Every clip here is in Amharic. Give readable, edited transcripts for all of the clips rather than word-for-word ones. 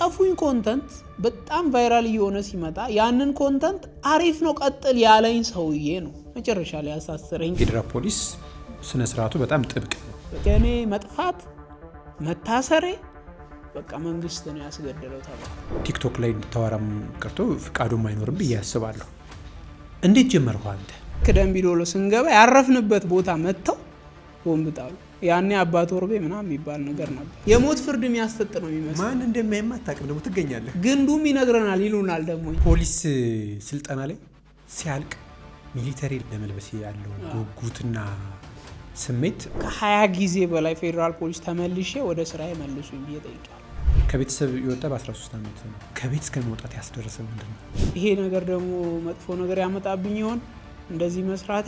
የለጠፉኝ ኮንተንት በጣም ቫይራል እየሆነ ሲመጣ ያንን ኮንተንት አሪፍ ነው ቀጥል ያለኝ ሰውዬ ነው መጨረሻ ላይ ያሳሰረኝ። ፌደራል ፖሊስ ስነ ስርዓቱ በጣም ጥብቅ ነው። እኔ መጥፋት መታሰሬ በቃ መንግስት ነው ያስገደለው ተባለ። ቲክቶክ ላይ እንድታወራም ቀርቶ ፍቃዱም አይኖርም ብዬ አስባለሁ። እንዴት ጀመርኩ አንተ? ከደምቢዶሎ ስንገባ ያረፍንበት ቦታ መጥተው ቦምብ ጣሉ። ያኔ አባት ወርቤ ምናምን የሚባል ነገር ነበር። የሞት ፍርድ የሚያሰጥ ነው የሚመስለው። ማን እንደማይማ አታውቅም። ደግሞ ትገኛለህ። ግንዱም ይነግረናል ይሉናል። ደግሞ ፖሊስ ስልጠና ላይ ሲያልቅ ሚሊተሪ ለመልበስ ያለው ጉጉትና ስሜት ከ20 ጊዜ በላይ ፌደራል ፖሊስ ተመልሼ ወደ ስራዬ መልሱኝ ብዬ ጠይቄያለሁ። ከቤተሰብ የወጣ በ13 ዓመት ነው። ከቤት እስከ መውጣት ያስደረሰ ምንድን ነው? ይሄ ነገር ደግሞ መጥፎ ነገር ያመጣብኝ ይሆን እንደዚህ መስራቴ፣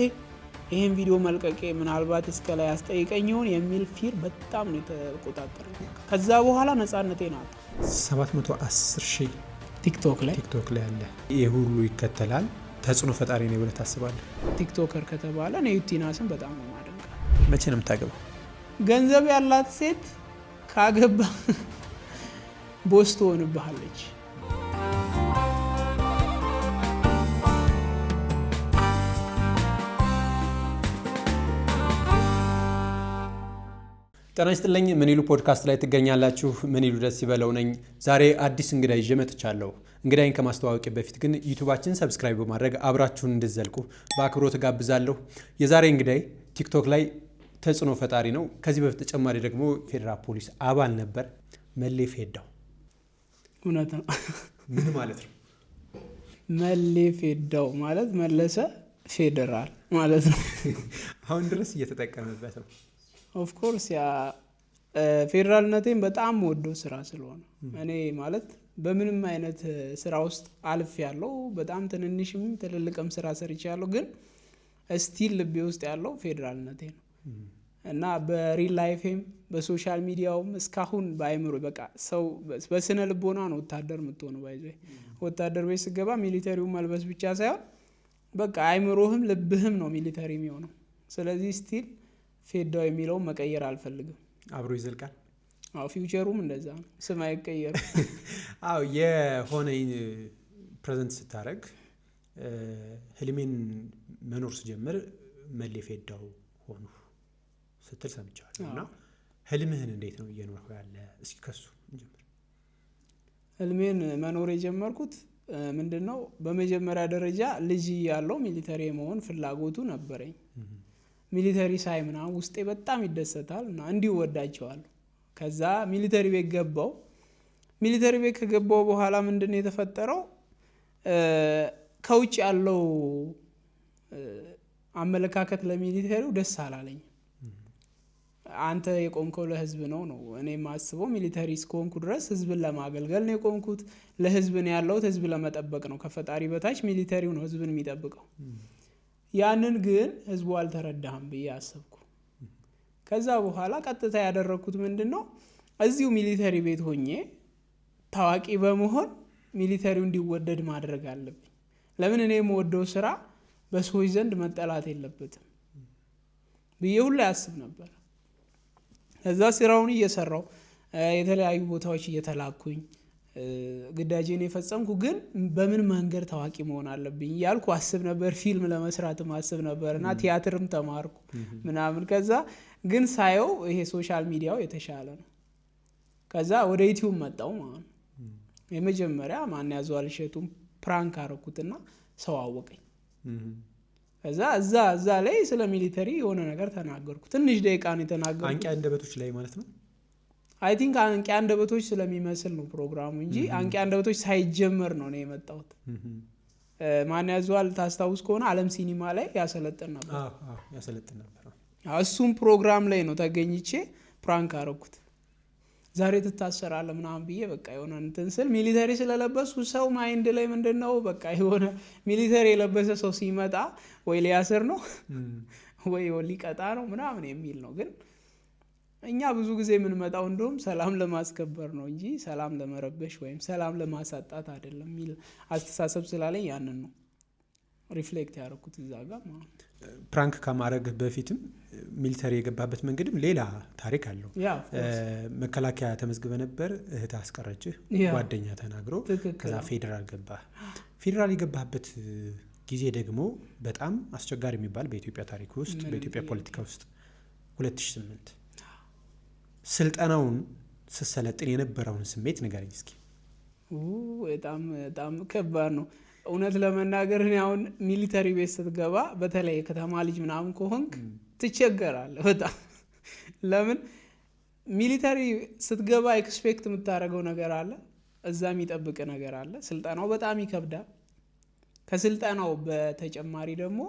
ይሄን ቪዲዮ መልቀቄ ምናልባት እስከ ላይ ያስጠይቀኝ ይሆን የሚል ፊር በጣም ነው የተቆጣጠረኝ። ከዛ በኋላ ነፃነቴ ናት። 710 ሺህ ቲክቶክ ላይ አለ። ይሄ ሁሉ ይከተላል። ተጽዕኖ ፈጣሪ ነው ብለህ ታስባለህ? ቲክቶከር ከተባለ ነው ዩቲናስን በጣም ነው ማደንቀው። መቼ ነው የምታገባው? ገንዘብ ያላት ሴት ካገባ ቦስ ትሆንብሃለች። ጤና ይስጥልኝ። ምን ይሉ ፖድካስት ላይ ትገኛላችሁ። ምን ይሉ ደስ ይበለው ነኝ። ዛሬ አዲስ እንግዳ ይዤ መጥቻለሁ። እንግዳይን ከማስተዋወቅ በፊት ግን ዩቲዩባችን ሰብስክራይብ በማድረግ አብራችሁን እንድትዘልቁ በአክብሮት ጋብዛለሁ። የዛሬ እንግዳይ ቲክቶክ ላይ ተጽዕኖ ፈጣሪ ነው። ከዚህ በተጨማሪ ደግሞ ፌደራል ፖሊስ አባል ነበር። መሌ ፌዳው። እውነት ነው። ምን ማለት ነው? መሌ ፌዳው ማለት መለሰ ፌደራል ማለት ነው። አሁን ድረስ እየተጠቀመበት ነው። ኦፍ ኮርስ ያ ፌደራልነቴን በጣም ወደው ስራ ስለሆነ እኔ ማለት በምንም አይነት ስራ ውስጥ አልፍ ያለው በጣም ትንንሽም ትልልቅም ስራ ሰርቻለሁ፣ ግን ስቲል ልቤ ውስጥ ያለው ፌደራልነቴ ነው እና በሪል ላይፌም በሶሻል ሚዲያውም እስካሁን በአይምሮ በቃ ሰው በስነ ልቦና ነው ወታደር የምትሆነው። ባይዘ ወታደር ቤት ስገባ ሚሊተሪውን መልበስ ብቻ ሳይሆን በቃ አይምሮህም ልብህም ነው ሚሊተሪ የሚሆነው። ስለዚህ ስቲል ፌዳው የሚለውን መቀየር አልፈልግም። አብሮ ይዘልቃል። አዎ ፊውቸሩም እንደዛ ነው፣ ስም አይቀየርም። አዎ የሆነ ፕሬዘንት ስታረግ ህልሜን መኖር ስጀምር መሌ ፌዳው ሆኑ ስትል ሰምቻለሁ። እና ህልምህን እንዴት ነው እየኖርኸው ያለ? እስኪ ከሱ እንጀምር። ህልሜን መኖር የጀመርኩት ምንድነው፣ በመጀመሪያ ደረጃ ልጅ ያለው ሚሊተሪ መሆን ፍላጎቱ ነበረኝ። ሚሊተሪ ሳይ ምናምን ውስጤ በጣም ይደሰታል እና እንዲሁ ወዳቸዋለሁ። ከዛ ሚሊተሪ ቤት ገባው። ሚሊተሪ ቤት ከገባው በኋላ ምንድነው የተፈጠረው፣ ከውጭ ያለው አመለካከት ለሚሊተሪው ደስ አላለኝ። አንተ የቆምከው ለህዝብ ነው እኔ የማስበው ሚሊተሪ እስከሆንኩ ድረስ ህዝብን ለማገልገል ነው የቆምኩት። ለህዝብ ነው ያለሁት፣ ህዝብ ለመጠበቅ ነው። ከፈጣሪ በታች ሚሊተሪው ነው ህዝብን የሚጠብቀው። ያንን ግን ህዝቡ አልተረዳህም ብዬ አሰብኩ። ከዛ በኋላ ቀጥታ ያደረኩት ምንድነው፣ እዚሁ ሚሊተሪ ቤት ሆኜ ታዋቂ በመሆን ሚሊተሪው እንዲወደድ ማድረግ አለብኝ። ለምን እኔ የምወደው ስራ በሰዎች ዘንድ መጠላት የለበትም ብዬ ሁሉ ያስብ ነበር። ከዛ ስራውን እየሰራው የተለያዩ ቦታዎች እየተላኩኝ ግዳጄን የፈጸምኩ፣ ግን በምን መንገድ ታዋቂ መሆን አለብኝ እያልኩ አስብ ነበር። ፊልም ለመስራትም አስብ ነበር እና ቲያትርም ተማርኩ ምናምን። ከዛ ግን ሳየው ይሄ ሶሻል ሚዲያው የተሻለ ነው። ከዛ ወደ ዩቲዩብ መጣው ማለት ነው። የመጀመሪያ ማን ያዘዋል እሸቱም ፕራንክ አረኩትና ሰው አወቀኝ። ከዛ እዛ ላይ ስለ ሚሊተሪ የሆነ ነገር ተናገርኩ። ትንሽ ደቂቃ ነው የተናገርኩት። አንቂ አንደበቶች ላይ ማለት ነው። አይ ቲንክ አንቂ አንደበቶች ስለሚመስል ነው ፕሮግራሙ እንጂ አንቂ አንደበቶች ሳይጀመር ነው የመጣሁት። ማን ያዘዋል ታስታውስ ከሆነ ዓለም ሲኒማ ላይ ያሰለጥን ነበር። እሱም ፕሮግራም ላይ ነው ተገኝቼ ፕራንክ አረኩት። ዛሬ ትታሰራለህ ምናምን ብዬ በቃ የሆነ እንትን ስል ሚሊተሪ ስለለበሱ ሰው ማይንድ ላይ ምንድነው በቃ የሆነ ሚሊተሪ የለበሰ ሰው ሲመጣ ወይ ሊያስር ነው ወይ ሊቀጣ ነው ምናምን የሚል ነው። ግን እኛ ብዙ ጊዜ የምንመጣው እንደውም ሰላም ለማስከበር ነው እንጂ ሰላም ለመረበሽ ወይም ሰላም ለማሳጣት አይደለም የሚል አስተሳሰብ ስላለኝ ያንን ነው ሪፍሌክት ያደረኩት እዛ ጋር ማለት ነው። ፕራንክ ከማድረግ በፊትም ሚሊተሪ የገባበት መንገድም ሌላ ታሪክ አለው። መከላከያ ተመዝግበ ነበር፣ እህት አስቀረችህ፣ ጓደኛ ተናግሮ ከዛ ፌዴራል ገባ። ፌዴራል የገባበት ጊዜ ደግሞ በጣም አስቸጋሪ የሚባል በኢትዮጵያ ታሪክ ውስጥ በኢትዮጵያ ፖለቲካ ውስጥ 2008 ስልጠናውን ስትሰለጥን የነበረውን ስሜት ንገረኝ እስኪ። በጣም ከባድ ነው እውነት ለመናገር። እኔ አሁን ሚሊተሪ ቤት ስትገባ በተለይ የከተማ ልጅ ምናምን ከሆንክ ትቸገራለህ በጣም። ለምን ሚሊተሪ ስትገባ ኤክስፔክት የምታደርገው ነገር አለ፣ እዛ የሚጠብቅ ነገር አለ። ስልጠናው በጣም ይከብዳል። ከስልጠናው በተጨማሪ ደግሞ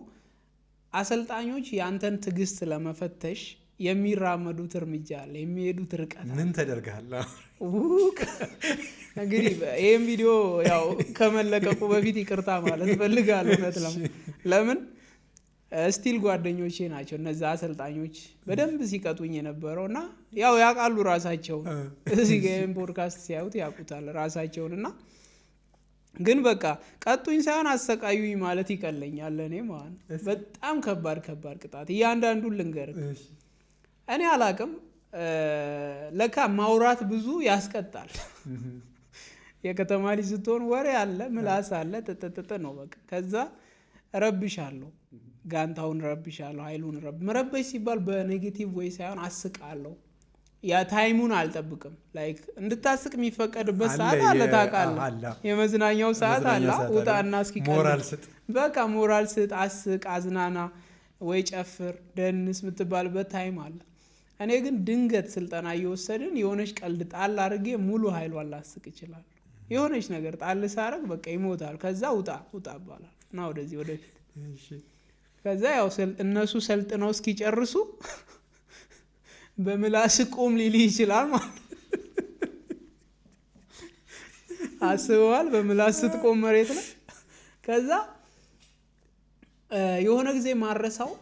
አሰልጣኞች ያንተን ትዕግስት ለመፈተሽ የሚራመዱት እርምጃ አለ፣ የሚሄዱት ርቀት። ምን ተደርጋለ? እንግዲህ ይህም ቪዲዮ ያው ከመለቀቁ በፊት ይቅርታ ማለት ፈልጋለሁ። እውነት ለምን ስቲል ጓደኞቼ ናቸው እነዛ አሰልጣኞች በደንብ ሲቀጡኝ የነበረው እና ያው ያውቃሉ ራሳቸውን። እዚህ ጋር ፖድካስት ሲያዩት ያውቁታል ራሳቸውን። እና ግን በቃ ቀጡኝ ሳይሆን አሰቃዩኝ ማለት ይቀለኛል እኔ ማለት። በጣም ከባድ ቅጣት እያንዳንዱን ልንገርህ። እኔ አላቅም ለካ ማውራት ብዙ ያስቀጣል። የከተማ ልጅ ስትሆን ወሬ አለ፣ ምላስ አለ፣ ጥጥጥጥ ነው በቃ። ከዛ ረብሻለሁ፣ ጋንታውን ረብሻለሁ፣ ኃይሉን መረበሽ ሲባል በኔጌቲቭ ወይ ሳይሆን አስቃለሁ። ያ ታይሙን አልጠብቅም። ላይክ እንድታስቅ የሚፈቀድበት ሰዓት አለ ታውቃለህ። የመዝናኛው ሰዓት አለ። ውጣና እስኪቀር በቃ ሞራል ስጥ፣ አስቅ፣ አዝናና ወይ ጨፍር፣ ደንስ የምትባልበት ታይም አለ። እኔ ግን ድንገት ስልጠና እየወሰድን የሆነች ቀልድ ጣል አድርጌ ሙሉ ኃይሏን ላስቅ ይችላል። የሆነች ነገር ጣል ሳረግ በቃ ይሞታል። ከዛ ውጣ ይባላል እና ወደዚህ ወደፊት። ከዛ ያው እነሱ ሰልጥነው እስኪጨርሱ በምላስ ቆም ሊል ይችላል ማለት አስበዋል። በምላስ ስትቆም መሬት ላይ። ከዛ የሆነ ጊዜ ማረሳው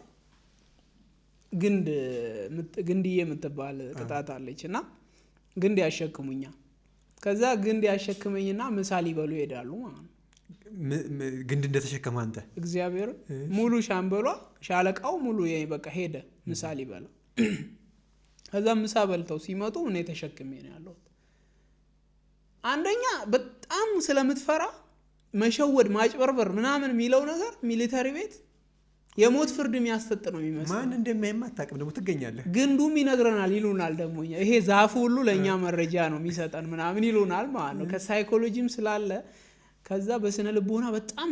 ግንድዬ የምትባል ቅጣት አለች እና ግንድ ያሸክሙኛ። ከዛ ግንድ ያሸክመኝና ምሳ ሊበሉ ይሄዳሉ ማለት ነው። ግንድ እንደተሸከመ አንተ እግዚአብሔር ሙሉ ሻምበሏ ሻለቃው ሙሉ በቃ ሄደ ምሳ ሊበላ። ከዛ ምሳ በልተው ሲመጡ እኔ ተሸክሜ ነው ያለሁት። አንደኛ በጣም ስለምትፈራ መሸወድ፣ ማጭበርበር ምናምን የሚለው ነገር ሚሊተሪ ቤት የሞት ፍርድ የሚያሰጥ ነው የሚመስለው። ማን እንደማይማ አታውቅም ደግሞ ትገኛለህ። ግንዱም ይነግረናል ይሉናል ደግሞ ይሄ ዛፉ ሁሉ ለእኛ መረጃ ነው የሚሰጠን ምናምን ይሉናል ማለት ነው። ከሳይኮሎጂም ስላለ ከዛ በስነ ልቦና በጣም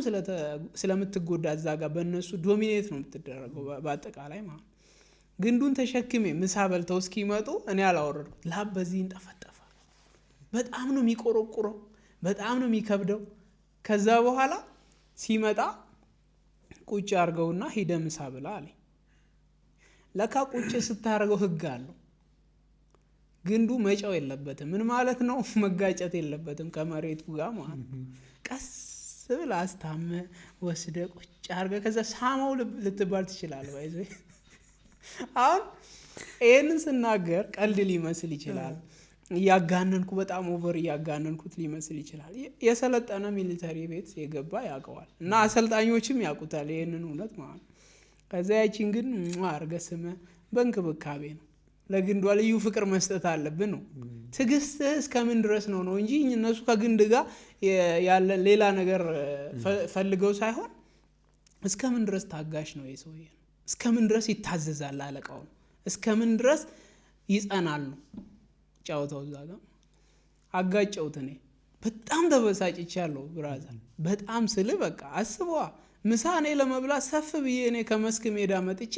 ስለምትጎዳ እዛ ጋር በእነሱ ዶሚኔት ነው የምትደረገው በአጠቃላይ ማለት ነው። ግንዱን ተሸክሜ ምሳ በልተው እስኪመጡ እኔ አላወረድኩት። ላብ በዚህ እንጠፈጠፋል። በጣም ነው የሚቆረቁረው፣ በጣም ነው የሚከብደው። ከዛ በኋላ ሲመጣ ቁጭ አድርገውና ሂደ ምሳ ብላ አለኝ። ለካ ቁጭ ስታደርገው ህግ አለው። ግንዱ መጫው የለበትም። ምን ማለት ነው? መጋጨት የለበትም ከመሬቱ ጋር ማለት ነው። ቀስ ብላ አስታመ ወስደ ቁጭ አድርገህ ከዛ ሳማው ልትባል ትችላለህ። ባይዘ አሁን ይህንን ስናገር ቀልድ ሊመስል ይችላል። እያጋነንኩ በጣም ኦቨር እያጋነንኩት ሊመስል ይችላል። የሰለጠነ ሚሊተሪ ቤት የገባ ያውቀዋል እና አሰልጣኞችም ያውቁታል ይህንን እውነት ማለት ነው። ከዛ ያቺን ግን አድርገህ ስመህ በእንክብካቤ ነው። ለግንዷ ልዩ ፍቅር መስጠት አለብን ነው። ትዕግስትህ እስከምን ድረስ ነው እንጂ እነሱ ከግንድ ጋር ያለ ሌላ ነገር ፈልገው ሳይሆን እስከምን ድረስ ታጋሽ ነው የሰውዬ ነው። እስከምን ድረስ ይታዘዛል አለቃው ነው። እስከምን ድረስ ይጸናል ነው ጫውታው። እዛ ጋር አጋጨውት። እኔ በጣም ተበሳጭቻለሁ ብራዘር። በጣም ስል በቃ አስበዋ ምሳ እኔ ለመብላት ሰፍ ብዬ እኔ ከመስክ ሜዳ መጥቼ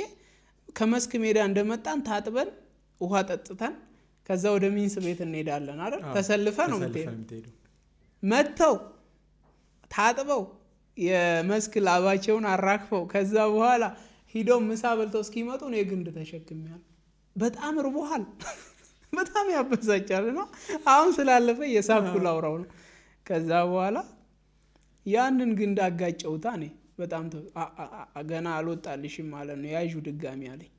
ከመስክ ሜዳ እንደመጣን ታጥበን ውሃ ጠጥተን ከዛ ወደ ሚንስ ቤት እንሄዳለን አይደል? ተሰልፈ ነው የምትሄደው። መጥተው ታጥበው የመስክ ላባቸውን አራክፈው ከዛ በኋላ ሂደው ምሳ በልተው እስኪመጡ እኔ ግንድ ተሸክሜያለሁ። በጣም ርቦሃል። በጣም ያበሳጫል ነው። አሁን ስላለፈ የሳኩ ላውራው ነው። ከዛ በኋላ ያንን ግንድ አጋጨውታ። እኔ በጣም ገና አልወጣልሽም ማለት ነው ያዡ ድጋሚ አለኝ።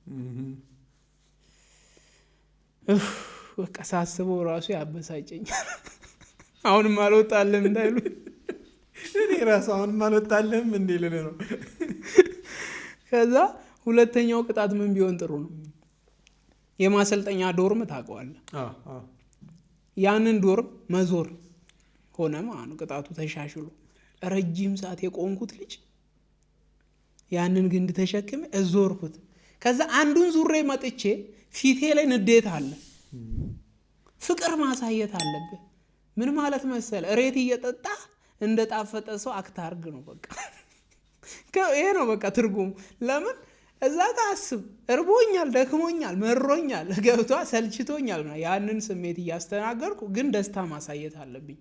በቃ ሳስበው ራሱ ያበሳጨኛል። አሁንም አልወጣልም እንዳይሉ እኔ ራሱ አሁንም አልወጣልም እንዲል ነው። ከዛ ሁለተኛው ቅጣት ምን ቢሆን ጥሩ ነው? የማሰልጠኛ ዶርም ታውቀዋለህ? ያንን ዶርም መዞር ሆነ ማለት ነው። ቅጣቱ ተሻሽሎ ረጅም ሰዓት የቆምኩት ልጅ ያንን ግንድ ተሸክሜ እዞርኩት። ከዛ አንዱን ዙሬ መጥቼ ፊቴ ላይ ንዴት አለ። ፍቅር ማሳየት አለብህ። ምን ማለት መሰለ? እሬት እየጠጣ እንደ ጣፈጠ ሰው አክታርግ ነው በቃ። ይሄ ነው በቃ ትርጉሙ። ለምን እዛ ጋር አስብ፣ እርቦኛል፣ ደክሞኛል፣ መሮኛል፣ ገብቷ ሰልችቶኛል። ያንን ስሜት እያስተናገርኩ ግን ደስታ ማሳየት አለብኝ።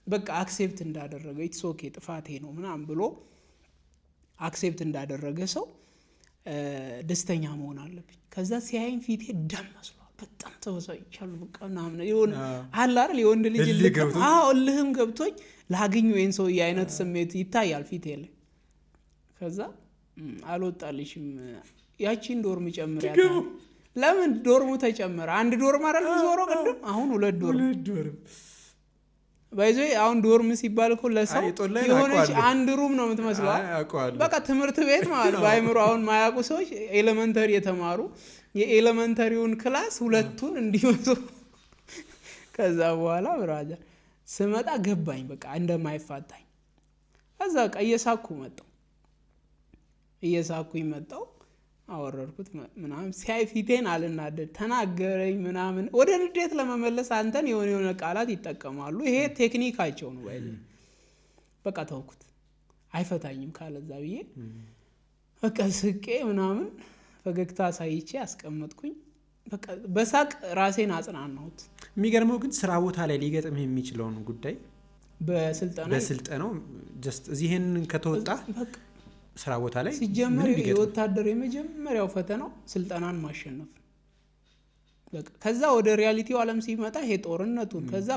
በቃ አክሴፕት እንዳደረገ ኢትስ ኦኬ ጥፋቴ ነው ምናምን ብሎ አክሴፕት እንዳደረገ ሰው ደስተኛ መሆን አለብኝ። ከዛ ሲያይን ፊቴ ደም መስሏል። በጣም ተወሳይቻለሁ። በቃ ምናምን የሆነ አለ አይደል የወንድ ልጅ እልህም ገብቶኝ ላግኝ ወይን ሰው አይነት ስሜት ይታያል ፊቴ ላይ። ከዛ አልወጣልሽም ያቺን ዶርም ጨምሪያታ። ለምን ዶርሙ ተጨመረ? አንድ ዶርም አይደል ዞሮ ቅድም፣ አሁን ሁለት ዶርም ባይዞ። አሁን ዶርም ሲባል እኮ ለሰው የሆነች አንድ ሩም ነው የምትመስለው። በቃ ትምህርት ቤት ማለት በአይምሮ አሁን ማያውቁ ሰዎች ኤሌመንተሪ የተማሩ የኤሌመንተሪውን ክላስ ሁለቱን እንዲመጡ። ከዛ በኋላ ብራዘር ስመጣ ገባኝ በቃ እንደማይፋታኝ። ከዛ በቃ እየሳኩኝ መጣው አወረድኩት ምናምን። ሲያይ ፊቴን አልናደድ ተናገረኝ ምናምን። ወደ ንዴት ለመመለስ አንተን የሆነ ቃላት ይጠቀማሉ። ይሄ ቴክኒካቸው ነው። በቃ ተውኩት፣ አይፈታኝም ካለዛ ብዬ በቃ ስቄ ምናምን ፈገግታ ሳይቼ አስቀመጥኩኝ። በቃ በሳቅ ራሴን አጽናናሁት። የሚገርመው ግን ስራ ቦታ ላይ ሊገጥም የሚችለውን ጉዳይ በስልጠናው ጀስት እዚህን ከተወጣ ስራ ቦታ ላይ ሲጀመር የወታደር የመጀመሪያው ፈተናው ስልጠናን ማሸነፍ። በቃ ከዛ ወደ ሪያሊቲው ዓለም ሲመጣ ይሄ ጦርነቱን ከዛ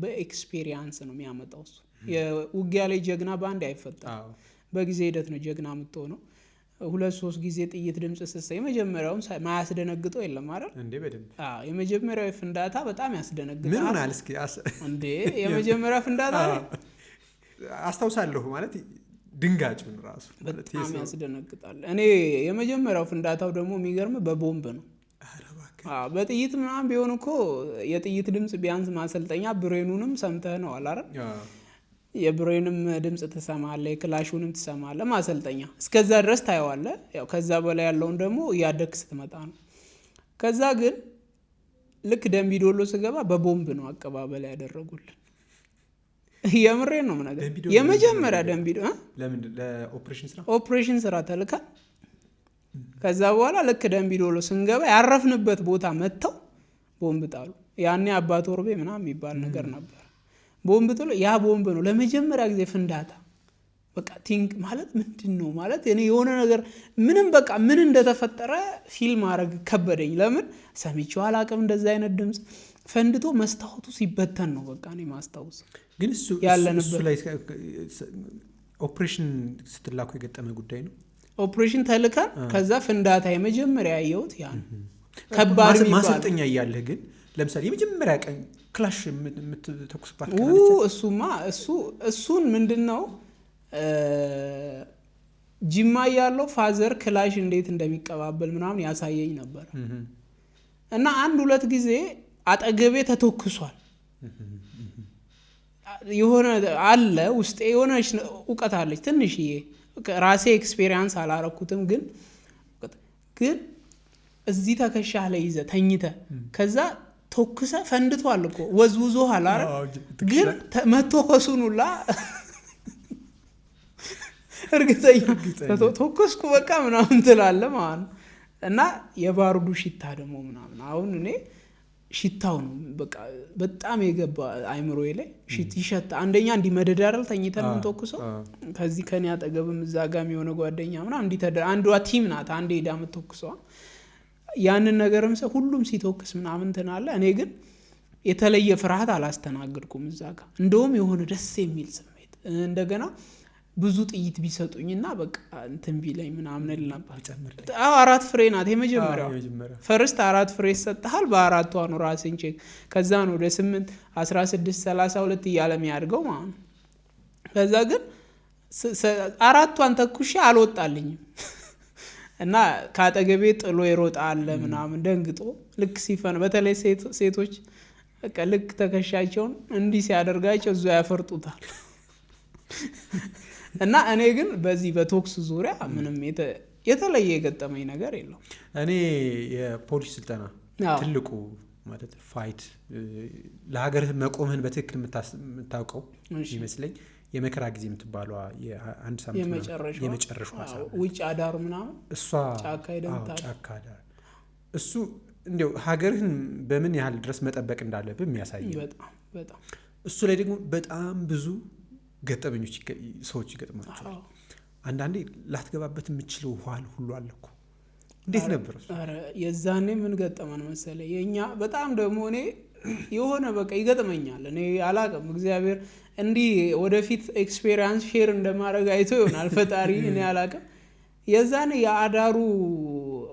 በኤክስፒሪየንስ ነው የሚያመጣው። እሱ የውጊያ ላይ ጀግና በአንድ አይፈጠርም። በጊዜ ሂደት ነው ጀግና የምትሆነው። 2-3 ጊዜ ጥይት ድምጽ ስትሰማ የመጀመሪያውን ማያስደነግጠው የለም አይደል እንዴ? በደንብ የመጀመሪያው ፍንዳታ በጣም ያስደነግጣል። ምን ሆናል እስኪ እንዴ? የመጀመሪያው ፍንዳታ አስታውሳለሁ ማለት ድንጋጩን ራሱ በጣም ያስደነግጣል። እኔ የመጀመሪያው ፍንዳታው ደግሞ የሚገርም በቦምብ ነው። በጥይት ምናምን ቢሆን እኮ የጥይት ድምጽ ቢያንስ ማሰልጠኛ ብሬኑንም ሰምተህ ነው አይደል? የብሬንም ድምጽ ትሰማለህ፣ የክላሹንም ትሰማለህ። ማሰልጠኛ እስከዛ ድረስ ታየዋለህ። ያው ከዛ በላይ ያለውን ደግሞ እያደግክ ስትመጣ ነው። ከዛ ግን ልክ ደምቢዶሎ ስገባ በቦምብ ነው አቀባበል ያደረጉልን። የምሬን ነው ነገር የመጀመሪያ ደምቢዶ ለኦፕሬሽን ስራ ተልካ። ከዛ በኋላ ልክ ደምቢዶሎ ስንገባ ያረፍንበት ቦታ መጥተው ቦምብ ጣሉ። ያኔ አባት ወርቤ ምናምን የሚባል ነገር ነበር። ቦምብ ጥሎ ያ ቦምብ ነው ለመጀመሪያ ጊዜ ፍንዳታ። በቃ ቲንክ ማለት ምንድን ነው ማለት እኔ የሆነ ነገር ምንም በቃ ምን እንደተፈጠረ ፊልም ማድረግ ከበደኝ። ለምን ሰምቼው አላውቅም እንደዛ አይነት ድምጽ። ፈንድቶ መስታወቱ ሲበተን ነው በቃ እኔ ማስታወስ። ግን እሱ ላይ ኦፕሬሽን ስትላኩ የገጠመ ጉዳይ ነው። ኦፕሬሽን ተልከን ከዛ ፍንዳታ የመጀመሪያ ያየሁት ያ ከባድ ማሰልጠኛ እያለህ ግን ለምሳሌ የመጀመሪያ ቀን ክላሽ የምትተኩስባት እሱን ምንድነው ጅማ ያለው ፋዘር ክላሽ እንዴት እንደሚቀባበል ምናምን ያሳየኝ ነበር። እና 1-2 ጊዜ አጠገቤ ተተኩሷል። የሆነ አለ ውስጤ የሆነ እውቀት አለች ትንሽዬ። ራሴ ኤክስፒሪየንስ አላረኩትም፣ ግን እዚህ ተከሻህ ላይ ይዘህ ተኝተህ ከዛ ተኩሰ ፈንድቷል እኮ ወዝውዞሃል አይደል? ግን መተኮሱን ሁላ እርግጠኛ ተኩስኩ በቃ ምናምን ትላለህ ማለት ነው። እና የባሩዱ ሽታ ደግሞ ምናምን አሁን እኔ ሽታው ነው በቃ በጣም የገባ አይምሮዬ ላይ ይሸታ። አንደኛ እንዲህ መደዳረል ተኝተን የምንተኩሰው ከዚህ ከኔ አጠገብም እዛ ጋም የሆነ ጓደኛ ምናምን እንዲህ አንዷ ቲም ናት አንዴ ሄዳ የምትተኩሰው። ያንን ነገርም ሰው ሁሉም ሲተኩስ ምናምን ትናለ። እኔ ግን የተለየ ፍርሃት አላስተናግድኩም እዛ ጋር። እንደውም የሆነ ደስ የሚል ስሜት እንደገና ብዙ ጥይት ቢሰጡኝና በቃ እንትን ቢለኝ ምናምን እል ነበር። 4 ፍሬ ናት የመጀመሪያው። ፈርስት 4 ፍሬ ሰጥሃል፣ በአራቷ ነው ራስን ቼክ። ከዛ ነው ወደ 8 16 32 እያለ የሚያድገው ማለት ነው። ከዛ ግን 4ቷን ተኩሼ አልወጣልኝም እና ካጠገቤ ጥሎ ይሮጣል ምናምን ደንግጦ ልክ ሲፈን በተለይ ሴቶች በቃ ልክ ተከሻቸውን እንዲህ ሲያደርጋቸው እዛው ያፈርጡታል። እና እኔ ግን በዚህ በቶክስ ዙሪያ ምንም የተለየ የገጠመኝ ነገር የለውም። እኔ የፖሊስ ስልጠና ትልቁ ማለት ፋይት ለሀገርህ መቆምህን በትክክል የምታውቀው ይመስለኝ የመከራ ጊዜ የምትባለዋ የአንድ ሳምንት የመጨረሻዋ ውጭ አዳር ምናምን እሷ ጫካ አዳር እሱ እንዲያው ሀገርህን በምን ያህል ድረስ መጠበቅ እንዳለብህ የሚያሳይ በጣም እሱ ላይ ደግሞ በጣም ብዙ ገጠመኞች ሰዎች ይገጥማቸዋል። አንዳንዴ ላትገባበት የምችለው ውሃን ሁሉ አለ እኮ። እንዴት ነበር እሱ? የዛኔ ምን ገጠመን መሰለህ? የኛ በጣም ደግሞ እኔ የሆነ በቃ ይገጥመኛል። እኔ አላውቅም እግዚአብሔር እንዲህ ወደፊት ኤክስፔሪየንስ ሼር እንደማድረግ አይቶ ይሆናል ፈጣሪ፣ እኔ አላውቅም። የዛኔ የአዳሩ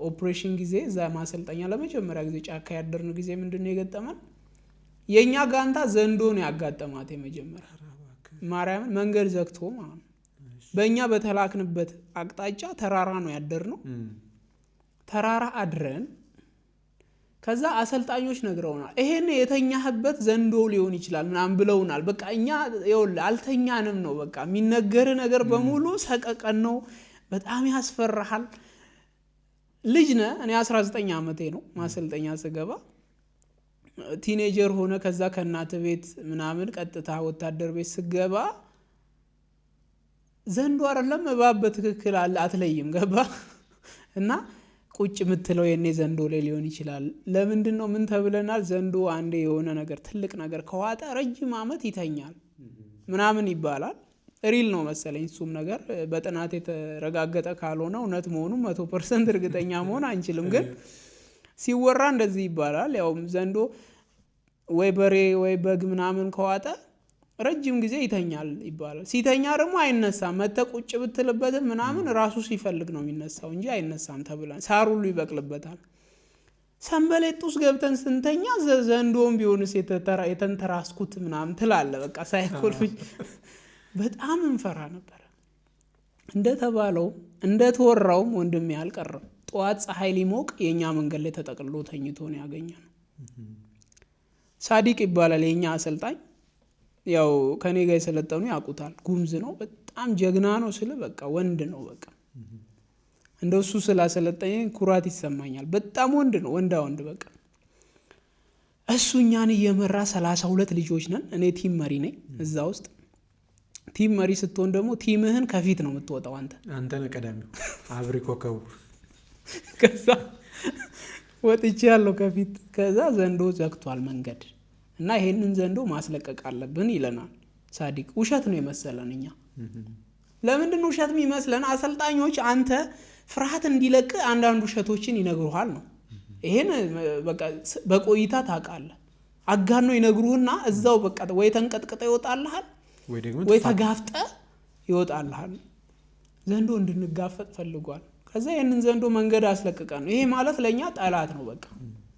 ኦፕሬሽን ጊዜ እዛ ማሰልጠኛ ለመጀመሪያ ጊዜ ጫካ ያደርን ጊዜ ምንድነው የገጠመን? የኛ ጋንታ ዘንዶ ነው ያጋጠማት። የመጀመሪያ ማርያምን መንገድ ዘግቶ ማለት ነው። በእኛ በተላክንበት አቅጣጫ ተራራ ነው ያደርነው። ተራራ አድረን ከዛ አሰልጣኞች ነግረውናል፣ ይሄን የተኛህበት ዘንዶ ሊሆን ይችላል ምናምን ብለውናል። በቃ እኛ ይኸውልህ አልተኛንም ነው በቃ የሚነገር ነገር በሙሉ ሰቀቀን ነው። በጣም ያስፈራሃል። ልጅ ነህ። እኔ 19 ዓመቴ ነው ማሰልጠኛ ስገባ። ቲኔጀር ሆነ ከዛ ከእናት ቤት ምናምን ቀጥታ ወታደር ቤት ስገባ ዘንዶ አይደለም እባብ በትክክል አትለይም። ገባ እና ቁጭ የምትለው የኔ ዘንዶ ላይ ሊሆን ይችላል። ለምንድን ነው ምን ተብለናል? ዘንዶ አንዴ የሆነ ነገር ትልቅ ነገር ከዋጠ ረጅም ዓመት ይተኛል ምናምን ይባላል። ሪል ነው መሰለኝ እሱም ነገር በጥናት የተረጋገጠ ካልሆነ እውነት መሆኑ 100% እርግጠኛ መሆን አንችልም። ግን ሲወራ እንደዚህ ይባላል። ያው ዘንዶ ወይ በሬ ወይ በግ ምናምን ከዋጠ ረጅም ጊዜ ይተኛል ይባላል። ሲተኛ ደግሞ አይነሳም። መተቁጭ ብትልበትም ምናምን ራሱ ሲፈልግ ነው የሚነሳው እንጂ አይነሳም ተብሏል። ሳር ሁሉ ይበቅልበታል። ሰንበሌጥ ውስጥ ገብተን ስንተኛ ዘንዶም ቢሆንስ የተንተራስኩት ምናምን ትላለ። በቃ ሳይኮሎጂ በጣም እንፈራ ነበር። እንደተባለው እንደተወራውም ወንድም ያልቀረም ጠዋት ፀሐይ ሊሞቅ የኛ መንገድ ላይ ተጠቅልሎ ተኝቶ ነው ያገኘነው። ሳዲቅ ይባላል የኛ አሰልጣኝ። ያው ከኔ ጋር የሰለጠኑ ያውቁታል። ጉምዝ ነው፣ በጣም ጀግና ነው ስለ በቃ ወንድ ነው። በቃ እንደሱ ስላሰለጠኝ ኩራት ይሰማኛል። በጣም ወንድ ነው፣ ወንድ በቃ እሱ እኛን እየመራ 32 ልጆች ነን። እኔ ቲም መሪ ነኝ እዛ ውስጥ። ቲም መሪ ስትሆን ደግሞ ቲምህን ከፊት ነው የምትወጣው አንተ ነህ ቀዳሚው አብሪ ኮከቡ። ከዛ ወጥቼ ያለው ከፊት። ከዛ ዘንዶ ዘግቷል መንገድ እና ይሄንን ዘንዶ ማስለቀቅ አለብን ይለናል ሳዲቅ። ውሸት ነው የመሰለን እኛ። ለምንድን ነው ውሸት የሚመስለን? አሰልጣኞች አንተ ፍርሃት እንዲለቅ አንዳንድ ውሸቶችን ይነግሩሃል ነው። ይሄን በቃ በቆይታ ታውቃለህ። አጋኖ ይነግሩህና እዛው በቃ ወይ ተንቀጥቀጠ ይወጣልሃል ወይ ተጋፍጠ ይወጣልሃል። ዘንዶ እንድንጋፈጥ ፈልጓል። ከዛ ይሄንን ዘንዶ መንገድ አስለቅቀን ነው። ይሄ ማለት ለኛ ጠላት ነው። በቃ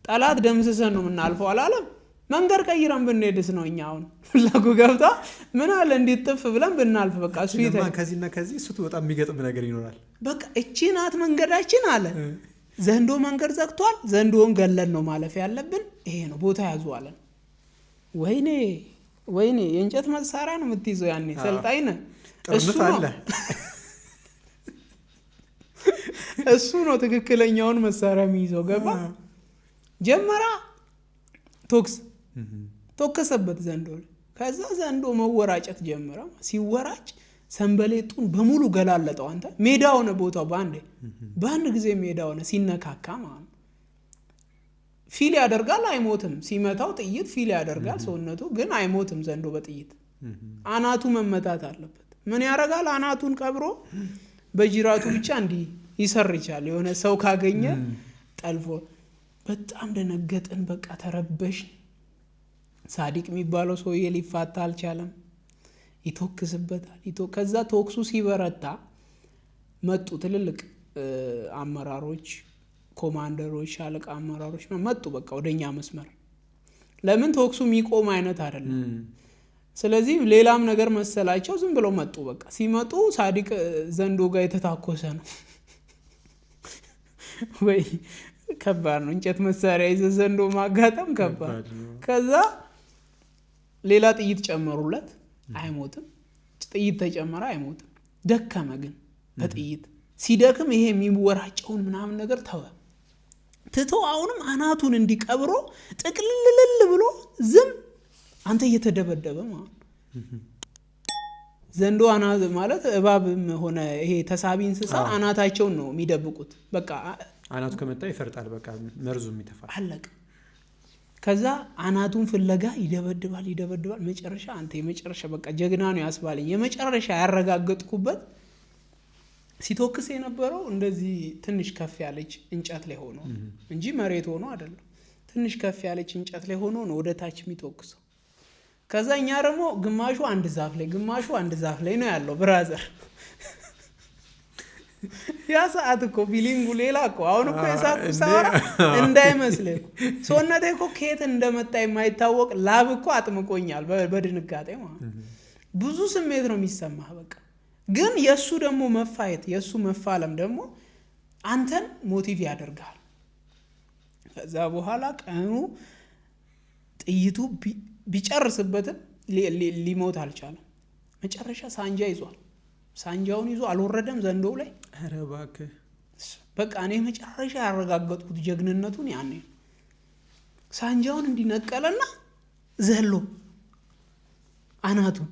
ጠላት ደምስሰን ነው የምናልፈው አላለም። መንገድ ቀይረን ብንሄድስ ነው እኛ አሁን ፍላጎ ገብታ ምን አለ እንዴት ጥፍ ብለን ብናልፍ በቃ እሱ ከዚህና ከዚህ እሱ በጣም የሚገጥም ነገር ይኖራል። በቃ እቺ ናት መንገዳችን አለ። ዘንዶ መንገድ ዘግቷል። ዘንዶን ገለን ነው ማለፍ ያለብን። ይሄ ነው ቦታ ያዙ አለን። ወይኔ የእንጨት መሳሪያ ነው የምትይዘው ያኔ ሰልጣኝ ነህ። እሱ ነው ትክክለኛውን መሳሪያ የሚይዘው። ገባ ጀመራ ቶከሰበት ዘንዶ። ከዛ ዘንዶ መወራጨት ጀመረ። ሲወራጭ ሰንበሌጡን በሙሉ ገላለጠው። አንተ ሜዳ ሆነ ቦታው በአንድ ጊዜ ሜዳ ሆነ። ሲነካካ ማለት ፊል ያደርጋል፣ አይሞትም። ሲመታው ጥይት ፊል ያደርጋል ሰውነቱ፣ ግን አይሞትም ዘንዶ በጥይት። አናቱ መመታት አለበት። ምን ያደርጋል? አናቱን ቀብሮ በጅራቱ ብቻ እንዲህ ይሰርቻል። የሆነ ሰው ካገኘ ጠልፎ። በጣም ደነገጥን። በቃ ተረበሽ። ሳዲቅ የሚባለው ሰውዬ ሊፋታ አልቻለም። ይቶክስበታል። ከዛ ቶክሱ ሲበረታ መጡ ትልልቅ አመራሮች፣ ኮማንደሮች፣ ሻለቃ አመራሮች መጡ። በቃ ወደኛ መስመር። ለምን ቶክሱ የሚቆም አይነት አይደለም። ስለዚህ ሌላም ነገር መሰላቸው። ዝም ብለው መጡ። በቃ ሲመጡ ሳዲቅ ዘንዶ ጋር የተታኮሰ ነው። ወይ ከባድ ነው። እንጨት መሳሪያ ይዘህ ዘንዶ ማጋጠም ከባድ። ከዛ ሌላ ጥይት ጨመሩለት፣ አይሞትም። ጥይት ተጨመረ፣ አይሞትም። ደከመ ግን በጥይት ሲደክም ይሄ የሚወራጨውን ምናምን ነገር ተወ። ትቶ አሁንም አናቱን እንዲቀብሮ ጥቅልልል ብሎ ዝም አንተ እየተደበደበ ማለት ዘንዶ አናት ማለት እባብም ሆነ ይሄ ተሳቢ እንስሳ አናታቸውን ነው የሚደብቁት። በቃ አናቱ ከመጣ ይፈርጣል። በቃ መርዙም ይተፋል። አለቀ። ከዛ አናቱን ፍለጋ ይደበድባል። መጨረሻ አንተ የመጨረሻ በቃ ጀግና ነው ያስባለኝ። የመጨረሻ ያረጋገጥኩበት ሲቶክስ የነበረው እንደዚህ ትንሽ ከፍ ያለች እንጨት ላይ ሆኖ እንጂ መሬት ሆኖ አይደለም። ትንሽ ከፍ ያለች እንጨት ላይ ሆኖ ነው ወደ ታች የሚተኩሰው። ከዛ እኛ ደግሞ ግማሹ አንድ ዛፍ ላይ ግማሹ አንድ ዛፍ ላይ ነው ያለው። ብራዘር ያ ሰዓት እኮ ፊሊንጉ ሌላ እኮ። አሁን እኮ የሳቁ ሳወራ እንዳይመስልህ ሰውነቴ እኮ ከየት እንደመጣ የማይታወቅ ላብ እኮ አጥምቆኛል በድንጋጤ ማለት። ብዙ ስሜት ነው የሚሰማህ በቃ። ግን የሱ ደግሞ መፋየት የሱ መፋለም ደግሞ አንተን ሞቲቭ ያደርጋል። ከዛ በኋላ ቀኑ ጥይቱ ቢጨርስበትም ሊሞት አልቻለም። መጨረሻ ሳንጃ ይዟል። ሳንጃውን ይዞ አልወረደም ዘንዶው ላይ። ኧረ እባክህ በቃ እኔ መጨረሻ ያረጋገጥኩት ጀግንነቱን ያኔ ሳንጃውን እንዲነቀለና ዘሎ አናቱን።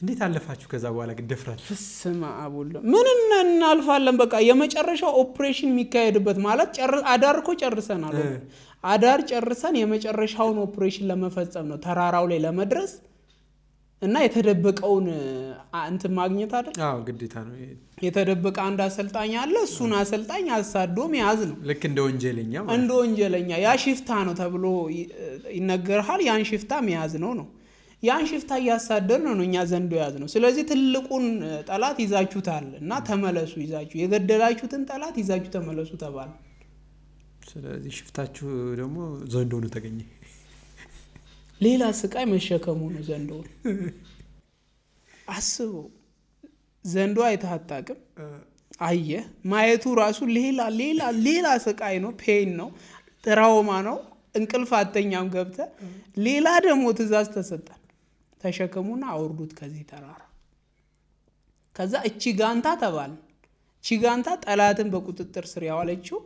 እንዴት አለፋችሁ? ከዛ በኋላ ግን ደፍራችሁ? ስማ አቡል ምን እናልፋለን። በቃ የመጨረሻው ኦፕሬሽን የሚካሄድበት ማለት አዳር እኮ ጨርሰናል። አዳር ጨርሰን የመጨረሻውን ኦፕሬሽን ለመፈጸም ነው ተራራው ላይ ለመድረስ እና የተደበቀውን እንትን ማግኘት አይደል? አዎ ግዴታ ነው። የተደበቀ አንድ አሰልጣኝ አለ። እሱን አሰልጣኝ አሳዶ መያዝ ነው። ልክ እንደ ወንጀለኛ ማለት እንደ ወንጀለኛ ያ ሽፍታ ነው ተብሎ ይነገርሃል። ያን ሽፍታ መያዝ ነው። ያን ሽፍታ እያሳደር ነው እኛ ዘንዶ ያዝ ነው። ስለዚህ ትልቁን ጠላት ይዛችሁታል እና ተመለሱ፣ ይዛችሁ የገደላችሁትን ጠላት ይዛችሁ ተመለሱ ተባለ። ስለዚህ ሽፍታችሁ ደግሞ ዘንዶ ነው ተገኘ። ሌላ ስቃይ መሸከሙ ነው ዘንዶ። አስበው፣ ዘንዶ አይተህ አታውቅም። አየህ፣ ማየቱ ራሱ ሌላ ስቃይ ነው፣ ፔን ነው፣ ትራውማ ነው። እንቅልፍ አተኛም ገብተህ። ሌላ ደግሞ ትእዛዝ ተሰጠን፣ ተሸከሙና አውርዱት ከዚህ ተራራ። ከዛ እቺ ጋንታ ተባለ። እቺ ጋንታ ጠላትን በቁጥጥር ስር ያዋለችው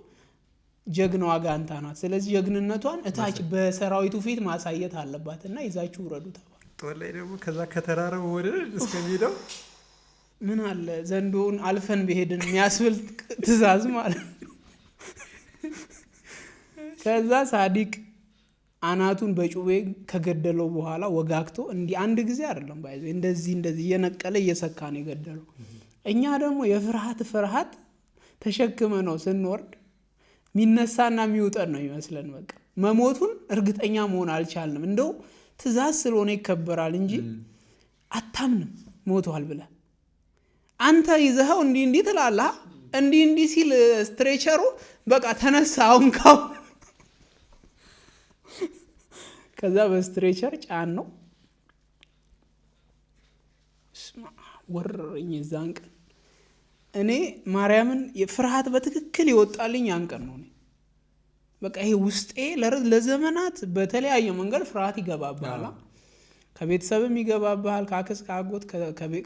ጀግናዋ ጋንታ ናት። ስለዚህ ጀግንነቷን እታች በሰራዊቱ ፊት ማሳየት አለባት እና ይዛችሁ ውረዱ ተባለ። ጦር ላይ ደግሞ ከዛ ከተራራው ወደ እስከሚሄደው ምን አለ ዘንዶውን አልፈን በሄድን የሚያስብል ትእዛዝ ማለት ነው። ከዛ ሳዲቅ አናቱን በጩቤ ከገደለው በኋላ ወጋግቶ እንዲህ አንድ ጊዜ አይደለም ባይዘ እንደዚህ እየነቀለ እየሰካ ነው የገደለው። እኛ ደግሞ የፍርሃት ተሸክመ ነው ስንወርድ ሚነሳና የሚውጠን ነው ይመስለን። በቃ መሞቱን እርግጠኛ መሆን አልቻልንም። እንደው ትእዛዝ ስለሆነ ይከበራል እንጂ አታምንም ሞቷል ብለህ አንተ ይዘኸው እንዲህ ትላለህ። እንዲህ ሲል ስትሬቸሩ በቃ ተነሳ አሁን ካው ከዛ በስትሬቸር ጫን ነው ወረረኝ። የዛን ቀን እኔ ማርያምን ፍርሃት በትክክል ይወጣልኝ ያን ቀን ነው። በቃ ይሄ ውስጤ ለዘመናት በተለያየ መንገድ ፍርሃት ይገባባል። ከቤተሰብም ይገባባል፣ ከአክስ ከአጎት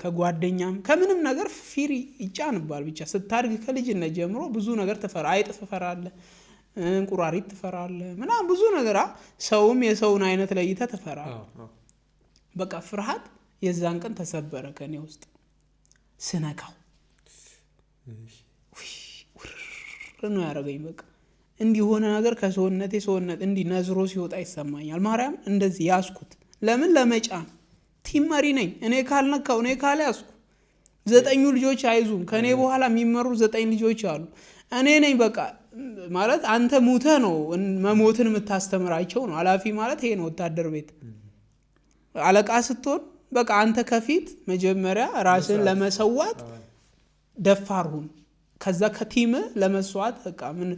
ከጓደኛም ከምንም ነገር ፊር ይጫንባል። ብቻ ስታድግ ከልጅነት ጀምሮ ብዙ ነገር አይጥ ትፈራለህ፣ እንቁራሪት ትፈራለህ፣ ምናምን ብዙ ነገር ሰውም የሰውን አይነት ለይተህ ትፈራለህ። በቃ ፍርሃት የዛን ቀን ተሰበረ ከኔ ውስጥ ስነካው ነው ያደረገኝ። በቃ እንዲህ ሆነ ነገር ከሰውነቴ ሰውነት እንዲህ ነዝሮ ሲወጣ ይሰማኛል። ማርያም እንደዚህ ያስኩት ለምን ለመጫን ቲም መሪ ነኝ እኔ ካልነካው እኔ ካልያዝኩ 9 ልጆች አይዙም ከኔ በኋላ የሚመሩ 9 ልጆች አሉ። እኔ ነኝ በቃ ማለት አንተ ሙተ ነው መሞትን የምታስተምራቸው ነው። ኃላፊ ማለት ይሄ ነው። ወታደር ቤት አለቃ ስትሆን በቃ አንተ ከፊት መጀመሪያ ራስን ለመሰዋት ደፋር ሁን። ከዛ ከቲም ለመስዋዕት በቃ ምን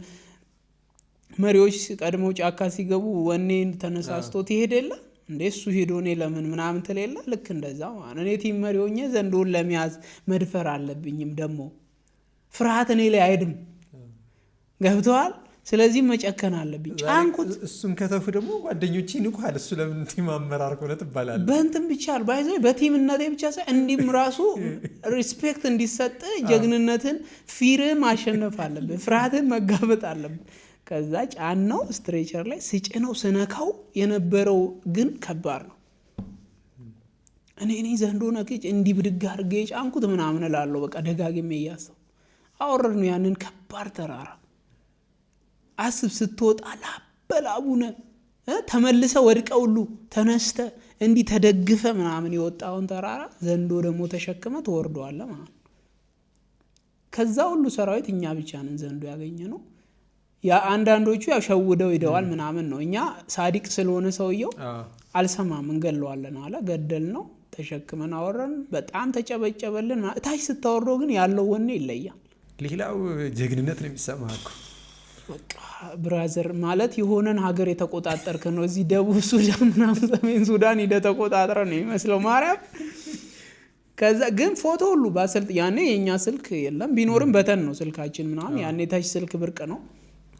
መሪዎች ቀድመው ጫካ ሲገቡ ወኔን ተነሳስቶ ትሄድ የለ እንዴ እሱ ሄዶ እኔ ለምን ምናምን ትሌለ። ልክ እንደዛ ማለት እኔ ቲም መሪ ሆኜ ዘንዶን ለመያዝ መድፈር አለብኝም። ደግሞ ፍርሃት እኔ ላይ አይድም። ገብተዋል። ስለዚህ መጨከን አለብኝ። ጫንኩት። እሱን ከተፉ ደግሞ ጓደኞቼ ንቁሃል። እሱ ለምን ቲም አመራር ሆነ ትባላለህ? በእንትን ብቻ ባይዘው በቲምነቴ ብቻ ሳይ እንዲም ራሱ ሪስፔክት እንዲሰጥ ጀግንነትን ፊርህ ማሸነፍ አለብህ፣ ፍርሃትን መጋፈጥ አለብህ። ከዛ ጫናው ስትሬቸር ላይ ስጭነው ስነካው የነበረው ግን ከባድ ነው። እኔ ዘንዶ ነክቼ እንዲህ ብድግ አድርጌ ጫንኩት ምናምን እላለሁ። በቃ ደጋግሜ እያሰብኩ አወረድነው ያንን ከባድ ተራራ። አስብ ስትወጣ ላበላቡነ ተመልሰ ወድቀ ሁሉ ተነስተ እንዲህ ተደግፈ ምናምን የወጣውን ተራራ ዘንዶ ደግሞ ተሸክመ ትወርደዋለህ ማለት ነው። ከዛ ሁሉ ሰራዊት እኛ ብቻ ነን ዘንዶ ያገኘ ነው። ያ አንዳንዶቹ ያው ሸውደው ሄደዋል ምናምን ነው። እኛ ሳዲቅ ስለሆነ ሰውየው አልሰማም እንገለዋለን አለ። ገደል ነው ተሸክመን አወረን። በጣም ተጨበጨበልን። ታች ስታወርደው ግን ያለው ወኔ ይለያል። ሌላው ጀግንነት ነው የሚሰማህ እኮ በቃ ብራዘር ማለት የሆነን ሀገር የተቆጣጠርክ ነው። እዚህ ደቡብ ሱዳን ምናምን ሰሜን ሱዳን ሂደህ ተቆጣጥረ ነው የሚመስለው ማርያም። ከዛ ግን ፎቶ ሁሉ ያኔ የእኛ ስልክ የለም፣ ቢኖርም በተን ነው ስልካችን ምናምን። ያኔ ታች ስልክ ብርቅ ነው።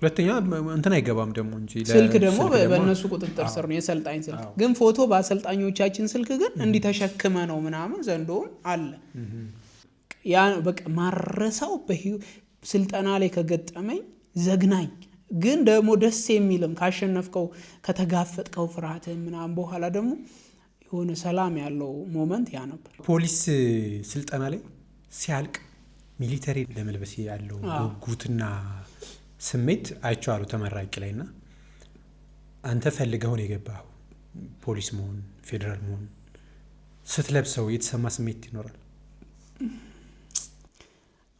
ሁለተኛ እንትን አይገባም ደግሞ እንጂ ስልክ ደግሞ በእነሱ ቁጥጥር ስር ነው የሰልጣኝ ስልክ። ግን ፎቶ በአሰልጣኞቻችን ስልክ ግን እንዲህ ተሸክመ ነው ምናምን ዘንዶውን አለ። ያ በቃ ማረሳው ስልጠና ላይ ከገጠመኝ ዘግናኝ ግን ደግሞ ደስ የሚልም ካሸነፍከው ከተጋፈጥከው ፍርሃት ምናምን በኋላ ደግሞ የሆነ ሰላም ያለው ሞመንት ያ ነበር። ፖሊስ ስልጠና ላይ ሲያልቅ ሚሊተሪ ለመልበስ ያለው ጉጉትና ስሜት አይቼዋለሁ ተመራቂ ላይና አንተ ፈልገውን የገባው ፖሊስ መሆን ፌደራል መሆን ስትለብሰው የተሰማ ስሜት ይኖራል።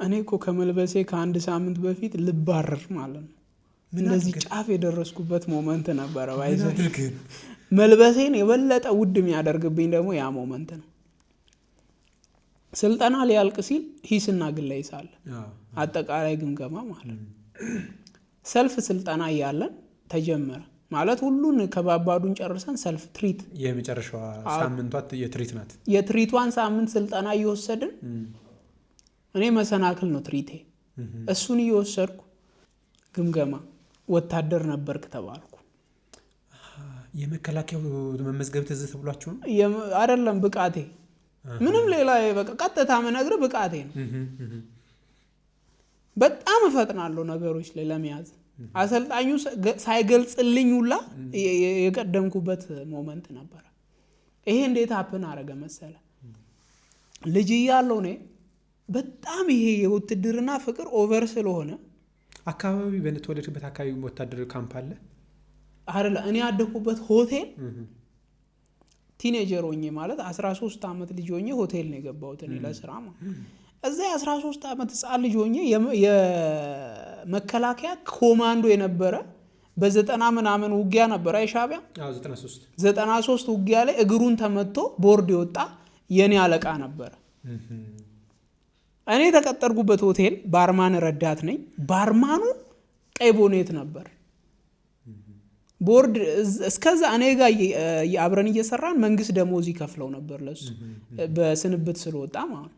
እኔ እኮ ከመልበሴ ከአንድ ሳምንት በፊት ልባረር ማለት ነው። እንደዚህ ጫፍ የደረስኩበት ሞመንት ነበረ። ባይዘው መልበሴን የበለጠ ውድ የሚያደርግብኝ ደግሞ ያ ሞመንት ነው። ስልጠና ሊያልቅ ሲል ሂስና ግለ ይሳለ አጠቃላይ ግምገማ ማለት ነው። ሰልፍ ስልጠና እያለን ተጀመረ ማለት ሁሉን ከባባዱን ጨርሰን ሰልፍ ትሪት የመጨረሻዋ ሳምንቷ የትሪት ናት። የትሪቷን ሳምንት ስልጠና እየወሰድን እኔ መሰናክል ነው ትሪቴ። እሱን እየወሰድኩ ግምገማ ወታደር ነበርክ ተባልኩ። የመከላከያው መመዝገብ ትዝ ተብሏችሁ ነው አይደለም? ብቃቴ ምንም ሌላ በቃ ቀጥታ መነግር ብቃቴ ነው። በጣም እፈጥናለሁ ነገሮች ላይ ለመያዝ። አሰልጣኙ ሳይገልጽልኝ ሁላ የቀደምኩበት ሞመንት ነበረ። ይሄ እንዴት ሀፕን አረገ መሰለ? ልጅ እያለሁ እኔ በጣም ይሄ የውትድርና ፍቅር ኦቨር ስለሆነ አካባቢ በተወለድክበት አካባቢ ወታደር ካምፕ አለ አይደለ? እኔ ያደኩበት ሆቴል ቲኔጀር ሆኜ ማለት 13 ዓመት ልጅ ሆኜ ሆቴል ነው የገባሁት እኔ ለስራ ማለት። እዛ 13 ዓመት ህፃን ልጅ ሆኜ የመከላከያ ኮማንዶ የነበረ በ90 ምናምን ውጊያ ነበረ የሻዕቢያ 93 ውጊያ ላይ እግሩን ተመቶ ቦርድ የወጣ የኔ አለቃ ነበረ። እኔ የተቀጠርኩበት ሆቴል ባርማን ረዳት ነኝ። ባርማኑ ቀይ ቦኔት ነበር። ቦርድ እስከዛ እኔ ጋር አብረን እየሰራን መንግስት ደሞዝ ይከፍለው ነበር ለሱ በስንብት ስለወጣ ማለት።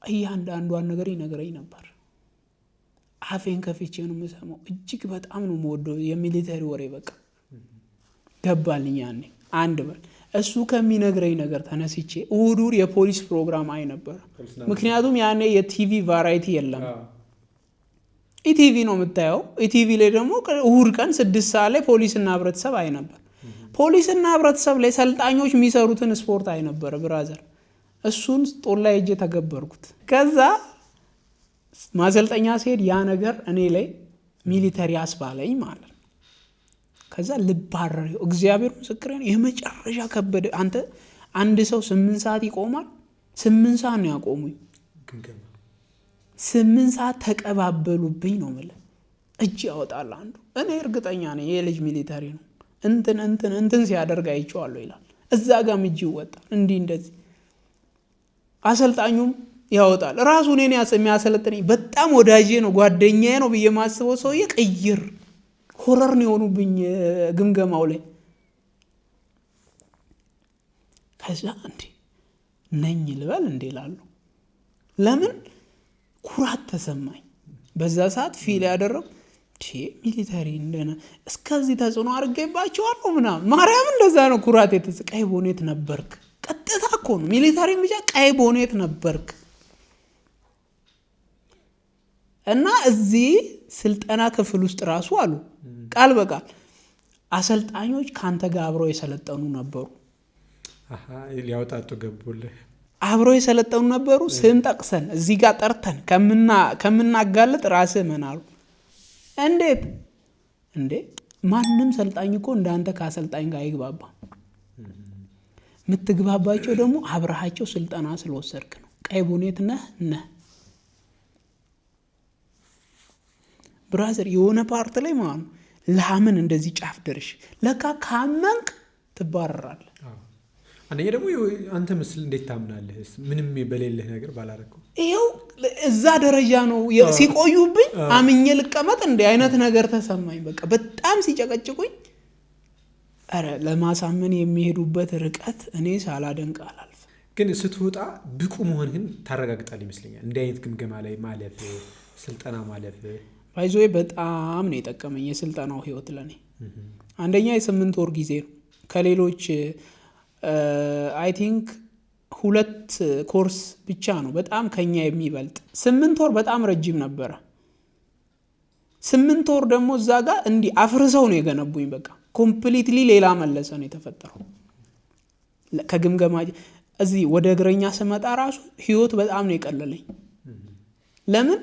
እያንዳንዷን ነገር ይነግረኝ ነበር። አፌን ከፍቼ ነው የምሰማው። እጅግ በጣም ነው የምወደው የሚሊተሪ ወሬ። በቃ ገባልኝ ያኔ አንድ በል እሱ ከሚነግረኝ ነገር ተነስቼ እሑድ የፖሊስ ፕሮግራም አይ ነበር። ምክንያቱም ያኔ የቲቪ ቫራይቲ የለም። ኢቲቪ ነው የምታየው። ኢቲቪ ላይ ደግሞ እሑድ ቀን 6 ሰዓት ላይ ፖሊስና ህብረተሰብ አይ ነበር። ፖሊስና ህብረተሰብ ላይ ሰልጣኞች የሚሰሩትን ስፖርት አይ ነበር ብራዘር። እሱን ጦር ላይ እጄ ተገበርኩት። ከዛ ማሰልጠኛ ሲሄድ ያ ነገር እኔ ላይ ሚሊተሪ አስባለኝ ማለት ነው። ከዛ ልባረር እግዚአብሔር ምስክሬ ነው። የመጨረሻ ከበደ። አንተ አንድ ሰው 8 ሰዓት ይቆማል። 8 ሰዓት ነው ያቆሙኝ። 8 ሰዓት ተቀባበሉብኝ ነው የምልህ። እጅ ያወጣል አንዱ። እኔ እርግጠኛ ነኝ የልጅ ሚሊተሪ ነው እንትን ሲያደርግ አይቼዋለሁ ይላል። እዛ ጋም እጅ ይወጣል እንዲህ እንደዚህ። አሰልጣኙም ያወጣል። ራሱ እኔን የሚያሰለጥነኝ በጣም ወዳጄ ነው ጓደኛዬ ነው ብዬ ማስበው ሰውዬ ቅይር ሆረር ነው የሆኑብኝ ግምገማው ላይ። ከዛ እንዴ ነኝ ልበል እንዴ ላሉ ለምን ኩራት ተሰማኝ። በዛ ሰዓት ፊል ያደረው ሚሊተሪ እንደነ እስከዚህ ተጽዕኖ አድርጌባቸዋለሁ ምናምን። ማርያም እንደዛ ነው ኩራት ቀይ ቦኔት ነበርክ። ቀጥታ እኮ ነው ሚሊተሪ ብቻ ቀይ ቦኔት ነበርክ። እና እዚህ ስልጠና ክፍል ውስጥ ራሱ አሉ ቃል በቃል አሰልጣኞች ካንተ ጋር አብረው የሰለጠኑ ነበሩ። ሊያወጣጡ ገቡልህ። አብረው የሰለጠኑ ነበሩ። ስም ጠቅሰን እዚህ ጋር ጠርተን ከምናጋልጥ ራስህ ምን አሉ። እንዴት እንዴ ማንም ሰልጣኝ እኮ እንዳንተ ከአሰልጣኝ ጋር አይግባባ። የምትግባባቸው ደግሞ አብረሃቸው ስልጠና ስለወሰድክ ነው። ቀይ ቦኔት ነህ ብራዘር። የሆነ ፓርት ላይ ማለት ለምን እንደዚህ ጫፍ ደርሽ ለካ ካመንክ ትባረራለህ። አንደኛ ደግሞ አንተ ምስል እንዴት ታምናለህ? ምንም በሌለህ ነገር ባላረከው ይሄው እዛ ደረጃ ነው ሲቆዩብኝ አምኜ ልቀመጥ እንደ አይነት ነገር ተሰማኝ። በቃ በጣም ሲጨቀጭቁኝ አረ ለማሳመን የሚሄዱበት ርቀት እኔ ሳላደንቅ አላልፍ። ግን ስትወጣ ብቁ መሆንህን ታረጋግጣለህ ይመስለኛል። እንዲህ አይነት ግምገማ ላይ ማለፍ ስልጠና ማለፍ ባይዞይ በጣም ነው የጠቀመኝ የስልጠናው ህይወት ለኔ። አንደኛ የ8 ወር ጊዜ ነው ከሌሎች አይ ቲንክ 2 ኮርስ ብቻ ነው በጣም ከኛ የሚበልጥ። 8 ወር በጣም ረጅም ነበረ። 8 ወር ደግሞ እዛ ጋር እንዲህ አፍርሰው ነው የገነቡኝ። በቃ ኮምፕሊትሊ ሌላ መለሰ ነው የተፈጠረው። ከግምገማ እዚህ ወደ እግረኛ ስመጣ ራሱ ህይወት በጣም ነው የቀለለኝ። ለምን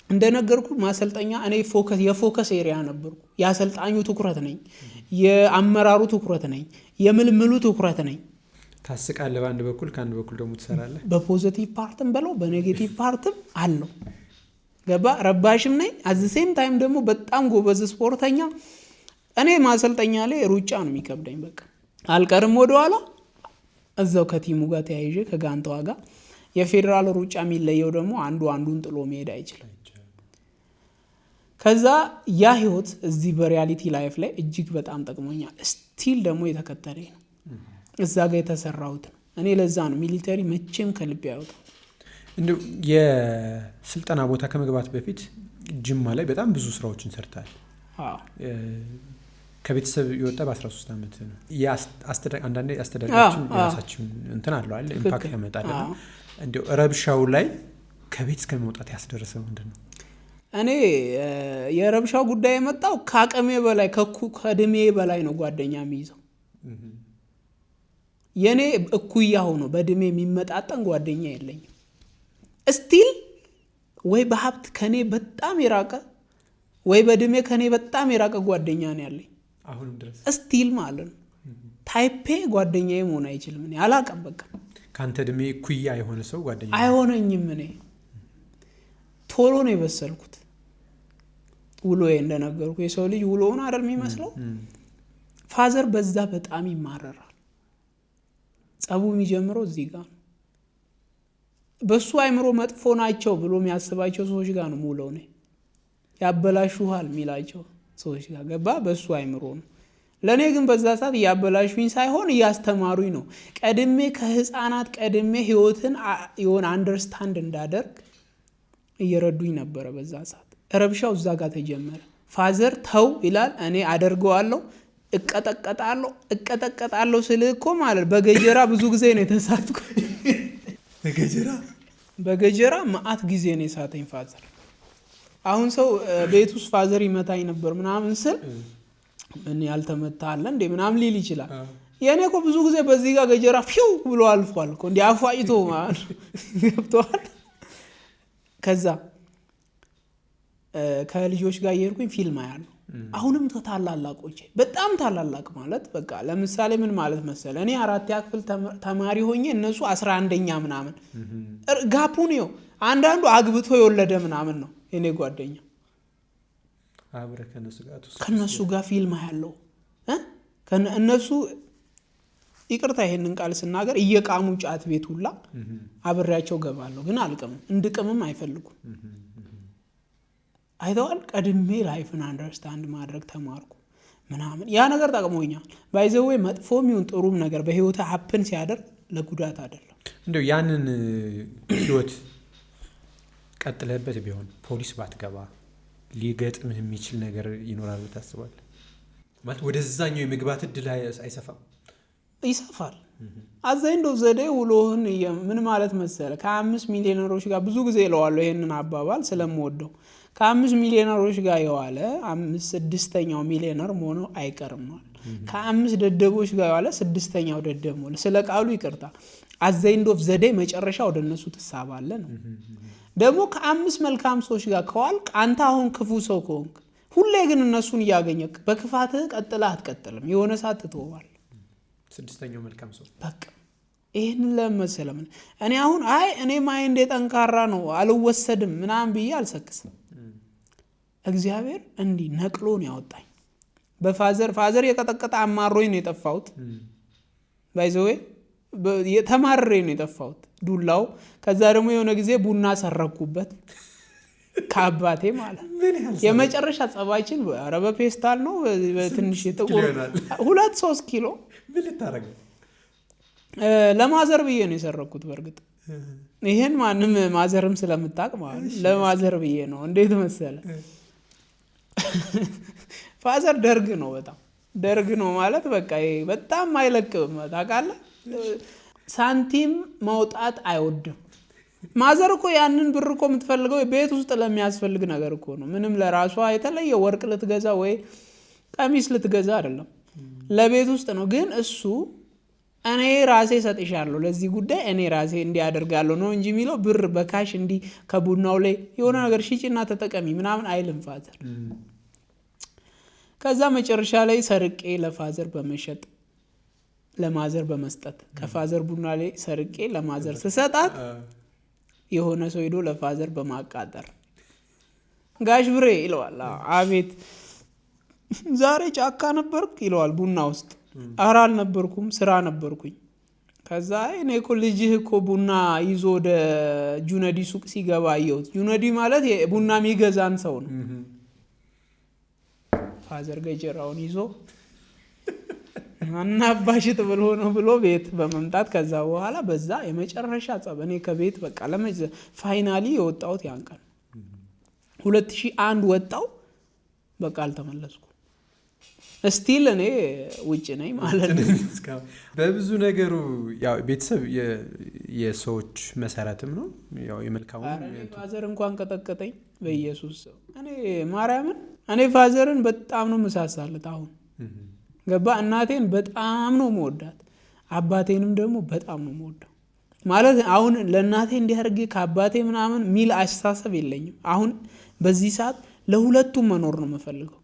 እንደነገርኩ ማሰልጠኛ እኔ የፎከስ ኤሪያ ነበርኩ። የአሰልጣኙ ትኩረት ነኝ፣ የአመራሩ ትኩረት ነኝ፣ የምልምሉ ትኩረት ነኝ። ታስቃለህ በአንድ በኩል፣ ከአንድ በኩል ደግሞ ትሰራለህ። በፖዚቲቭ ፓርትም በለው በኔጌቲቭ ፓርትም አለው። ገባ ረባሽም ነኝ። አት ሴም ታይም ደግሞ በጣም ጎበዝ ስፖርተኛ። እኔ ማሰልጠኛ ላይ ሩጫ ነው የሚከብደኝ። በቃ አልቀርም ወደኋላ እዛው ከቲሙ ጋር ተያይዤ ከጋንታዋ ጋር። የፌዴራል ሩጫ የሚለየው ደግሞ አንዱን ጥሎ መሄድ አይችልም። ከዛ ያ ህይወት እዚህ በሪያሊቲ ላይፍ ላይ እጅግ በጣም ጠቅሞኛል። ስቲል ደግሞ የተከተለኝ ነው እዛ ጋር የተሰራሁት ነው። እኔ ለዛ ነው ሚሊተሪ መቼም ከልቤ ያወጣው። እንደው የስልጠና ቦታ ከመግባት በፊት ጅማ ላይ በጣም ብዙ ስራዎችን ሰርታል። ከቤተሰብ የወጣ በ13 ዓመት ነው። አንዳንዴ አስተዳዳሪዎችን የራሳቸውን እንትን አለው አይደል ኢምፓክት ያመጣልና እንደው ረብሻው ላይ ከቤት እስከ መውጣት ያስደረሰው ምንድን ነው? እኔ የረብሻው ጉዳይ የመጣው ከአቅሜ በላይ ከእድሜ በላይ ነው ጓደኛ የሚይዘው። የኔ እኩያ ሆኖ በእድሜ የሚመጣጠን ጓደኛ የለኝም። እስቲል ወይ በሀብት ከኔ በጣም የራቀ ወይ በእድሜ ከኔ በጣም የራቀ ጓደኛ ነው ያለኝ አሁንም ድረስ እስቲል ማለት ነው። ታይፔ ጓደኛዬ መሆን አይችልም። እኔ አላውቅም። በቃ ካንተ እድሜ እኩያ የሆነ ሰው ጓደኛ አይሆነኝም። እኔ ቶሎ ነው የበሰልኩት። ውሎዬ እንደነገርኩ የሰው ልጅ ውሎውን አይደል የሚመስለው። ፋዘር በዛ በጣም ይማረራል። ጸቡ የሚጀምረው እዚህ ጋር ነው። በሱ አይምሮ መጥፎ ናቸው ብሎ የሚያስባቸው ሰዎች ጋር ነው ሙለው ነው ያበላሹሃል የሚላቸው ሰዎች ጋር ገባ። በሱ አይምሮ ነው። ለኔ ግን በዛ ሰዓት ያበላሹኝ ሳይሆን እያስተማሩኝ ነው። ቀድሜ ከህፃናት ቀድሜ ህይወትን የሆነ አንደርስታንድ እንዳደርግ እየረዱኝ ነበረ። በዛ ሰዓት ረብሻው እዛ ጋር ተጀመረ። ፋዘር ተው ይላል፣ እኔ አደርገዋለሁ። እቀጠቀጣለሁ ስልህ እኮ ማለት በገጀራ ብዙ ጊዜ ነው የተሳትኩ። በገጀራ መዓት ጊዜ ነው የሳተኝ ፋዘር። አሁን ሰው ቤት ውስጥ ፋዘር ይመታኝ ነበር ምናምን ስል ምን ያልተመታ አለ እንዴ ምናምን ሊል ይችላል። የኔ እኮ ብዙ ጊዜ በዚህ ጋር ገጀራ ፊው ብሎ አልፏል እኮ እንዴ አፏጭቶ ማለት ገብቷል። ከዛ ከልጆች ጋር እየሄድኩኝ ፊልም አያለሁ። አሁንም ታላላቆቼ በጣም ታላላቅ ማለት በቃ ለምሳሌ ምን ማለት መሰለ እኔ 4ኛ ክፍል ተማሪ ሆኜ እነሱ 11ኛ ምናምን ጋፑን ነው። አንዳንዱ አግብቶ የወለደ ምናምን ነው የኔ ጓደኛ። አብረ ከነሱ ጋር ፊልም አያለሁ። እነሱ ይቅርታ ይሄንን ቃል ስናገር እየቃሙ ጫት ቤት ሁላ አብሬያቸው ገባለሁ። ግን አልቅምም፣ እንድቅምም አይፈልጉም። አይተዋል። ቀድሜ ላይፍን አንደርስታንድ ማድረግ ተማርኩ ምናምን። ያ ነገር ጠቅሞኛል። ባይዘዌ መጥፎም ይሁን ጥሩም ነገር በህይወት ሀፕን ሲያደርግ ለጉዳት አይደለም። እንደው ያንን ህይወት ቀጥለህበት ቢሆን ፖሊስ ባትገባ ሊገጥምህ የሚችል ነገር ይኖራል ታስባለህ? ማለት ወደዛኛው የመግባት እድል አይሰፋም? ይሰፋል። አዛይንዶ ዘዴ ውሎህን ምን ማለት መሰለ ከ5 ሚሊዮነሮች ጋር ብዙ ጊዜ እለዋለሁ ይሄንን አባባል ስለምወደው። ከ5 ሚሊዮነሮች ጋር የዋለ 5/6ኛው ሚሊዮነር መሆኑ አይቀርም ነው። ከ5 ደደቦች ጋር የዋለ 6ኛው ደደብ ነው። ስለ ቃሉ ይቅርታ። አዛይንዶ ዘዴ መጨረሻ ወደ እነሱ ትሳባለ ነው። ደግሞ ከ5 መልካም ሰዎች ጋር ከዋልክ አንተ አሁን ክፉ ሰው ከሆንክ ሁሌ ግን እነሱን እያገኘክ በክፋትህ ቀጥለህ አትቀጥልም። የሆነ ሰዓት ትተዋል። 6ኛው መልካም ሰው በቃ ይሄን ለመሰለም እኔ አሁን እኔ ማይንድ ጠንካራ ነው አልወሰድም ምናምን ብዬ አልሰክስም። እግዚአብሔር እንዲህ ነቅሎ ነው ያወጣኝ። በፋዘር የቀጠቀጠ አማሮኝ ነው የጠፋሁት። ባይዘዌ የተማረሬ ነው የጠፋሁት ዱላው። ከዛ ደግሞ የሆነ ጊዜ ቡና ሰረኩበት ከአባቴ ማለት የመጨረሻ ጸባይችን ኧረ በፔስታል ነው በትንሽ ጥቁር 2-3 ኪሎ ምን ልታረግ ለማዘር ብዬ ነው የሰረኩት። በእርግጥ ይሄን ማንም ማዘርም ስለምታውቅ ማለት ለማዘር ብዬ ነው። እንዴት መሰለ ፋዘር ደርግ ነው፣ በጣም ደርግ ነው ማለት በቃ በጣም አይለቅም ታውቃለህ። ሳንቲም ማውጣት አይወድም። ማዘር እኮ ያንን ብር እኮ የምትፈልገው ቤት ውስጥ ለሚያስፈልግ ነገር እኮ ነው። ምንም ለራሷ የተለየ ወርቅ ልትገዛ ወይ ቀሚስ ልትገዛ አይደለም፣ ለቤት ውስጥ ነው። ግን እሱ እኔ ራሴ ሰጥሻለሁ ለዚህ ጉዳይ እኔ ራሴ እንዲያደርጋለሁ ነው እንጂ የሚለው ብር በካሽ እንዲ ከቡናው ላይ የሆነ ነገር ሽጪና ተጠቀሚ ምናምን አይልም ፋዘር። ከዛ መጨረሻ ላይ ሰርቄ ለፋዘር በመሸጥ ለማዘር በመስጠት ከፋዘር ቡና ላይ ሰርቄ ለማዘር ስሰጣት የሆነ ሰው ሄዶ ለፋዘር በማቃጠር ጋሽ ብሬ ይለዋል። አቤት ዛሬ ጫካ ነበርክ ይለዋል ቡና ውስጥ። ኧረ አልነበርኩም ስራ ነበርኩኝ። ከዛ እኔ እኮ ልጅህ እኮ ቡና ይዞ ወደ ጁነዲ ሱቅ ሲገባ አየሁት። ጁነዲ ማለት ቡና የሚገዛን ሰው ነው። ፋዘር ገጀራውን ይዞ አናባሽት ብሎ ነው ብሎ ቤት በመምጣት ከዛ በኋላ በዛ የመጨረሻ ጸብ እኔ ከቤት በቃ ፋይናሊ የወጣሁት ያን ቀን 2001 ወጣው። በቃ አልተመለስኩም። ስቲል እኔ ውጭ ነኝ ማለት ነው። በብዙ ነገሩ ያው ቤተሰብ የሰዎች መሰረትም ነው። ያው የመልካሙ ፋዘር እንኳን ቀጠቀጠኝ በኢየሱስ ሰው እኔ ማርያምን እኔ ፋዘርን በጣም ነው መሳሳለት። አሁን ገባ። እናቴን በጣም ነው መወዳት፣ አባቴንም ደግሞ በጣም ነው መወዳው። ማለት አሁን ለእናቴ እንዲያርግ ከአባቴ ምናምን ሚል አስተሳሰብ የለኝም። አሁን በዚህ ሰዓት ለሁለቱም መኖር ነው የምፈልገው።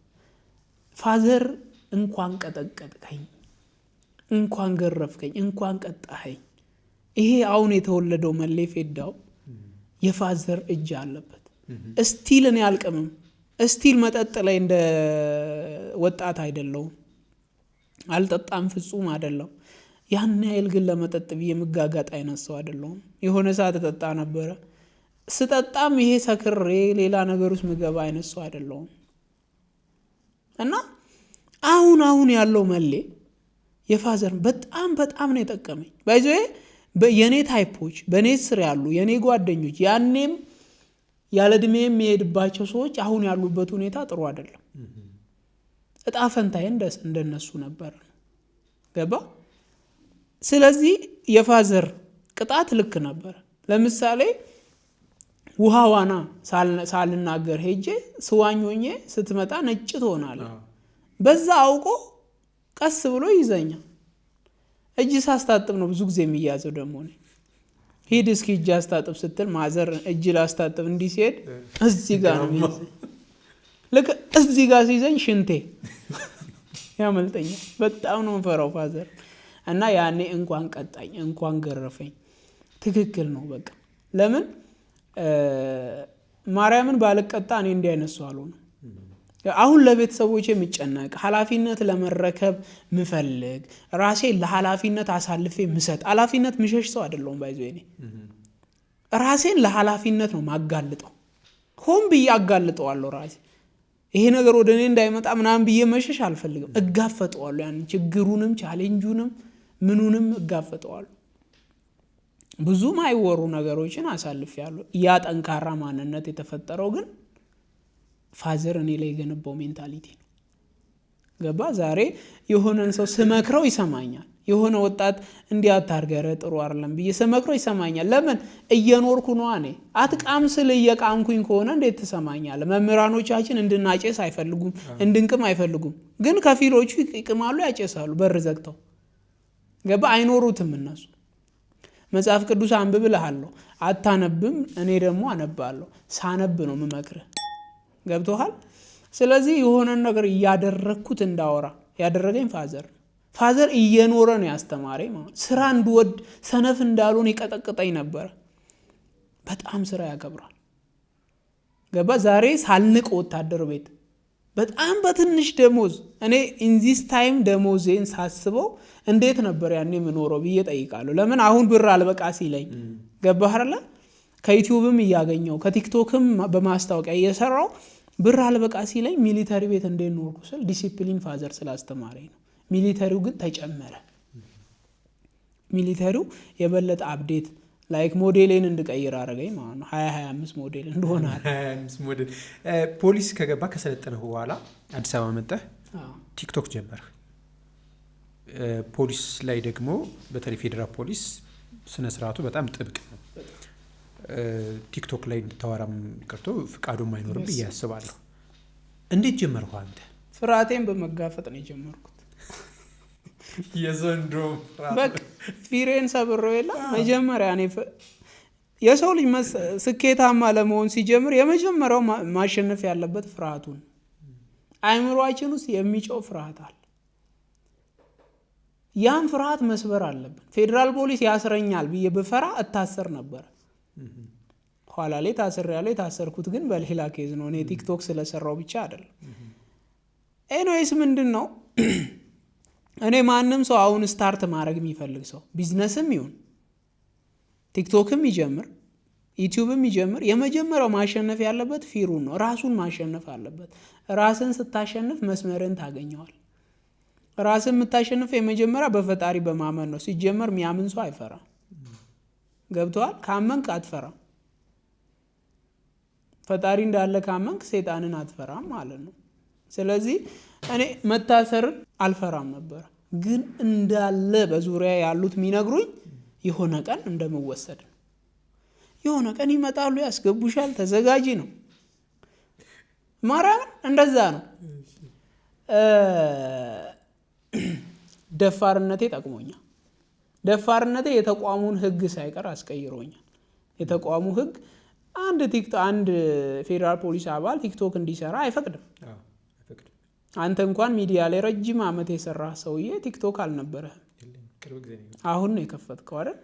ፋዘር እንኳን ቀጠቀጥከኝ፣ እንኳን ገረፍከኝ፣ እንኳን ቀጣኸኝ። ይሄ አሁን የተወለደው መሌ ፌዳው የፋዘር እጅ አለበት። እስቲል እኔ አልቅምም። እስቲል መጠጥ ላይ እንደ ወጣት አይደለሁም። አልጠጣም፣ ፍጹም አይደለም። ያን ያህል ግን ለመጠጥ ብዬ የምጋጋጥ አይነት ሰው አይደለሁም። የሆነ ሰዓት ተጠጣ ነበረ። ስጠጣም ይሄ ሰክሬ ሌላ ነገር ውስጥ ምገባ አይነት ሰው አይደለሁም። እና አሁን ያለው መሌ የፋዘር በጣም በጣም ነው የጠቀመኝ። ባይዘ የኔ ታይፖች በኔ ስር ያሉ የኔ ጓደኞች ያኔም ያለ እድሜ የሚሄድባቸው ሰዎች አሁን ያሉበት ሁኔታ ጥሩ አይደለም። እጣ ፈንታዬ እንደነሱ ነበር። ገባ። ስለዚህ የፋዘር ቅጣት ልክ ነበር። ለምሳሌ ውሃ ዋና ሳልናገር ሄጄ ስዋኞኜ ስትመጣ ነጭ ትሆናለህ። በዛ አውቆ ቀስ ብሎ ይዘኛል። እጅ ሳስታጥብ ነው ብዙ ጊዜ የሚያዘው። ደግሞ ሂድ እስኪ እጅ አስታጥብ ስትል ማዘር እጅ ላስታጥብ እንዲህ ሲሄድ እዚህ ጋር ነው የሚይዘኝ። ልክ እዚህ ጋር ሲይዘኝ ሽንቴ ያመልጠኛል። በጣም ነው የምፈራው ፋዘር። እና ያኔ እንኳን ቀጣኝ እንኳን ገረፈኝ ትክክል ነው በቃ። ለምን ማርያምን ባልቀጣ እኔ እንዲህ አይነት ሰው አልሆንም። አሁን ለቤተሰቦቼ የሚጨነቅ ኃላፊነት ለመረከብ ምፈልግ ራሴ ለኃላፊነት አሳልፌ ምሰጥ ኃላፊነት ምሸሽ ሰው አይደለሁም። ባይዞ እኔ ራሴን ለኃላፊነት ነው ማጋልጠው። ሆን ብዬ አጋልጠዋለሁ ራሴ። ይሄ ነገር ወደ እኔ እንዳይመጣ ምናምን ብዬ መሸሽ አልፈልግም። እጋፈጠዋለሁ። ያን ችግሩንም ቻሌንጁንም ምኑንም እጋፈጠዋለሁ። ብዙ ማይወሩ ነገሮችን አሳልፌያለሁ። ያ ጠንካራ ማንነት የተፈጠረው ግን ፋዘር እኔ ላይ የገነባው ሜንታሊቲ ነው። ገባ? ዛሬ የሆነን ሰው ስመክረው ይሰማኛል። የሆነ ወጣት እንዲያታርገረ ጥሩ አይደለም ብዬ ስመክረው ይሰማኛል። ለምን? እየኖርኩ ነው። እኔ አትቃም ስል እየቃምኩኝ ከሆነ እንዴት ትሰማኛለህ? መምህራኖቻችን እንድናጨስ አይፈልጉም፣ እንድንቅም አይፈልጉም። ግን ከፊሎቹ ይቅማሉ፣ ያጨሳሉ በር ዘግተው። ገባ? አይኖሩትም እነሱ። መጽሐፍ ቅዱስ አንብብ እልሃለሁ፣ አታነብም። እኔ ደግሞ አነባለሁ። ሳነብ ነው የምመክርህ። ገብቶሃል? ስለዚህ የሆነን ነገር እያደረግኩት እንዳወራ ያደረገኝ ፋዘር እየኖረ ነው ያስተማረኝ ማለት። ስራ እንድወድ ሰነፍ እንዳልሆን ይቀጠቅጠኝ ነበረ። በጣም ስራ ያከብራል። ገባ? ዛሬ ሳልንቅ ወታደር ቤት በጣም በትንሽ ደሞዝ እኔ ኢንዚስ ታይም ደሞዜን ሳስበው እንዴት ነበር ያኔ የምኖረው ብዬ ጠይቃለሁ። ለምን? አሁን ብር አልበቃ ሲለኝ። ገባህ አይደለ? ከዩቲዩብም እያገኘው ከቲክቶክም በማስታወቂያ እየሰራው ብር አልበቃ ሲለኝ ሚሊተሪ ቤት እንዴት ኖርኩ ስል ዲሲፕሊን ፋዘር ስላስተማረኝ ነው። ሚሊተሪው ግን ተጨመረ። ሚሊተሪው የበለጠ አፕዴት ላይክ ሞዴሌን እንድቀይር አደረገኝ ማለት ነው። 2025 ሞዴል እንደሆነ 25 ሞዴል። ፖሊስ ከገባ ከሰለጠነህ በኋላ አዲስ አበባ መጣህ፣ ቲክቶክ ጀመርህ። ፖሊስ ላይ ደግሞ በተለይ ፌዴራል ፖሊስ ስነ ስርዓቱ በጣም ጥብቅ ነው። ቲክቶክ ላይ እንድታወራም ቀርቶ ፍቃዱም አይኖርም ብዬ አስባለሁ። እንዴት ጀመርኩ? አንተ? ፍርሃቴን በመጋፈጥ ነው የጀመርኩት። የዘንድሮ በቃ ፊሬን ሰብረው የለ መጀመሪያ እኔ የሰው ልጅ ስኬታማ ለመሆን ሲጀምር የመጀመሪያው ማሸነፍ ያለበት ፍርሃቱን። አይምሯችን ውስጥ የሚጮህ ፍርሃት አለ። ያን ፍርሃት መስበር አለብን። ፌዴራል ፖሊስ ያስረኛል ብዬ ብፈራ እታሰር ነበር። ኋላ ላይ ታስሬያለሁ። የታሰርኩት ግን በሌላ ኬዝ ነው። እኔ ቲክቶክ ስለሰራው ብቻ አይደለም። ኤኒዌይስ ምንድን ነው እኔ ማንም ሰው አሁን ስታርት ማድረግ የሚፈልግ ሰው ቢዝነስም ይሁን ቲክቶክም ይጀምር ዩቲዩብም ይጀምር የመጀመሪያው ማሸነፍ ያለበት ፊሩን ነው። ራሱን ማሸነፍ አለበት። ራስን ስታሸንፍ መስመርን ታገኘዋል። ራስን የምታሸንፍ የመጀመሪያ በፈጣሪ በማመን ነው። ሲጀመር የሚያምን ሰው አይፈራም። ገብተዋል? ካመንክ አትፈራም። ፈጣሪ እንዳለ ካመንክ ሰይጣንን አትፈራም ማለት ነው። ስለዚህ እኔ መታሰርን አልፈራም ነበር። ግን እንዳለ በዙሪያ ያሉት የሚነግሩኝ የሆነ ቀን እንደምወሰድ ነው። የሆነ ቀን ይመጣሉ፣ ያስገቡሻል፣ ተዘጋጂ ነው። ማርያምን እንደዛ ነው። ደፋርነቴ ጠቅሞኛል። ደፋርነቴ የተቋሙን ሕግ ሳይቀር አስቀይሮኛል። የተቋሙ ሕግ አንድ ፌዴራል ፖሊስ አባል ቲክቶክ እንዲሰራ አይፈቅድም። አንተ እንኳን ሚዲያ ላይ ረጅም ዓመት የሰራ ሰውዬ ቲክቶክ አልነበረህም። አሁን ነው የከፈትከው አይደል?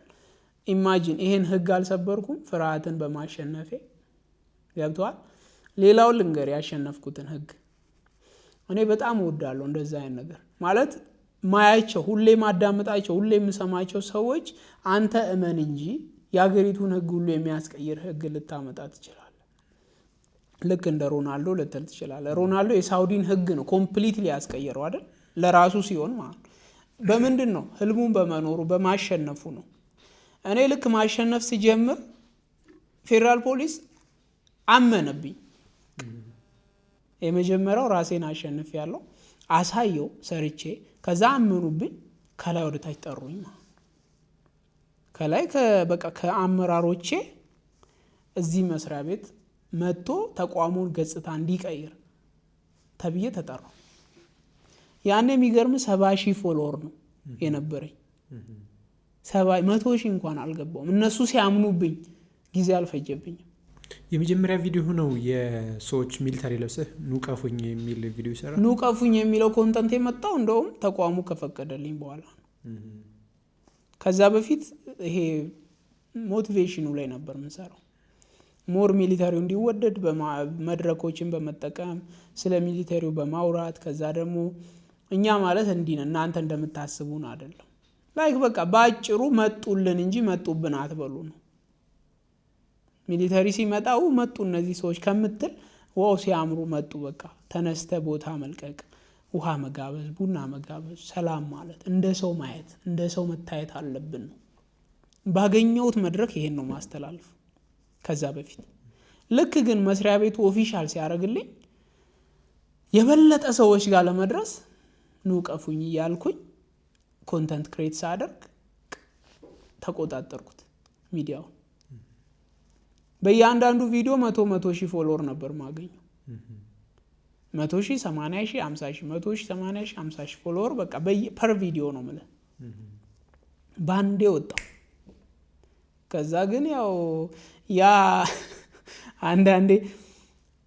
ኢማጂን ይሄን ሕግ አልሰበርኩም ፍርሃትን በማሸነፌ። ገብቷል? ሌላውን ልንገር ያሸነፍኩትን ሕግ እኔ በጣም እወዳለሁ። እንደዛ አይነት ነገር ማለት ማያቸው ሁሌ ማዳመጣቸው ሁሌ የምሰማቸው ሰዎች አንተ እመን እንጂ የሀገሪቱን ሕግ ሁሉ የሚያስቀይር ሕግ ልታመጣ ትችላለህ። ልክ እንደ ሮናልዶ ልትል ትችላለህ። ሮናልዶ የሳውዲን ሕግ ነው ኮምፕሊትሊ ያስቀየረው አይደል? ለራሱ ሲሆን ማለት በምንድን ነው? ህልሙን በመኖሩ በማሸነፉ ነው። እኔ ልክ ማሸነፍ ሲጀምር ፌዴራል ፖሊስ አመነብኝ። የመጀመሪያው ራሴን አሸንፍ ያለው አሳየው ሰርቼ ከዛ አመኑብኝ። ከላይ ወደ ታች ጠሩኝ። ከላይ በቃ ከአመራሮቼ እዚህ መስሪያ ቤት መጥቶ ተቋሙን ገጽታ እንዲቀይር ተብዬ ተጠራው። ያኔ የሚገርም 70,000 ፎሎወር ነው የነበረኝ። 100,000 እንኳን አልገባውም። እነሱ ሲያምኑብኝ ጊዜ አልፈጀብኝም። የመጀመሪያ ቪዲዮ ነው የሰዎች ሚሊታሪ ለብሰህ ኑቀፉኝ የሚል ቪዲዮ ይሰራል። ኑቀፉኝ የሚለው ኮንተንት የመጣው እንደውም ተቋሙ ከፈቀደልኝ በኋላ ነው። ከዛ በፊት ይሄ ሞቲቬሽኑ ላይ ነበር የምንሰራው። ሞር ሚሊታሪው እንዲወደድ መድረኮችን በመጠቀም ስለ ሚሊታሪው በማውራት ከዛ ደግሞ እኛ ማለት እንዲህ ነን እናንተ እንደምታስቡን አይደለም። ላይክ በቃ ባጭሩ መጡልን እንጂ መጡብን አትበሉ ነው። ሚሊታሪ ሲመጣው መጡ እነዚህ ሰዎች ከምትል ዋው ሲያምሩ መጡ በቃ ተነስተ ቦታ መልቀቅ፣ ውሃ መጋበዝ፣ ቡና መጋበዝ፣ ሰላም ማለት እንደ ሰው ማየት እንደ ሰው መታየት አለብን ነው። ባገኘሁት መድረክ ይሄን ነው ማስተላለፍ። ከዛ በፊት ልክ ግን መስሪያ ቤቱ ኦፊሻል ሲያደርግልኝ የበለጠ ሰዎች ጋር ለመድረስ ንውቀፉኝ እያልኩኝ ኮንተንት ክሬት ሳደርግ ተቆጣጠርኩት ሚዲያው። በእያንዳንዱ ቪዲዮ 100 ሺህ ፎሎወር ነበር ማገኘው። 100 ሺህ 80 ሺህ 50 ሺህ 100 ሺህ 80 ሺህ 50 ሺህ ፎሎወር በቃ ፐር ቪዲዮ ነው ማለት ባንዴ ወጣው። ከዛ ግን ያው ያ አንዳንዴ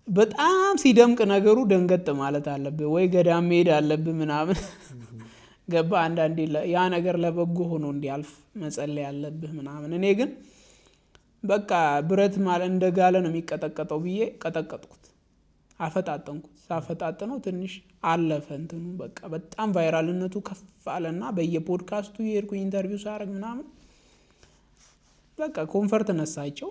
በጣም ሲደምቅ ነገሩ ደንገጥ ማለት አለብህ ወይ ገዳም መሄድ አለብህ ምናምን ገባ። አንዳንዴ ያ ነገር ለበጎ ሆኖ እንዲያልፍ መጸለይ ያለብህ ምናምን። እኔ ግን በቃ ብረት ማለት እንደጋለ ነው የሚቀጠቀጠው ብዬ ቀጠቀጥኩት፣ አፈጣጠንኩት። ሳፈጣጥነው ትንሽ አለፈ እንትኑ በቃ በጣም ቫይራልነቱ ከፍ አለና በየፖድካስቱ የሄድኩኝ ኢንተርቪው ሳደርግ ምናምን በቃ ኮንፈርት ነሳቸው።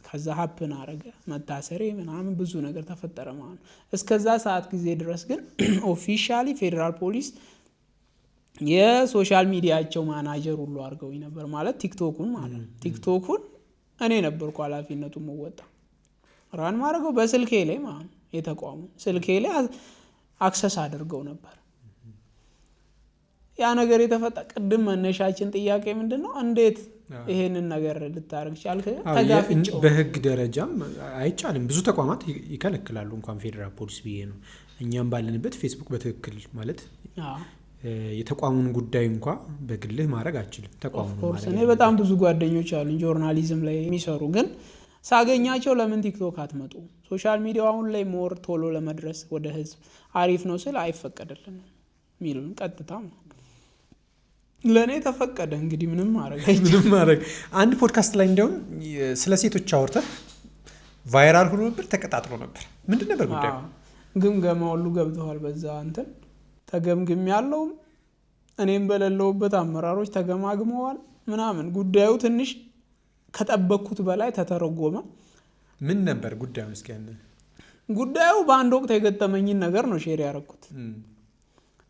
ከዛ ሀፕን አረገ መታሰሬ ምናምን ብዙ ነገር ተፈጠረ ማለት ነው። እስከዛ ሰዓት ጊዜ ድረስ ግን ኦፊሻሊ ፌዴራል ፖሊስ የሶሻል ሚዲያቸው ማናጀር ሁሉ አድርገውኝ ነበር ማለት ቲክቶኩን ማለት ነው። ቲክቶኩን እኔ ነበርኩ ኃላፊነቱን መወጣ ራን ማድረገው በስልኬ ላይ ማለት የተቋሙ ስልኬ ላይ አክሰስ አድርገው ነበር። ያ ነገር የተፈጠረ ቅድም መነሻችን ጥያቄ ምንድነው እንዴት ይሄንን ነገር ልታረግ ቻልክ? ተጋፍጭው በህግ ደረጃም አይቻልም። ብዙ ተቋማት ይከለክላሉ እንኳን ፌዴራል ፖሊስ ብዬ ነው። እኛም ባለንበት ፌስቡክ በትክክል ማለት የተቋሙን ጉዳይ እንኳን በግልህ ማድረግ አችልም። ተቋሙን ማለት እኔ በጣም ብዙ ጓደኞች አሉ ጆርናሊዝም ላይ የሚሰሩ ግን ሳገኛቸው ለምን ቲክቶክ አትመጡ? ሶሻል ሚዲያው አሁን ላይ ሞር ቶሎ ለመድረስ ወደ ህዝብ አሪፍ ነው ስል አይፈቀድልንም ሚሉን ቀጥታ ለኔ ተፈቀደ። እንግዲህ ምንም ማድረግ አንድ ፖድካስት ላይ እንደውም ስለ ሴቶች አወርተህ ቫይራል ሆኖ ነበር፣ ተቀጣጥሎ ነበር። ምንድን ነበር ጉዳዩ? ግምገማ ሁሉ ገብተዋል። በዛ እንትን ተገምግም ያለው እኔም በሌለውበት አመራሮች ተገማግመዋል ምናምን። ጉዳዩ ትንሽ ከጠበቅኩት በላይ ተተረጎመ። ምን ነበር ጉዳዩ? እስኪ ጉዳዩ በአንድ ወቅት የገጠመኝን ነገር ነው ሼር ያደረኩት።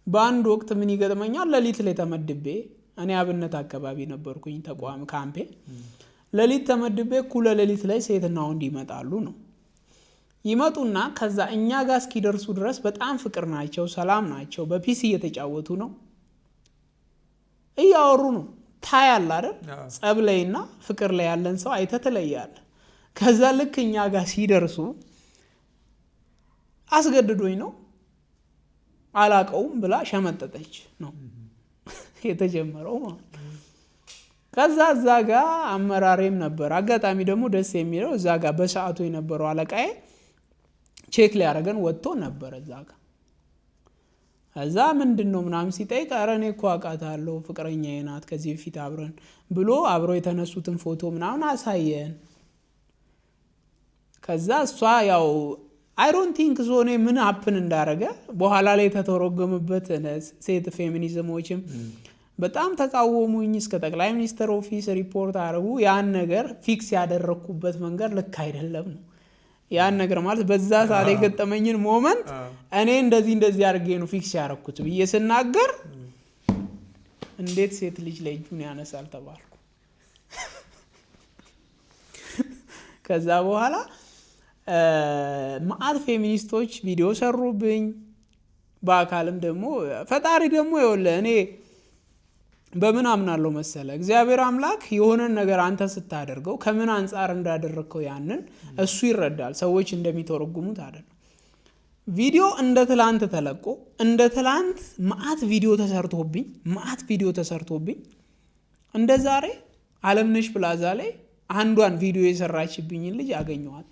በአንድ ወቅት ምን ይገጥመኛል፣ ሌሊት ላይ ተመድቤ እኔ አብነት አካባቢ ነበርኩኝ ተቋም ካምፔ። ሌሊት ተመድቤ እኩለ ሌሊት ላይ ሴትና ወንድ ይመጣሉ ነው ይመጡና ከዛ እኛ ጋር እስኪደርሱ ድረስ በጣም ፍቅር ናቸው፣ ሰላም ናቸው፣ በፒሲ እየተጫወቱ ነው፣ እያወሩ ነው። ታያል አይደል? ጸብ ላይና ፍቅር ላይ ያለን ሰው አይተህ ትለያለህ። ከዛ ልክ እኛ ጋር ሲደርሱ አስገድዶኝ ነው አላቀውም ብላ ሸመጠጠች ነው የተጀመረው ማለት። ከዛ እዛ ጋር አመራሬም ነበር። አጋጣሚ ደግሞ ደስ የሚለው እዛ ጋር በሰዓቱ የነበረው አለቃዬ ቼክ ሊያደርገን ወጥቶ ነበር እዛ ጋር። እዛ ምንድነው ምናምን ሲጠይቅ ኧረ እኔ እኮ አውቃታለሁ ፍቅረኛዬ ናት ከዚህ በፊት አብረን ብሎ አብሮ የተነሱትን ፎቶ ምናምን አሳየን። ከዛ እሷ ያው አይ ዶንት ቲንክ ዞኔ ምን አፕን እንዳረገ በኋላ ላይ ተተረጎመበት። ሴት ፌሚኒዝሞችም በጣም ተቃወሙኝ፣ እስከ ጠቅላይ ሚኒስትር ኦፊስ ሪፖርት አረጉ። ያን ነገር ፊክስ ያደረኩበት መንገድ ልክ አይደለም ነው። ያን ነገር ማለት በዛ ሰዓት የገጠመኝን ሞመንት እኔ እንደዚህ አድርጌ ነው ፊክስ ያደረኩት ብዬ ስናገር እንዴት ሴት ልጅ ላይ እጁን ያነሳል ተባልኩ። ከዛ በኋላ ማአት ፌሚኒስቶች ቪዲዮ ሰሩብኝ። በአካልም ደግሞ ፈጣሪ ደግሞ ይወለ እኔ በምን አምናለሁ መሰለ እግዚአብሔር አምላክ የሆነን ነገር አንተ ስታደርገው ከምን አንፃር እንዳደረከው ያንን እሱ ይረዳል። ሰዎች እንደሚተረጉሙት አይደለም። ቪዲዮ እንደ ትላንት ተለቆ እንደ ትላንት ማአት ቪዲዮ ተሰርቶብኝ እንደ ዛሬ አለምነሽ ፕላዛ ላይ አንዷን ቪዲዮ የሰራችብኝን ልጅ አገኘዋት።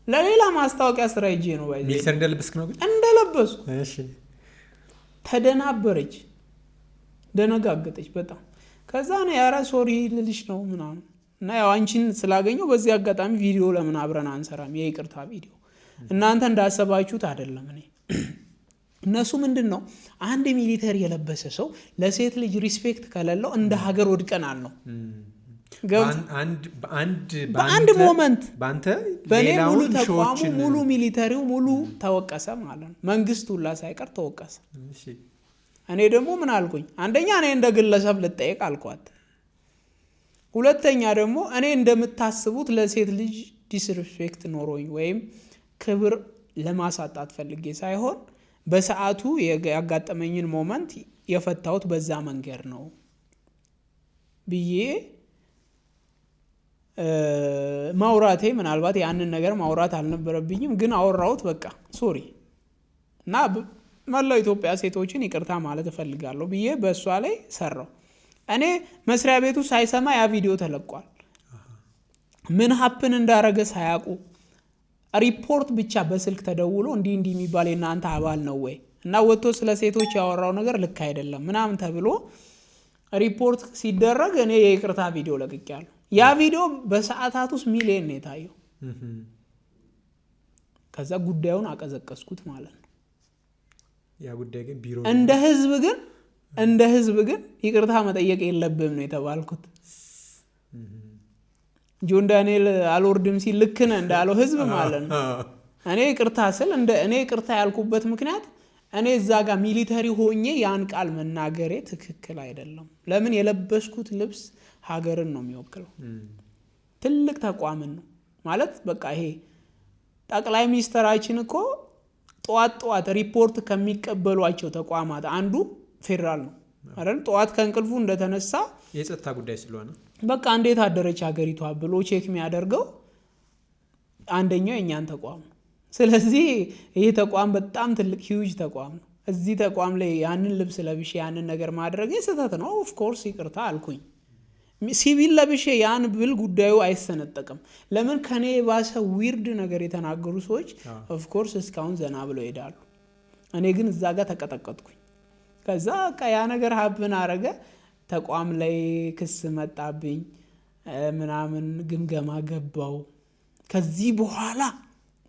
ለሌላ ማስታወቂያ ስራ ሄጄ ነው ባይዘ ሚሊተሪ እንደለበስክ ነው እንደለበስኩ። ተደናበረች፣ ደነጋገጠች በጣም። ከዛ ነው ያራ ሶሪ ልልሽ ነው ምናምን እና ያው አንቺን ስላገኘው በዚህ አጋጣሚ ቪዲዮ ለምን አብረን አንሰራም? የይቅርታ ቪዲዮ እናንተ እንዳሰባችሁት አይደለም። እነሱ ምንድነው አንድ ሚሊተሪ የለበሰ ሰው ለሴት ልጅ ሪስፔክት ከሌለው እንደ ሀገር ወድቀናል ነው። በአንድ ሞመንት በእኔ ሙሉ ተቋሙ ሙሉ ሚሊተሪው ሙሉ ተወቀሰ ማለት ነው። መንግስት ሁላ ሳይቀር ተወቀሰ። እኔ ደግሞ ምን አልኩኝ? አንደኛ እኔ እንደ ግለሰብ ልጠየቅ አልኳት። ሁለተኛ ደግሞ እኔ እንደምታስቡት ለሴት ልጅ ዲስሪስፔክት ኖሮኝ ወይም ክብር ለማሳጣት ፈልጌ ሳይሆን በሰዓቱ ያጋጠመኝን ሞመንት የፈታሁት በዛ መንገድ ነው ብዬ ማውራቴ ምናልባት ያንን ነገር ማውራት አልነበረብኝም፣ ግን አወራሁት። በቃ ሶሪ እና መላው ኢትዮጵያ ሴቶችን ይቅርታ ማለት እፈልጋለሁ ብዬ በእሷ ላይ ሰራው። እኔ መስሪያ ቤቱ ሳይሰማ ያ ቪዲዮ ተለቋል። ምን ሀፕን እንዳረገ ሳያውቁ ሪፖርት ብቻ በስልክ ተደውሎ እንዲህ የሚባል የእናንተ አባል ነው ወይ እና ወጥቶ ስለ ሴቶች ያወራው ነገር ልክ አይደለም ምናምን ተብሎ ሪፖርት ሲደረግ እኔ የይቅርታ ቪዲዮ ለቅቄያለሁ። ያ ቪዲዮ በሰዓታት ውስጥ ሚሊዮን ነው የታየው። ከዛ ጉዳዩን አቀዘቀዝኩት ማለት ነው። ያ ጉዳይ ግን ቢሮ እንደ ህዝብ ግን ይቅርታ መጠየቅ የለብም ነው የተባልኩት። ጆን ዳንኤል አልወርድም ሲል ልክ ነህ እንዳለው ህዝብ ማለት ነው። እኔ ይቅርታ ስል እኔ ይቅርታ ያልኩበት ምክንያት እኔ እዛ ጋር ሚሊተሪ ሆኜ ያን ቃል መናገሬ ትክክል አይደለም። ለምን የለበስኩት ልብስ ሀገርን ነው የሚወክለው፣ ትልቅ ተቋምን ነው ማለት በቃ ይሄ ጠቅላይ ሚኒስትራችን እኮ ጠዋት ሪፖርት ከሚቀበሏቸው ተቋማት አንዱ ፌደራል ነው አይደል? ጠዋት ከእንቅልፉ እንደተነሳ የጸጥታ ጉዳይ ስለሆነ በቃ እንዴት አደረች ሀገሪቷ ብሎ ቼክ የሚያደርገው አንደኛው የኛን ተቋም ነው። ስለዚህ ይህ ተቋም በጣም ትልቅ ሂውጅ ተቋም ነው። እዚህ ተቋም ላይ ያንን ልብስ ለብሼ ያንን ነገር ማድረግ ስህተት ነው። ኦፍኮርስ ይቅርታ አልኩኝ። ሲቪል ለብሼ ያን ብል ጉዳዩ አይሰነጠቅም። ለምን ከኔ የባሰ ዊርድ ነገር የተናገሩ ሰዎች ኦፍኮርስ እስካሁን ዘና ብለው ይሄዳሉ። እኔ ግን እዛ ጋር ተቀጠቀጥኩኝ። ከዛ ያ ነገር ሀብን አረገ። ተቋም ላይ ክስ መጣብኝ ምናምን፣ ግምገማ ገባው። ከዚህ በኋላ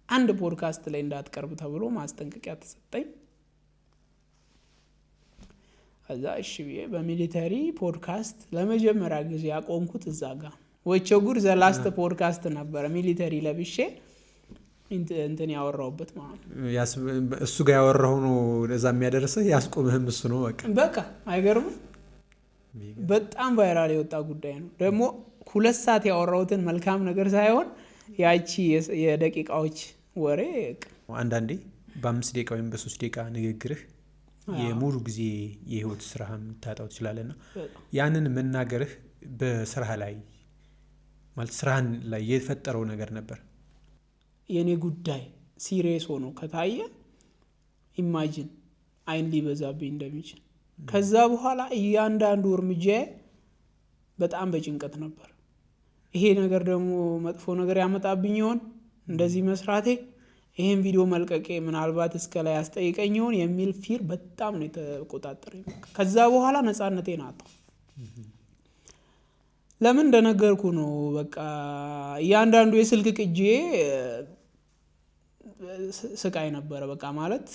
አንድ ፖድካስት ላይ እንዳትቀርብ ተብሎ ማስጠንቀቂያ ተሰጠኝ። ከዛ እሺ ብዬ በሚሊተሪ ፖድካስት ለመጀመሪያ ጊዜ ያቆምኩት እዛ ጋር ወቸው ጉር ዘላስት ፖድካስት ነበረ ሚሊተሪ ለብሼ እንትን ያወራውበት ማለት ነው። እሱ ጋር ያወራው ነው እዛ የሚያደርሰህ ያስቆምህም እሱ ነው። በቃ አይገርምም? በጣም ቫይራል የወጣ ጉዳይ ነው። ደግሞ 2 ሰዓት ያወራውትን መልካም ነገር ሳይሆን ያቺ የደቂቃዎች ወሬ አንዳንዴ በ5 ደቂቃ ወይም በ3 ደቂቃ ንግግርህ የሙሉ ጊዜ የህይወት ስራህን ታጣው ትችላለና ያንን መናገርህ በስራህ ላይ ማለት ስራህን ላይ የፈጠረው ነገር ነበር። የኔ ጉዳይ ሲሪየስ ሆኖ ከታየ ኢማጂን አይን ሊበዛብኝ እንደሚችል። ከዛ በኋላ እያንዳንዱ እርምጃ በጣም በጭንቀት ነበር። ይሄ ነገር ደግሞ መጥፎ ነገር ያመጣብኝ ይሆን እንደዚህ መስራቴ፣ ይሄን ቪዲዮ መልቀቄ ምናልባት እስከ ላይ ያስጠይቀኝ ይሆን የሚል ፊር በጣም ነው የተቆጣጠረኝ። ከዛ በኋላ ነፃነቴን አጣሁ። ለምን እንደነገርኩ ነው። በቃ እያንዳንዱ የስልክ ቅጂ ስቃይ ነበረ። በቃ ማለት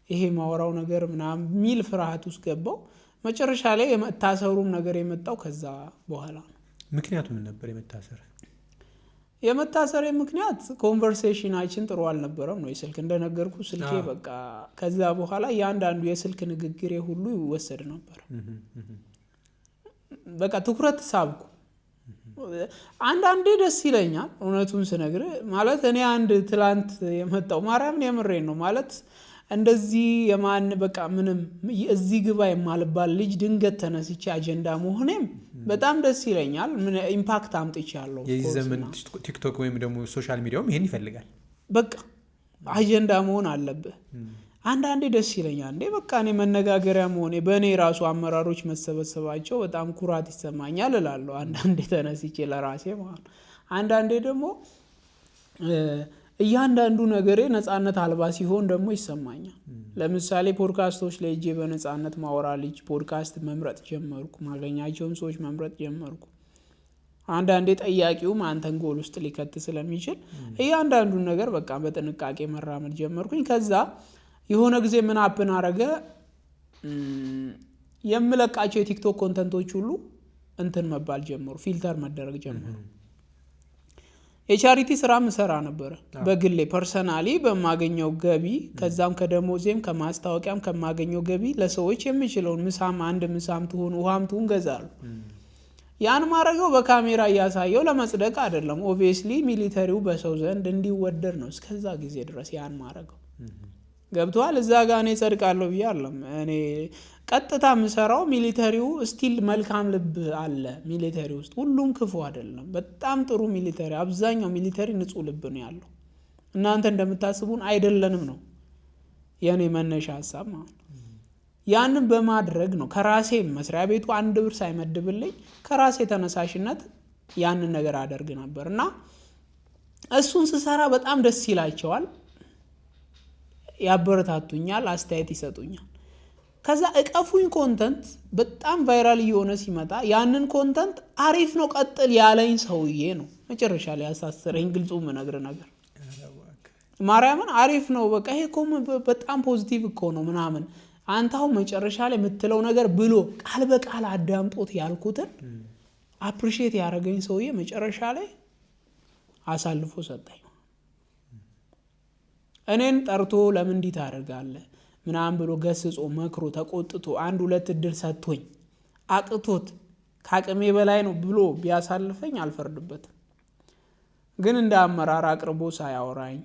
ይሄ ማወራው ነገር ምናምን ሚል ፍርሃት ውስጥ ገባው። መጨረሻ ላይ የመታሰሩም ነገር የመጣው ከዛ በኋላ ነው። ምክንያቱ ምን ነበር የመታሰሬ ምክንያት? ኮንቨርሴሽናችን ጥሩ አልነበረም ነው የስልክ እንደነገርኩ ስልኬ በቃ ከዛ በኋላ እያንዳንዱ የስልክ ንግግሬ ሁሉ ይወሰድ ነበር። በቃ ትኩረት ሳብኩ። አንዳንዴ ደስ ይለኛል እውነቱን ስነግር ማለት እኔ አንድ ትላንት የመጣው ማርያምን የምሬን ነው ማለት እንደዚህ የማን በቃ ምንም እዚህ ግባ የማልባል ልጅ ድንገት ተነስቼ አጀንዳ መሆኔም በጣም ደስ ይለኛል። ምን ኢምፓክት አምጥቻለሁ። የዚህ ዘመን ቲክቶክ ወይም ደግሞ ሶሻል ሚዲያውም ይሄን ይፈልጋል። በቃ አጀንዳ መሆን አለብህ። አንዳንዴ ደስ ይለኛል እንዴ በቃ እኔ መነጋገሪያ መሆኔ በእኔ ራሱ አመራሮች መሰበሰባቸው በጣም ኩራት ይሰማኛል እላለሁ። አንዳንዴ ተነስቼ ለራሴ ማለት አንዳንዴ ደግሞ እያንዳንዱ ነገሬ ነፃነት አልባ ሲሆን ደግሞ ይሰማኛል። ለምሳሌ ፖድካስቶች ላይ እጄ በነፃነት ማወራ ልጅ ፖድካስት መምረጥ ጀመርኩ። ማገኛቸውን ሰዎች መምረጥ ጀመርኩ። አንዳንዴ ጠያቂውም አንተን ጎል ውስጥ ሊከት ስለሚችል እያንዳንዱን ነገር በቃ በጥንቃቄ መራመድ ጀመርኩኝ። ከዛ የሆነ ጊዜ ምን አፕን አረገ፣ የምለቃቸው የቲክቶክ ኮንተንቶች ሁሉ እንትን መባል ጀመሩ፣ ፊልተር መደረግ ጀመሩ። የቻሪቲ ስራ ምሰራ ነበር በግሌ ፐርሰናሊ በማገኘው ገቢ፣ ከዛም ከደሞዜም ከማስታወቂያም ከማገኘው ገቢ ለሰዎች የሚችለውን ምሳም አንድ ምሳም ትሁን ውሃም ትሁን ገዛሉ። ያን ማረገው በካሜራ እያሳየው ለመጽደቅ አይደለም። ኦብቪየስሊ ሚሊተሪው በሰው ዘንድ እንዲወደድ ነው እስከዛ ጊዜ ድረስ ያን ማረገው። ገብቷል? እዛ ጋር እኔ ጸድቃለሁ ብዬ አይደለም። እኔ ቀጥታ የምሰራው ሚሊተሪው ስቲል መልካም ልብ አለ ሚሊተሪ ውስጥ። ሁሉም ክፉ አይደለም። በጣም ጥሩ ሚሊተሪ፣ አብዛኛው ሚሊተሪ ንጹህ ልብ ነው ያለው። እናንተ እንደምታስቡን አይደለንም ነው የኔ መነሻ ሀሳብ ማለት ነው። ያንን በማድረግ ነው ከራሴ መስሪያ ቤቱ 1 ብር ሳይመድብልኝ ከራሴ ተነሳሽነት ያንን ነገር አደርግ ነበር እና እሱን ስሰራ በጣም ደስ ይላቸዋል፣ ያበረታቱኛል፣ አስተያየት ይሰጡኛል። ከዛ እቀፉኝ ኮንተንት በጣም ቫይራል እየሆነ ሲመጣ ያንን ኮንተንት አሪፍ ነው ቀጥል ያለኝ ሰውዬ ነው መጨረሻ ላይ ያሳሰረኝ። ግልጹ ምነግር ነገር ማርያምን አሪፍ ነው በቃ ይሄ እኮ በጣም ፖዚቲቭ እኮ ነው ምናምን አንተው መጨረሻ ላይ የምትለው ነገር ብሎ ቃል በቃል አዳምጦት ያልኩትን አፕሪሺየት ያደረገኝ ሰውዬ መጨረሻ ላይ አሳልፎ ሰጠኝ። እኔን ጠርቶ ለምን እንዲህ ታደርጋለህ ምናምን ብሎ ገስጾ መክሮ ተቆጥቶ 1-2 እድል ሰጥቶኝ አቅቶት ከአቅሜ በላይ ነው ብሎ ቢያሳልፈኝ አልፈርድበትም። ግን እንደ አመራር አቅርቦ ሳያወራኝ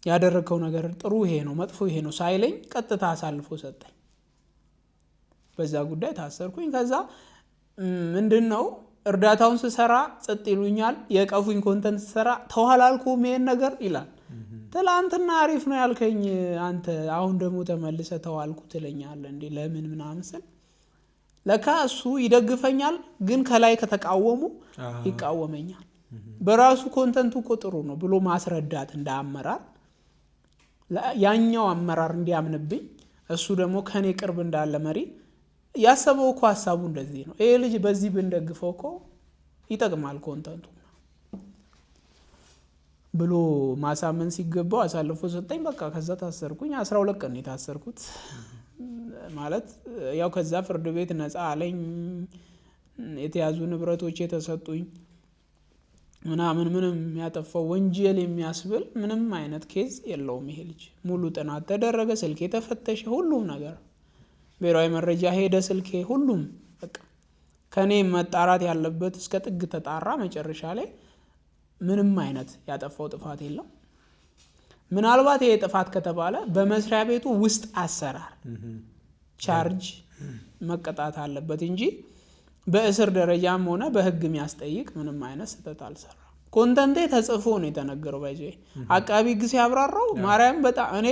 ያደረከው ነገር ጥሩ ይሄ ነው መጥፎ ይሄ ነው ሳይለኝ ቀጥታ አሳልፎ ሰጠኝ። በዛ ጉዳይ ታሰርኩኝ። ከዛ ምንድነው እርዳታውን ስሰራ ጸጥ ይሉኛል፣ የቀፉኝ ኮንተንት ስሰራ ተዋላልኩም ይሄን ነገር ይላል። ትላንትና አሪፍ ነው ያልከኝ አንተ አሁን ደግሞ ተመልሰ ተዋልኩ ትለኛለህ እንዴ ለምን ምናምን ስል ለካ እሱ ይደግፈኛል፣ ግን ከላይ ከተቃወሙ ይቃወመኛል። በራሱ ኮንተንቱ እኮ ጥሩ ነው ብሎ ማስረዳት እንደ አመራር ያኛው አመራር እንዲያምንብኝ እሱ ደግሞ ከኔ ቅርብ እንዳለ መሪ ያሰበው እኮ ሐሳቡ እንደዚህ ነው። ይሄ ልጅ በዚህ ብንደግፈው እኮ ይጠቅማል ኮንተንቱ ብሎ ማሳመን ሲገባው አሳልፎ ሰጠኝ። በቃ ከዛ ታሰርኩኝ። 12 ቀን የታሰርኩት ማለት ያው ከዛ ፍርድ ቤት ነፃ አለኝ። የተያዙ ንብረቶች የተሰጡኝ ምናምን ምንም ያጠፋው ወንጀል የሚያስብል ምንም አይነት ኬዝ የለውም። ይሄ ልጅ ሙሉ ጥናት ተደረገ፣ ስልኬ ተፈተሸ፣ ሁሉም ነገር ብሔራዊ መረጃ ሄደ ስልኬ፣ ሁሉም በቃ ከኔ መጣራት ያለበት እስከ ጥግ ተጣራ። መጨረሻ ላይ ምንም አይነት ያጠፋው ጥፋት የለም። ምናልባት ይሄ ጥፋት ከተባለ በመስሪያ ቤቱ ውስጥ አሰራር ቻርጅ መቀጣት አለበት እንጂ በእስር ደረጃም ሆነ በህግ የሚያስጠይቅ ምንም አይነት ስህተት አልሰራ። ኮንተንቴ ተጽፎ ነው የተነገረው። ባይዘ አቃቢ ህግ ሲያብራራው ማርያም በጣም እኔ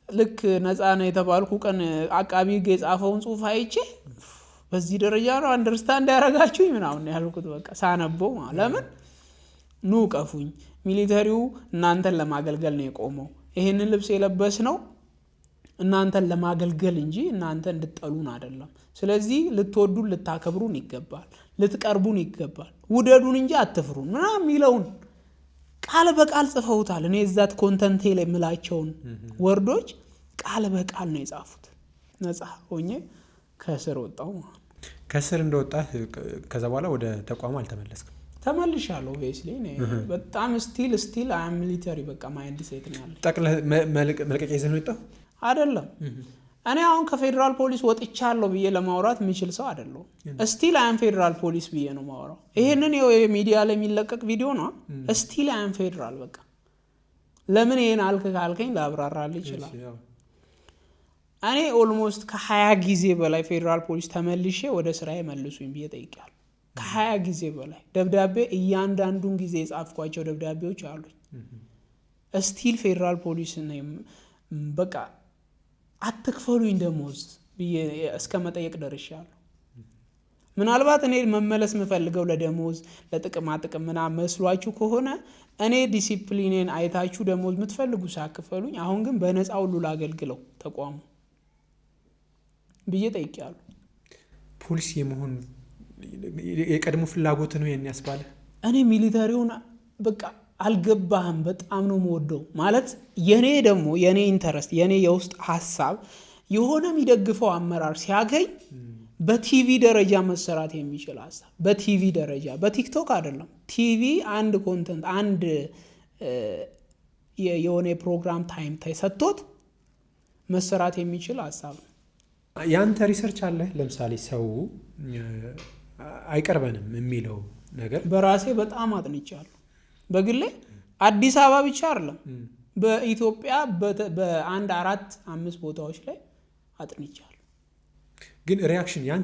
ልክ ነፃ ነው የተባልኩ ቀን አቃቢ ህግ የጻፈውን ጽሁፍ አይቼ በዚህ ደረጃ ነው አንደርስታንድ ያደረጋችሁኝ ምናምን ያልኩት። በቃ ሳነበው ለምን ኑ ቀፉኝ፣ ሚሊተሪው እናንተን ለማገልገል ነው የቆመው፣ ይሄንን ልብስ የለበስ ነው እናንተን ለማገልገል እንጂ እናንተ እንድትጠሉን አይደለም። ስለዚህ ልትወዱን ልታከብሩን ይገባል፣ ልትቀርቡን ይገባል፣ ውደዱን እንጂ አትፍሩን ምናምን የሚለውን ቃል በቃል ጽፈውታል። እኔ እዛት ኮንተንቴ ላይ የምላቸውን ወርዶች ቃል በቃል ነው የጻፉት። ነፃ ሆኜ ከስር ወጣው። ከስር እንደወጣህ ከዛ በኋላ ወደ ተቋሙ አልተመለስክም? ተመልሻለሁ። ኦብቪየስሊ በጣም ስቲል አይ አም ሚሊተሪ በቃ ማይንድ ሴት ነው ያለኝ። ጠቅለህ መልቀቂያ ይዘህ ነው የወጣው? አይደለም እኔ አሁን ከፌደራል ፖሊስ ወጥቻለሁ ብዬ ለማውራት የሚችል ሰው አይደለሁም። ስቲል አይ አም ፌደራል ፖሊስ ብዬ ነው ማወራው። ይሄንን የሚዲያ ላይ የሚለቀቅ ቪዲዮ ነው። ስቲል አይ አም ፌደራል በቃ ለምን ይሄን አልክ ካልከኝ ላብራራልህ ይችላል። እኔ ኦልሞስት ከ20 ጊዜ በላይ ፌደራል ፖሊስ ተመልሼ ወደ ስራዬ መልሱኝ ብዬ ጠይቄያለሁ። ከ20 ጊዜ በላይ ደብዳቤ እያንዳንዱን ጊዜ የጻፍኳቸው ደብዳቤዎች አሉኝ። ስቲል ፌደራል ፖሊስ ነኝ በቃ አትክፈሉኝ ደሞዝ ብዬ እስከ መጠየቅ ደርሻለሁ። ምናልባት እኔ መመለስ የምፈልገው ለደሞዝ ለጥቅማ ጥቅም ምናምን መስሏችሁ ከሆነ እኔ ዲሲፕሊኔን አይታችሁ ደሞዝ የምትፈልጉ ሳክፈሉኝ፣ አሁን ግን በነፃ ሁሉ ላገልግለው ተቋሙ ብዬ ጠይቄያለሁ። ፖሊስ የመሆን የቀድሞ ፍላጎት ነው ያን ያስባለ? እኔ ሚሊተሪውን በቃ አልገባህም፣ በጣም ነው የምወደው ማለት የኔ ደግሞ የኔ ኢንተረስት የኔ የውስጥ ሀሳብ የሆነ የሚደግፈው አመራር ሲያገኝ በቲቪ ደረጃ መሰራት የሚችል ሀሳብ በቲቪ ደረጃ በቲክቶክ አይደለም። ቲቪ አንድ ኮንተንት አንድ የሆነ የፕሮግራም ታይም ተሰጥቶት መሰራት የሚችል ሀሳብ ነው። ያንተ ሪሰርች አለ? ለምሳሌ ሰው አይቀርበንም የሚለው ነገር በራሴ በጣም አጥንቻለሁ። በግሌ አዲስ አበባ ብቻ አይደለም በኢትዮጵያ በአንድ 4-5 ቦታዎች ላይ አጥንቻለሁ። ግን ሪያክሽን ያን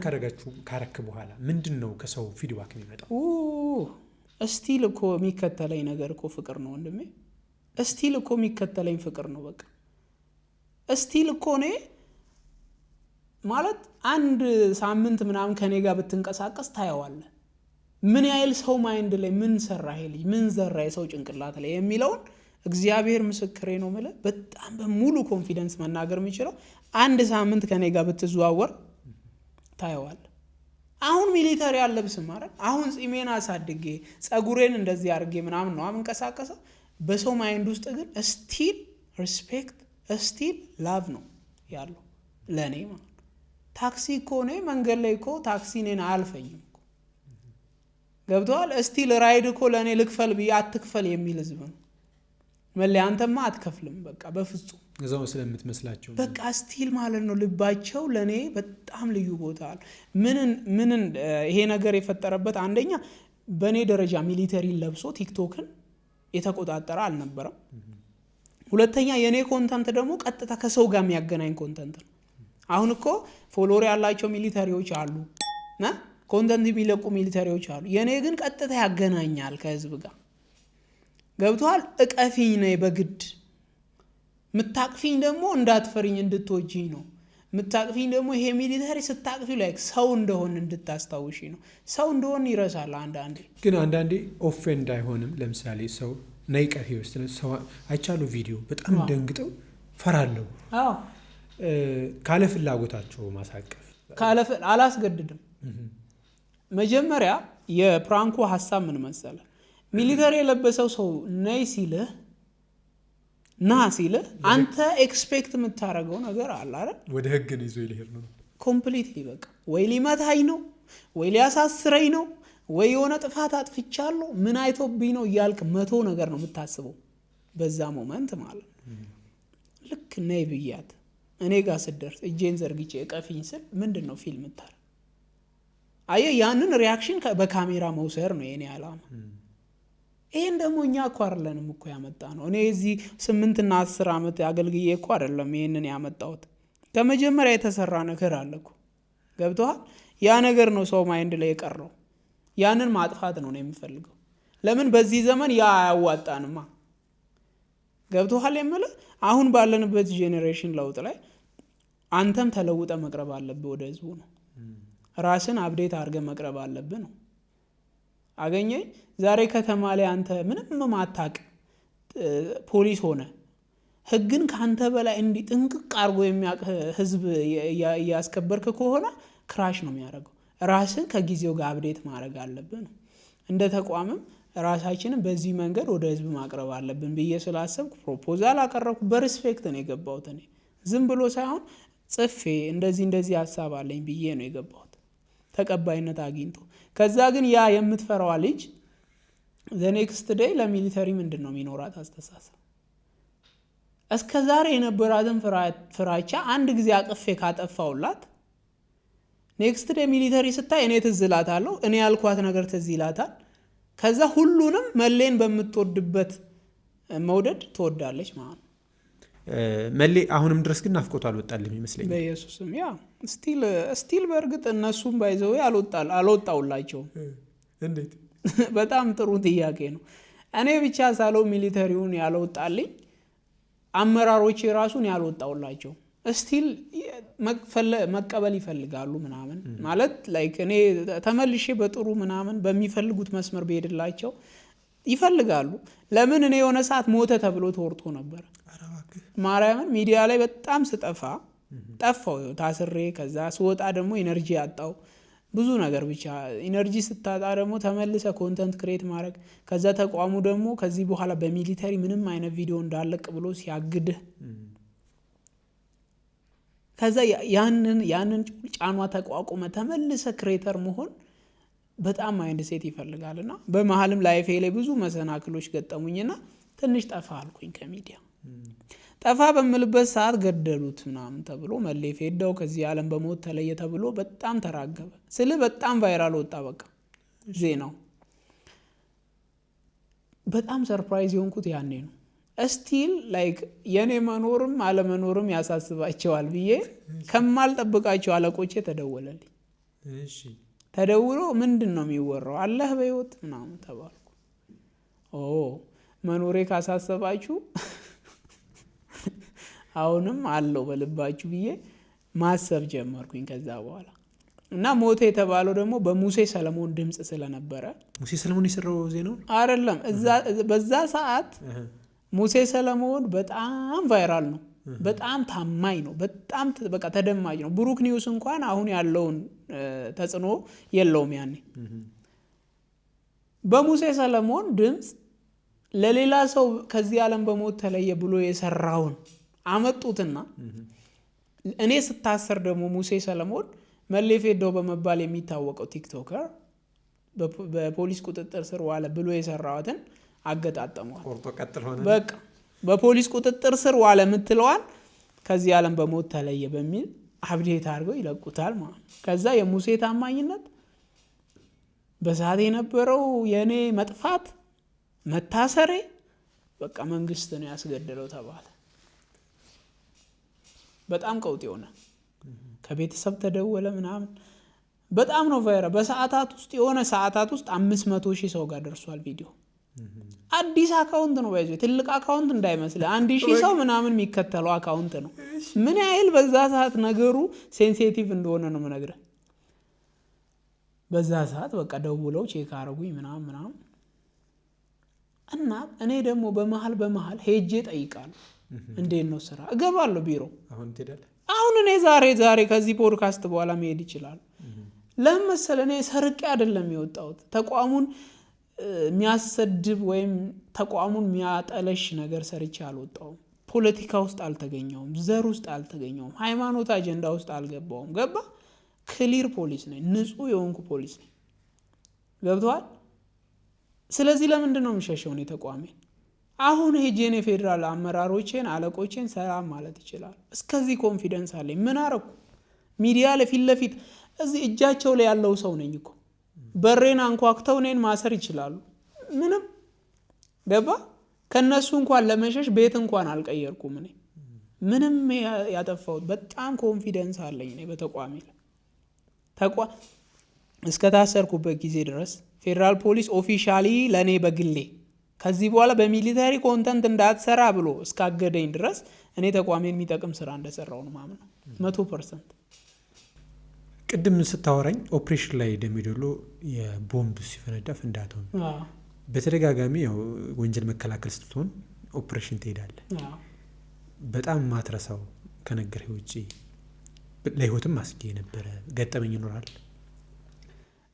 ካረክ በኋላ ምንድነው ከሰው ፊድባክ የሚመጣው? እስቲል እኮ የሚከተለኝ ነገር እኮ ፍቅር ነው ወንድሜ። እስቲል እኮ የሚከተለኝ ፍቅር ነው። በቃ እስቲል እኮ እኔ ማለት አንድ ሳምንት ምናምን ከኔ ጋር ብትንቀሳቀስ ታየዋለህ ምን ያህል ሰው ማይንድ ላይ ምን ሰራ ይሄ ልጅ ምን ዘራ የሰው ጭንቅላት ላይ የሚለውን እግዚአብሔር ምስክሬ ነው ማለት በጣም በሙሉ ኮንፊደንስ መናገር የሚችለው አንድ ሳምንት ከኔ ጋር ብትዘዋወር ታየዋለህ። አሁን ሚሊተሪ አለብስም ማለት አሁን ጺሜን አሳድጌ ጸጉሬን እንደዚህ አድርጌ ምናምን ነው አምንቀሳቀሰው። በሰው ማይንድ ውስጥ ግን ስቲል ሪስፔክት ስቲል ላቭ ነው ያለው ለኔ ማለት። ታክሲ እኮ ነው መንገድ ላይ እኮ ታክሲ እኔን አያልፈኝም እኮ ገብቶሃል። ስቲል ራይድ እኮ ለኔ ልክፈል ብዬ አትክፈል የሚል ህዝብ ነው መለያ። አንተማ አትከፍልም በቃ በፍጹም እዛው ስለምትመስላቸው በቃ ስቲል ማለት ነው ልባቸው ለኔ በጣም ልዩ ቦታ አለ። ምን ይሄ ነገር የፈጠረበት አንደኛ በኔ ደረጃ ሚሊተሪ ለብሶ ቲክቶክን የተቆጣጠረ አልነበረም። ሁለተኛ የኔ ኮንተንት ደግሞ ቀጥታ ከሰው ጋር የሚያገናኝ ኮንተንት ነው። አሁን እኮ ፎሎወር ያላቸው ሚሊተሪዎች አሉ እና ኮንተንት የሚለቁ ሚሊተሪዎች አሉ። የኔ ግን ቀጥታ ያገናኛል ከህዝብ ጋር ገብቷል። እቀፊኝ ነው በግድ ምታቅፊኝ ደግሞ እንዳትፈሪኝ እንድትወጂኝ ነው ምታቅፊኝ ደግሞ ይሄ ሚሊተሪ ስታቅፊ ላይ ሰው እንደሆን እንድታስታውሺ ነው። ሰው እንደሆን ይረሳል አንዳንዴ። ግን አንዳንዴ ኦፌንድ አይሆንም። ለምሳሌ ሰው ነይ ቀፊ ውስጥ ሰው አይቻሉ ቪዲዮ በጣም ደንግጠው ፈራለሁ። ካለ ፍላጎታቸው ማሳቀፍ አላስገድድም። መጀመሪያ የፕራንኩ ሀሳብ ምን መሰለ? ሚሊተሪ የለበሰው ሰው ነይ ሲልህ ና ሲልህ አንተ ኤክስፔክት የምታደርገው ነገር አለ አይደል? ወደ ህግ ነው ይዞ ይልሄድ ነው ኮምፕሊትሊ በቃ ወይ ሊመታኝ ነው ወይ ሊያሳስረኝ ነው ወይ የሆነ ጥፋት አጥፍቻለሁ ምን አይቶብኝ ነው እያልክ መቶ ነገር ነው የምታስበው በዛ ሞመንት ማለት። ልክ ነይ ብያት እኔ ጋር ስደርስ እጄን ዘርግቼ እቀፊኝ ስል ምንድን ነው ፊልም ታረ አየህ፣ ያንን ሪያክሽን በካሜራ መውሰድ ነው የኔ ዓላማ። ይሄን ደግሞ እኛ እኮ አይደለንም እኮ ያመጣ ነው። እኔ እዚህ 8 እና 10 ዓመት አገልግዬ እኮ አይደለም ይሄንን ያመጣሁት። ከመጀመሪያ የተሰራ ነገር አለ እኮ ገብቶሃል? ያ ነገር ነው ሰው ማይንድ ላይ የቀረው። ያንን ማጥፋት ነው የምፈልገው። ለምን በዚህ ዘመን ያ አያዋጣንማ። ገብቶሃል የምልህ አሁን ባለንበት ጄኔሬሽን ለውጥ ላይ አንተም ተለውጠ መቅረብ አለብህ ወደ ህዝቡ ነው። ራስን አፕዴት አድርገህ መቅረብ አለብህ ነው። አገኘኝ ዛሬ ከተማ ላይ አንተ ምንም ማታቅ ፖሊስ ሆነ ህግን ካንተ በላይ እንዲ ጥንቅቅ አርጎ የሚያቅ ህዝብ ያስከበርክ ከሆነ ክራሽ ነው የሚያደርገው። ራስን ከጊዜው ጋር አፕዴት ማድረግ አለብህ ነው። እንደ ተቋምም ራሳችንን በዚህ መንገድ ወደ ህዝብ ማቅረብ አለብን ብዬ ስላሰብኩ ፕሮፖዛል አቀረብኩ። በሪስፔክት ነው የገባሁት። እኔ ዝም ብሎ ሳይሆን ጽፌ እንደዚህ ሀሳብ አለኝ ብዬ ነው የገባሁት። ተቀባይነት አግኝቶ ከዛ ግን ያ የምትፈራዋ ልጅ the next day ለሚሊተሪ ምንድን ነው የሚኖራት አስተሳሰብ? እስከ ዛሬ የነበራትን ፍራቻ አንድ ጊዜ አቅፌ ካጠፋውላት ኔክስት ዴይ ሚሊተሪ ስታይ እኔ ትዝ እላታለሁ። እኔ ያልኳት ነገር ትዝ ይላታል። ከዛ ሁሉንም መሌን በምትወድበት መውደድ ትወዳለች ማለት ነው። መሌ አሁንም ድረስ ግን ናፍቆቱ አልወጣልም ይመስለኛል። በኢየሱስም ያ ስቲል በእርግጥ እነሱም ባይዘው አልወጣውላቸውም። እንዴት? በጣም ጥሩ ጥያቄ ነው። እኔ ብቻ ሳለው ሚሊተሪውን ያልወጣልኝ አመራሮች ራሱን ያልወጣውላቸው ስቲል መቀበል ይፈልጋሉ ምናምን ማለት ላይክ እኔ ተመልሼ በጥሩ ምናምን በሚፈልጉት መስመር በሄድላቸው ይፈልጋሉ። ለምን እኔ የሆነ ሰዓት ሞተ ተብሎ ተወርቶ ነበር። ማርያምን ሚዲያ ላይ በጣም ጠፋው ታስሬ። ከዛ ስወጣ ደግሞ ኢነርጂ አጣው ብዙ ነገር ብቻ ኢነርጂ ስታጣ ደግሞ ተመልሰ ኮንተንት ክሬት ማድረግ። ከዛ ተቋሙ ደግሞ ከዚህ በኋላ በሚሊተሪ ምንም አይነት ቪዲዮ እንዳለቅ ብሎ ሲያግድህ ከዛ ያንን ጫኗ ተቋቁመ ተመልሰ ክሬተር መሆን በጣም ማይንድ ሴት ይፈልጋልና በመሀልም ላይፌ ላይ ብዙ መሰናክሎች ገጠሙኝና ትንሽ ጠፋ አልኩኝ ከሚዲያ። ጠፋ በምልበት ሰዓት ገደሉት ምናምን ተብሎ መሌ ፌዳው ከዚህ ዓለም በሞት ተለየ ተብሎ በጣም ተራገበ። በጣም ቫይራል ወጣ በቃ ዜናው። በጣም ሰርፕራይዝ የሆንኩት ያኔ ነው። እስቲል ላይክ የኔ መኖርም አለመኖርም ያሳስባቸዋል ብዬ ከማልጠብቃቸው አለቆቼ ተደወለልኝ። ተደውሎ ምንድን ነው የሚወራው አለህ በህይወት ምናምን ተባልኩ። መኖሬ ካሳሰባችሁ አሁንም አለው በልባችሁ ብዬ ማሰብ ጀመርኩኝ ከዛ በኋላ። እና ሞተ የተባለው ደግሞ በሙሴ ሰለሞን ድምፅ ስለነበረ። ሙሴ ሰለሞን የሰራው ዜናው አይደለም። በዛ ሰዓት ሙሴ ሰለሞን በጣም ቫይራል ነው፣ በጣም ታማኝ ነው፣ በጣም በቃ ተደማጭ ነው። ብሩክ ኒውስ እንኳን አሁን ያለውን ተጽዕኖ የለውም ያኔ። በሙሴ ሰለሞን ድምፅ ለሌላ ሰው ከዚህ ዓለም በሞት ተለየ ብሎ የሰራውን አመጡትና እኔ ስታሰር ደግሞ ሙሴ ሰለሞን መሌ ፌዳው በመባል የሚታወቀው ቲክቶከር በፖሊስ ቁጥጥር ስር ዋለ ብሎ የሰራዋትን አገጣጠመዋል። በቃ በፖሊስ ቁጥጥር ስር ዋለ የምትለዋን ከዚህ ዓለም በሞት ተለየ በሚል አብዴት አድርገው ይለቁታል ማለት ነው። ከዛ የሙሴ ታማኝነት በሰዓት የነበረው የኔ መጥፋት መታሰሬ በቃ መንግስት ነው ያስገደለው ተባለ። በጣም ቀውጥ ሆነ። ከቤተሰብ ተደወለ ምናምን በጣም ነው ቫይራል። በሰዓታት ውስጥ የሆነ ሰዓታት ውስጥ 500,000 ሰው ጋር ደርሷል ቪዲዮ። አዲስ አካውንት ነው ባይዞ ትልቅ አካውንት እንዳይመስል 1,000 ሰው ምናምን የሚከተለው አካውንት ነው። ምን ያህል በዛ ሰዓት ነገሩ ሴንሲቲቭ እንደሆነ ነው የምነግርህ። በዛ ሰዓት በቃ ደውለው ቼክ አረጉኝ ምናምን እና እኔ ደግሞ በመሃል ሄጄ ጠይቃለሁ። እንዴት ነው ስራ? እገባለሁ ቢሮ። አሁን እኔ ዛሬ ከዚህ ፖድካስት በኋላ መሄድ ይችላል። ለምን መሰለህ? እኔ ሰርቄ አይደለም የወጣሁት። ተቋሙን የሚያሰድብ ወይም ተቋሙን የሚያጠለሽ ነገር ሰርቼ አልወጣሁም። ፖለቲካ ውስጥ አልተገኘውም፣ ዘር ውስጥ አልተገኘውም፣ ሃይማኖት አጀንዳ ውስጥ አልገባውም። ገባ? ክሊር ፖሊስ ነኝ፣ ንጹህ የሆንኩ ፖሊስ ነኝ። ገብቶሃል? ስለዚህ ለምንድን ነው የምሸሸው? እኔ ተቋሜን አሁን ሄጄን የፌዴራል አመራሮቼን አለቆቼን ሰላም ማለት ይችላል። እስከዚህ ኮንፊደንስ አለኝ። ምን አረኩ? ሚዲያ ለፊት ለፊት እዚህ እጃቸው ላይ ያለው ሰው ነኝ እኮ። በሬን አንኳክተው እኔን ማሰር ይችላሉ። ምንም ገባ? ከነሱ እንኳን ለመሸሽ ቤት እንኳን አልቀየርኩም። እኔ ምንም ያጠፋሁት በጣም ኮንፊደንስ አለኝ እኔ በተቋሜ ላይ። እስከ ታሰርኩበት ጊዜ ድረስ ፌዴራል ፖሊስ ኦፊሻሊ ለእኔ በግሌ ከዚህ በኋላ በሚሊታሪ ኮንተንት እንዳትሰራ ብሎ እስካገደኝ ድረስ እኔ ተቋሜን የሚጠቅም ስራ እንደሰራው ነው ማምነው 100%። ቅድም ስታወራኝ ኦፕሬሽን ላይ ደሚዶሎ የቦምብ ሲፈነዳ ፍንዳታው በተደጋጋሚ ያው ወንጀል መከላከል ስትሆን ኦፕሬሽን ትሄዳለህ። በጣም ማትረሳው ከነገርህ ውጪ ለህይወትም አስጊ የነበረ ገጠመኝ ይኖራል?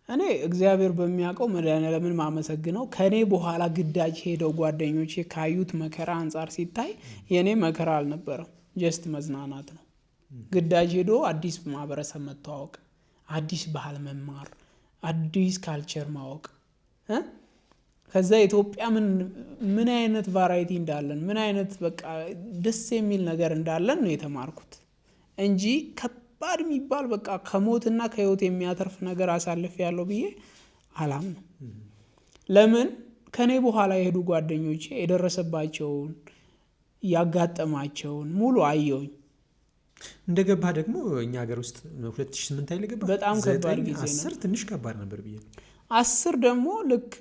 እኔ እግዚአብሔር በሚያውቀው መድኃኒዓለምን ማመሰግነው ከኔ በኋላ ግዳጅ ሄደው ጓደኞቼ ካዩት መከራ አንጻር ሲታይ የኔ መከራ አልነበረም። ጀስት መዝናናት ነው። ግዳጅ ሄዶ አዲስ ማህበረሰብ መተዋወቅ፣ አዲስ ባህል መማር፣ አዲስ ካልቸር ማወቅ፣ ከዛ ኢትዮጵያ ምን አይነት ቫራይቲ እንዳለን ምን አይነት በቃ ደስ የሚል ነገር እንዳለን ነው የተማርኩት እንጂ ከባድ የሚባል በቃ ከሞትና ከህይወት የሚያተርፍ ነገር አሳልፍ ያለው ብዬ አላምነው። ለምን ከኔ በኋላ የሄዱ ጓደኞቼ የደረሰባቸውን ያጋጠማቸውን ሙሉ አየውኝ። እንደገባ ደግሞ እኛ ሀገር ውስጥ 2008 ላይ ገባ። በጣም ከባድ ጊዜ ነው። 10 ትንሽ ከባድ ነበር ብዬ 10 ደግሞ ልክ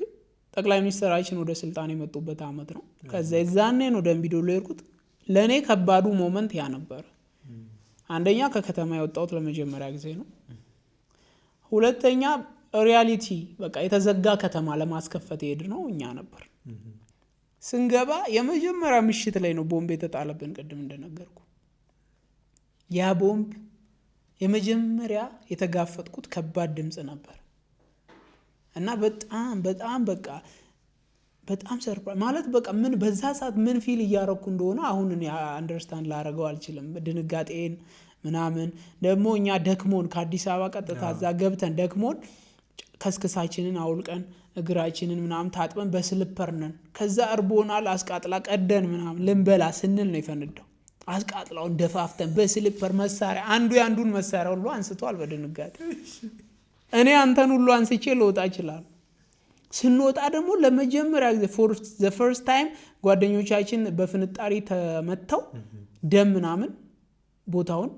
ጠቅላይ ሚኒስትራችን ወደ ስልጣን የመጡበት አመት ነው። ከዛ የዛኔ ነው ደምቢዶሎ የሄድኩት። ለኔ ከባዱ ሞመንት ያ ነበር። አንደኛ ከከተማ የወጣሁት ለመጀመሪያ ጊዜ ነው። ሁለተኛ ሪያሊቲ በቃ የተዘጋ ከተማ ለማስከፈት ሄድ ነው እኛ ነበር። ስንገባ የመጀመሪያ ምሽት ላይ ነው ቦምብ የተጣለብን። ቅድም እንደነገርኩ ያ ቦምብ የመጀመሪያ የተጋፈጥኩት ከባድ ድምጽ ነበር እና በጣም በቃ በጣም ሰርፕራይዝ ማለት በቃ ምን በዛ ሰዓት ምን ፊል እያረኩ እንደሆነ አሁን እኔ አንደርስታንድ ላረገው አልችልም። ድንጋጤን ምናምን ደግሞ እኛ ደክሞን ከአዲስ አበባ ቀጥታ እዛ ገብተን ደክሞን ከስክሳችንን አውልቀን እግራችንን ምናምን ታጥበን በስሊፐር ነን። ከዛ እርቦናል አስቃጥላ ቀደን ምናምን ልንበላ ስንል ነው የፈነዳው። አስቃጥላውን ደፋፍተን በስሊፐር መሳሪያ አንዱ ያንዱን መሳሪያ ሁሉ አንስቷል በድንጋጤ። እኔ አንተን ሁሉ አንስቼ ልወጣ እችላለሁ። ስንወጣ ደግሞ ለመጀመሪያ ጊዜ for the first time ጓደኞቻችን በፍንጣሪ ተመተው ደም ምናምን ቦታውን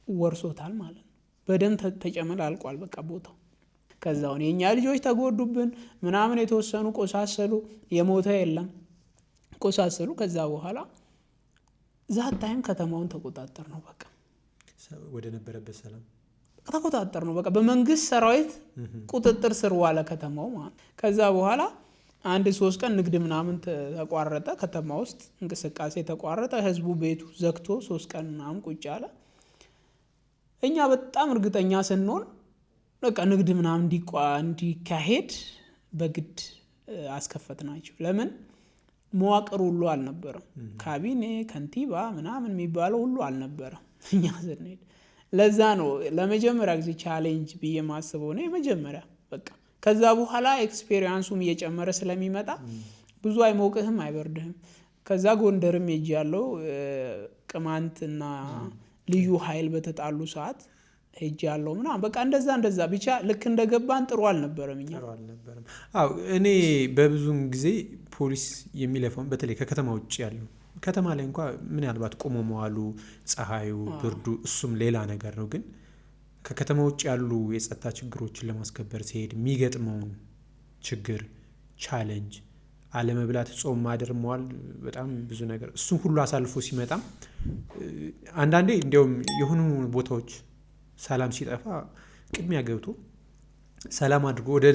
ወርሶታል ማለት ነው። በደም ተጨመላልቋል በቃ ቦታው። ከዛውን የኛ ልጆች ተጎዱብን ምናምን፣ የተወሰኑ ቆሳሰሉ፣ የሞተ የለም ቆሳሰሉ። ከዛ በኋላ ዛት ታይም ከተማውን ተቆጣጠር ነው በቃ ወደ ነበረበት ሰላም ተቆጣጠር ነው በቃ በመንግስት ሰራዊት ቁጥጥር ስር ዋለ ከተማው ማለት። ከዛ በኋላ 1-3 ቀን ንግድ ምናምን ተቋረጠ፣ ከተማ ውስጥ እንቅስቃሴ ተቋረጠ። ህዝቡ ቤቱ ዘግቶ 3 ቀን ምናምን ቁጭ አለ። እኛ በጣም እርግጠኛ ስንሆን በቃ ንግድ ምናምን እንዲካሄድ በግድ አስከፈትናቸው። ለምን መዋቅር ሁሉ አልነበረም፣ ካቢኔ ከንቲባ ምናምን የሚባለው ሁሉ አልነበረም እኛ ስንሄድ። ለዛ ነው ለመጀመሪያ ጊዜ ቻሌንጅ ብዬ ማስበው ነው የመጀመሪያ በቃ። ከዛ በኋላ ኤክስፔሪያንሱም እየጨመረ ስለሚመጣ ብዙ አይሞቅህም አይበርድህም። ከዛ ጎንደርም ሄጅ ያለው ቅማንትና ልዩ ኃይል በተጣሉ ሰዓት ሄጅ ያለው ምናምን በቃ እንደዛ ብቻ ልክ እንደገባን ጥሩ አልነበረም እኛ። አዎ እኔ በብዙም ጊዜ ፖሊስ የሚለፈውን በተለይ ከከተማ ውጭ ያለው ከተማ ላይ እንኳ ምናልባት ቆሞ መዋሉ ፀሐዩ ብርዱ እሱም ሌላ ነገር ነው። ግን ከከተማ ውጭ ያሉ የጸጥታ ችግሮችን ለማስከበር ሲሄድ የሚገጥመውን ችግር ቻሌንጅ፣ አለመብላት፣ ጾም ማደር፣ መዋል በጣም ብዙ ነገር እሱም ሁሉ አሳልፎ ሲመጣም አንዳንዴ እንዲያውም የሆኑ ቦታዎች ሰላም ሲጠፋ ቅድሚያ ገብቶ ሰላም አድርጎ ወደ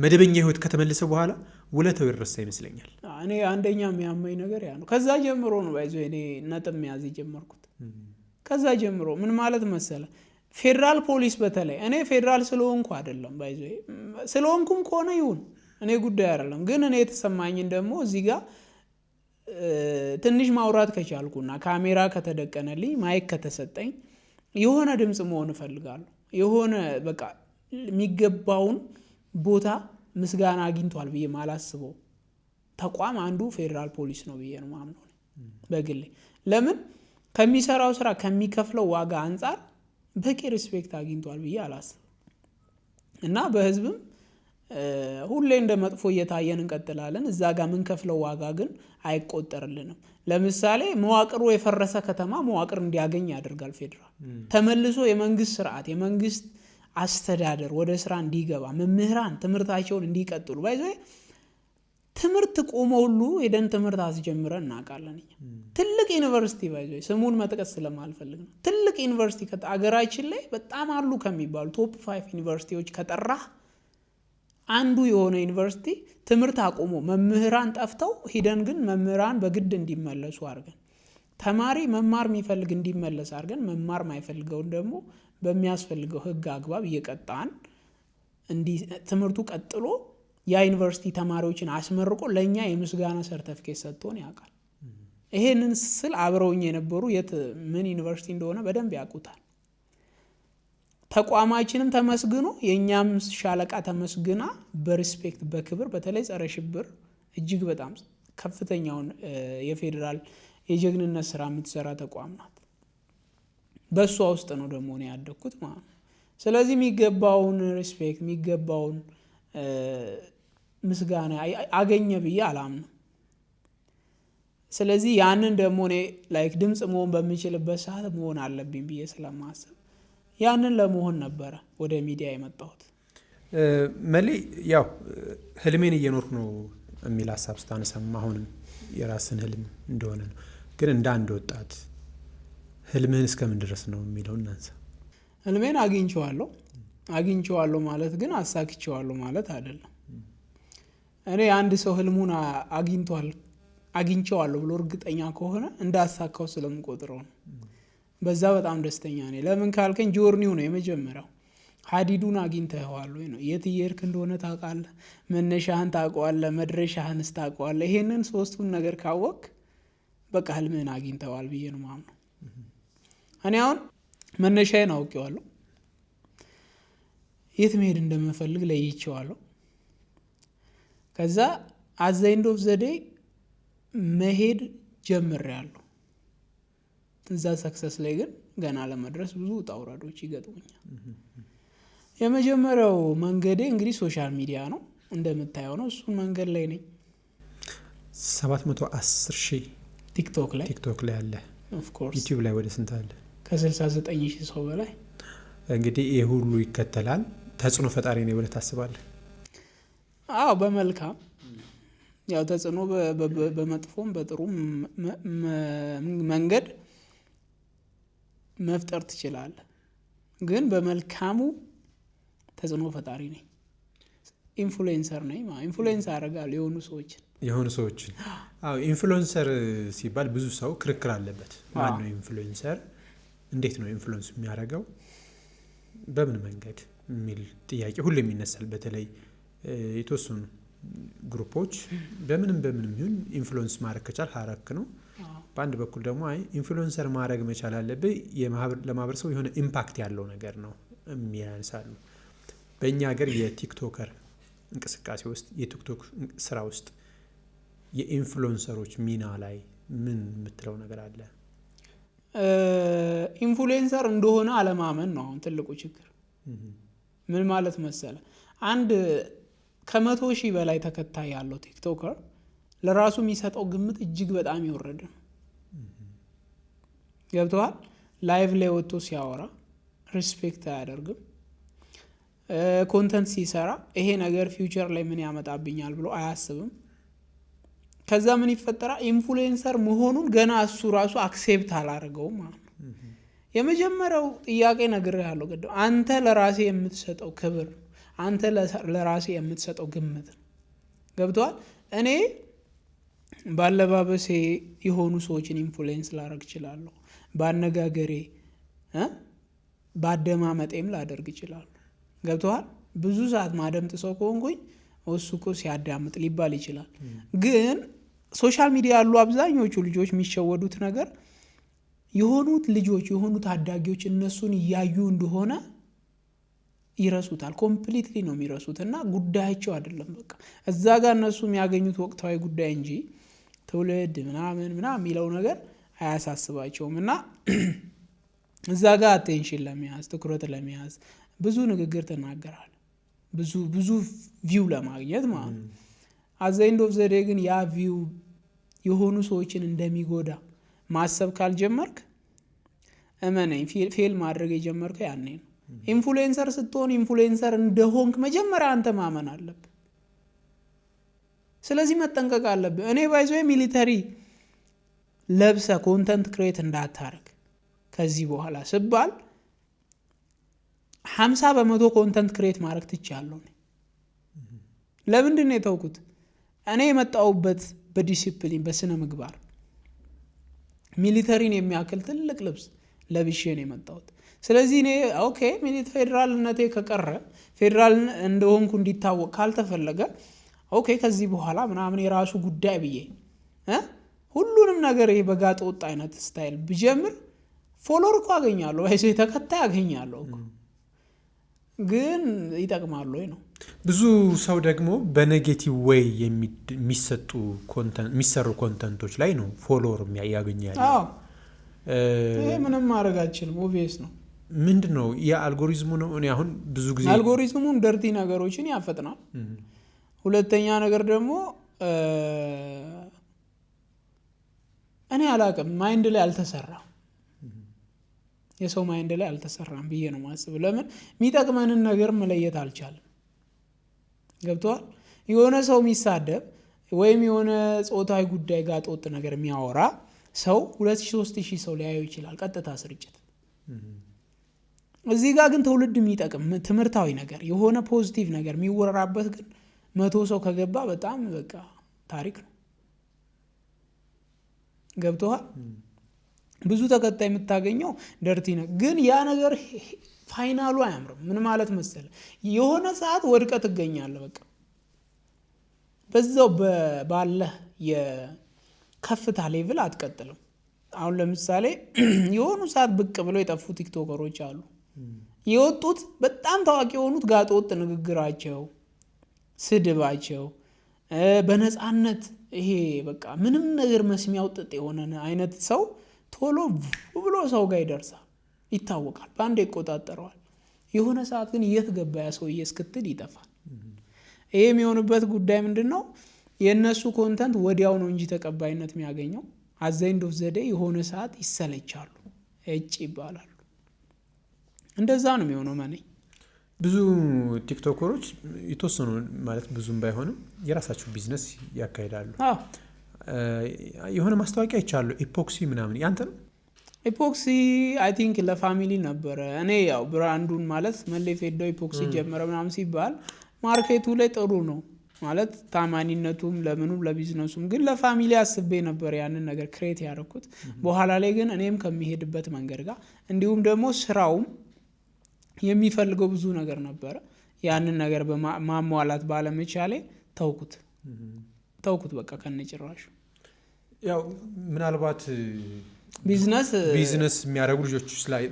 መደበኛ ህይወት ከተመለሰ በኋላ ውለታው ይረሳ ይመስለኛል። እኔ አንደኛ የሚያመኝ ነገር ያ ነው። ከዛ ጀምሮ ነው ባይዞ እኔ ነጥብ መያዝ የጀመርኩት። ከዛ ጀምሮ ምን ማለት መሰለ ፌደራል ፖሊስ በተለይ እኔ ፌደራል ስለሆንኩ አይደለም ባይዞ ስለሆንኩም ከሆነ ይሁን እኔ ጉዳይ አይደለም። ግን እኔ የተሰማኝን ደግሞ እዚህ ጋር ትንሽ ማውራት ከቻልኩና ካሜራ ከተደቀነልኝ ማይክ ከተሰጠኝ የሆነ ድምጽ መሆን እፈልጋለሁ። የሆነ በቃ የሚገባውን ቦታ ምስጋና አግኝቷል ብዬ ማላስበው ተቋም አንዱ ፌደራል ፖሊስ ነው ብዬ ነው ማምነው በግሌ። ለምን ከሚሰራው ስራ ከሚከፍለው ዋጋ አንጻር በቂ ሪስፔክት አግኝቷል ብዬ አላስብም። እና በህዝብም ሁሌ እንደ መጥፎ እየታየን እንቀጥላለን። እዛ ጋር የምንከፍለው ዋጋ ግን አይቆጠርልንም። ለምሳሌ መዋቅሩ የፈረሰ ከተማ መዋቅር እንዲያገኝ ያደርጋል ፌደራል። ተመልሶ የመንግስት ስርዓት የመንግስት አስተዳደር ወደ ስራ እንዲገባ መምህራን ትምህርታቸውን እንዲቀጥሉ ባይዘ ትምህርት ቆሞ ሁሉ ሄደን ትምህርት አስጀምረን እናውቃለን። ትልቅ ዩኒቨርሲቲ ባይዘ ስሙን መጥቀስ ስለማልፈልግ ነው። ትልቅ ዩኒቨርሲቲ አገራችን ላይ በጣም አሉ ከሚባሉ ቶፕ 5 ዩኒቨርሲቲዎች ከጠራህ አንዱ የሆነ ዩኒቨርሲቲ ትምህርት አቆሞ መምህራን ጠፍተው ሂደን ግን መምህራን በግድ እንዲመለሱ አድርገን ተማሪ መማር የሚፈልግ እንዲመለስ አድርገን መማር ማይፈልገውን ደግሞ በሚያስፈልገው ህግ አግባብ እየቀጣን ትምህርቱ ቀጥሎ ያ ዩኒቨርሲቲ ተማሪዎችን አስመርቆ ለኛ የምስጋና ሰርቲፊኬት ሰጥቶን ያውቃል። ይሄንን ስል አብረውኝ የነበሩ ምን ዩኒቨርሲቲ እንደሆነ በደንብ ያውቁታል። ተቋማችንም ተመስግኖ የኛም ሻለቃ ተመስግና በሪስፔክት በክብር በተለይ ጸረ ሽብር እጅግ በጣም ከፍተኛውን የፌደራል የጀግንነት ስራ የምትሰራ ተቋም ናት። በሷ ውስጥ ነው ደግሞ ነው ያደኩት ማለት ነው። ስለዚህ የሚገባውን ሪስፔክት የሚገባውን ምስጋና አገኘ ብዬ አላምነው። ስለዚህ ያንን ደግሞ እኔ ላይክ ድምጽ መሆን በሚችልበት ሰዓት መሆን አለብኝ ብዬ ስለማስብ ያንን ለመሆን ነበረ ወደ ሚዲያ የመጣሁት። መሌ ያው ህልሜን እየኖርኩ ነው የሚል ሀሳብ ስታነሳም አሁንም የራስን ህልም እንደሆነ ነው። ግን እንደ አንድ ወጣት ህልምህን እስከምን ድረስ ነው የሚለው እናንሳ። ህልሜን አግኝቼዋለሁ ማለት ግን አሳክቼዋለሁ ማለት አይደለም። እኔ አንድ ሰው ህልሙን አግኝቼዋለሁ ብሎ እርግጠኛ ከሆነ እንዳሳካው ስለምቆጥረው ነው። በዛ በጣም ደስተኛ ነኝ። ለምን ካልከኝ ጆርኒው ነው የመጀመሪያው። ሀዲዱን አግኝተኸዋል ወይ ነው። የት እየሄድክ እንደሆነ ታውቃለህ፣ መነሻህን ታውቀዋለህ፣ መድረሻህንስ ታውቀዋለህ። ይሄንን ሶስቱን ነገር ካወቅ በቃ ህልምህን አግኝተዋል ብዬ ነው የማምነው። እኔ አሁን መነሻዬን አውቄዋለሁ፣ የት መሄድ እንደምፈልግ ለይቼዋለሁ። ከዛ አት ዘ ኤንድ ኦፍ ዘ ዴይ መሄድ ጀምሬያለሁ። እዛ ሰክሰስ ላይ ግን ገና ለመድረስ ብዙ ውጣ ውረዶች ይገጥሙኛል። የመጀመሪያው መንገዴ እንግዲህ ሶሻል ሚዲያ ነው፣ እንደምታየው ነው። እሱን መንገድ ላይ ነኝ። 710,000 ቲክቶክ ላይ አለ። ኦፍ ኮርስ ዩቲዩብ ላይ ወደ ስንት አለ? ከ69,000 ሰው በላይ። እንግዲህ ይህ ሁሉ ይከተላል። ተጽዕኖ ፈጣሪ ነው ብለህ ታስባለህ? አዎ፣ በመልካም ያው ተጽዕኖ በመጥፎም በጥሩም መንገድ መፍጠር ትችላለህ። ግን በመልካሙ ተጽዕኖ ፈጣሪ ነኝ። ኢንፍሉዌንሰር ነኝ። ኢንፍሉዌንስ አደርጋለሁ የሆኑ ሰዎችን። አዎ፣ ኢንፍሉዌንሰር ሲባል ብዙ ሰው ክርክር አለበት። ማን ነው ኢንፍሉዌንሰር? እንዴት ነው ኢንፍሉዌንስ የሚያደርገው? በምን መንገድ የሚል ጥያቄ ሁሌም ይነሳል። በተለይ የተወሰኑ ግሩፖች በምንም ይሁን ኢንፍሉዌንስ ማድረግ ከቻል ሀረክ ነው። በአንድ በኩል ደግሞ ኢንፍሉዌንሰር ማድረግ መቻል አለብህ ለማህበረሰቡ የሆነ ኢምፓክት ያለው ነገር ነው የሚያነሳሉ። በእኛ ሀገር የቲክቶከር እንቅስቃሴ ውስጥ የቲክቶክ ስራ ውስጥ የኢንፍሉዌንሰሮች ሚና ላይ ምን የምትለው ነገር አለ? ኢንፍሉዌንሰር እንደሆነ አለማመን ነው አሁን ትልቁ ችግር። ምን ማለት መሰለ፣ አንድ ከ100,000 በላይ ተከታይ ያለው ቲክቶከር ለራሱ የሚሰጠው ግምት እጅግ በጣም የወረደ ነው። ገብተዋል? ላይቭ ላይ ወጥቶ ሲያወራ ሪስፔክት አያደርግም። ኮንተንት ሲሰራ ይሄ ነገር ፊውቸር ላይ ምን ያመጣብኛል ብሎ አያስብም። ከዛ ምን ይፈጠራል? ኢንፍሉዌንሰር መሆኑን ገና እሱ ራሱ አክሴፕት አላደረገውም ማለት ነው። የመጀመሪያው ጥያቄ ነግሬሃለሁ ቅድም። አንተ ለራሴ የምትሰጠው ክብር፣ አንተ ለራሴ የምትሰጠው ግምት ነው። ገብተዋል? እኔ ባለባበሴ የሆኑ ሰዎችን ኢንፍሉዌንስ ላደርግ እችላለሁ። ባነጋገሬ፣ ባደማመጤም ላደርግ እችላለሁ። ገብተዋል? ብዙ ሰዓት ማደምጥ ሰው ከሆንኩኝ እሱ እኮ ሲያዳምጥ ሊባል ይችላል። ግን ሶሻል ሚዲያ ያሉ አብዛኞቹ ልጆች የሚሸወዱት ነገር የሆኑት ልጆች የሆኑ ታዳጊዎች እነሱን እያዩ እንደሆነ ይረሱታል። ኮምፕሊትሊ ነው የሚረሱት እና ጉዳያቸው አይደለም። በቃ እዛ ጋር እነሱ የሚያገኙት ወቅታዊ ጉዳይ እንጂ ትውልድ ምናምን የሚለው ነገር አያሳስባቸውም። እና እዛ ጋር አቴንሽን ለመያዝ ትኩረት ለመያዝ ብዙ ንግግር ትናገራል፣ ብዙ ቪው ለማግኘት ማለት ነው። አዘይንድ ኦፍ ዘዴ ግን ያ ቪው የሆኑ ሰዎችን እንደሚጎዳ ማሰብ ካልጀመርክ እመነኝ ፌል ማድረግ የጀመርከው ያኔ ነው። ኢንፍሉዌንሰር ስትሆን ኢንፍሉዌንሰር እንደሆንክ መጀመሪያ አንተ ማመን አለብህ። ስለዚህ መጠንቀቅ አለብህ። እኔ ባይዞ ሚሊተሪ ለብሰ ኮንተንት ክሬት እንዳታረግ ከዚህ በኋላ ስባል 50% ኮንተንት ክሬት ማድረግ ትችላለሁ። ለምንድን ነው የተውኩት? እኔ የመጣሁበት በዲሲፕሊን በስነ ምግባር ሚሊተሪን የሚያክል ትልቅ ልብስ ለብሼ ነው የመጣሁት። ስለዚህ እኔ ኦኬ ፌዴራልነቴ ከቀረ ፌዴራል እንደሆንኩ እንዲታወቅ ካልተፈለገ ኦኬ ከዚህ በኋላ ምናምን የራሱ ጉዳይ ብዬ ሁሉንም ነገር ይሄ በጋጠ ወጥ አይነት ስታይል ብጀምር ፎሎወር እኮ አገኛለሁ፣ አይሴ ተከታይ አገኛለሁ። ግን ይጠቅማል ወይ ነው። ብዙ ሰው ደግሞ በኔጌቲቭ ዌይ የሚሰሩ ኮንተንቶች ላይ ነው ፎሎወር ያገኛል። ይሄ ምንም ማድረግ አልችልም። ኦብቪየስ ነው። ምንድን ነው የአልጎሪዝሙ ነው። እኔ አሁን ብዙ ጊዜ አልጎሪዝሙን ደርቲ ነገሮችን ያፈጥናል። ሁለተኛ ነገር ደግሞ እኔ አላቅም ማይንድ ላይ አልተሰራም፣ የሰው ማይንድ ላይ አልተሰራም ብዬ ነው ማስብ። ለምን የሚጠቅመንን ነገር መለየት አልቻለም። ገብተዋል? የሆነ ሰው የሚሳደብ ወይም የሆነ ጾታዊ ጉዳይ ጋር ጦጥ ነገር የሚያወራ ሰው 2,000-3,000 ሰው ሊያየው ይችላል፣ ቀጥታ ስርጭት። እዚህ ጋር ግን ትውልድ የሚጠቅም ትምህርታዊ ነገር የሆነ ፖዚቲቭ ነገር የሚወራራበት ግን 100 ሰው ከገባ በጣም በቃ ታሪክ ነው። ገብተዋል? ብዙ ተከታይ የምታገኘው ደርቲ ነው። ግን ያ ነገር ፋይናሉ አያምርም። ምን ማለት መሰለ፣ የሆነ ሰዓት ወድቀ ትገኛለህ። በቃ በዛው ባለህ የከፍታ ሌቭል አትቀጥልም። አሁን ለምሳሌ የሆኑ ሰዓት ብቅ ብለው የጠፉ ቲክቶከሮች አሉ። የወጡት በጣም ታዋቂ የሆኑት ጋጠ ወጥ ንግግራቸው፣ ስድባቸው፣ በነፃነት ይሄ በቃ ምንም ነገር መስሚያው ጥጥ የሆነ አይነት ሰው ቶሎ ብሎ ሰው ጋር ይደርሳል፣ ይታወቃል፣ በአንድ ይቆጣጠረዋል። የሆነ ሰዓት ግን የት ገባ ያ ሰውዬ እስክትል ይጠፋል። ይሄ የሚሆንበት ጉዳይ ምንድን ነው? የእነሱ ኮንተንት ወዲያው ነው እንጂ ተቀባይነት የሚያገኘው አዘይንዶፍ ዘዴ የሆነ ሰዓት ይሰለቻሉ፣ እጭ ይባላሉ። እንደዛ ነው የሚሆነው። ብዙ ቲክቶከሮች የተወሰኑ ማለት ብዙም ባይሆንም የራሳቸው ቢዝነስ ያካሂዳሉ። የሆነ ማስታወቂያ ይቻሉ ኢፖክሲ ምናምን ያንተ ነው? ኢፖክሲ አይ ቲንክ ለፋሚሊ ነበረ። እኔ ያው ብራንዱን ማለት መሌ ፌዶ ኢፖክሲ ጀመረ ምናምን ሲባል ማርኬቱ ላይ ጥሩ ነው ማለት ታማኒነቱም ለምኑም ለቢዝነሱም፣ ግን ለፋሚሊ አስቤ ነበር ያንን ነገር ክሬት ያደረኩት። በኋላ ላይ ግን እኔም ከሚሄድበት መንገድ ጋር እንዲሁም ደግሞ ስራውም የሚፈልገው ብዙ ነገር ነበረ። ያንን ነገር ማሟላት ባለመቻሌ ተውኩት በቃ ከነጭራሹ። ያው ምናልባት ቢዝነስ የሚያደርጉ ልጆች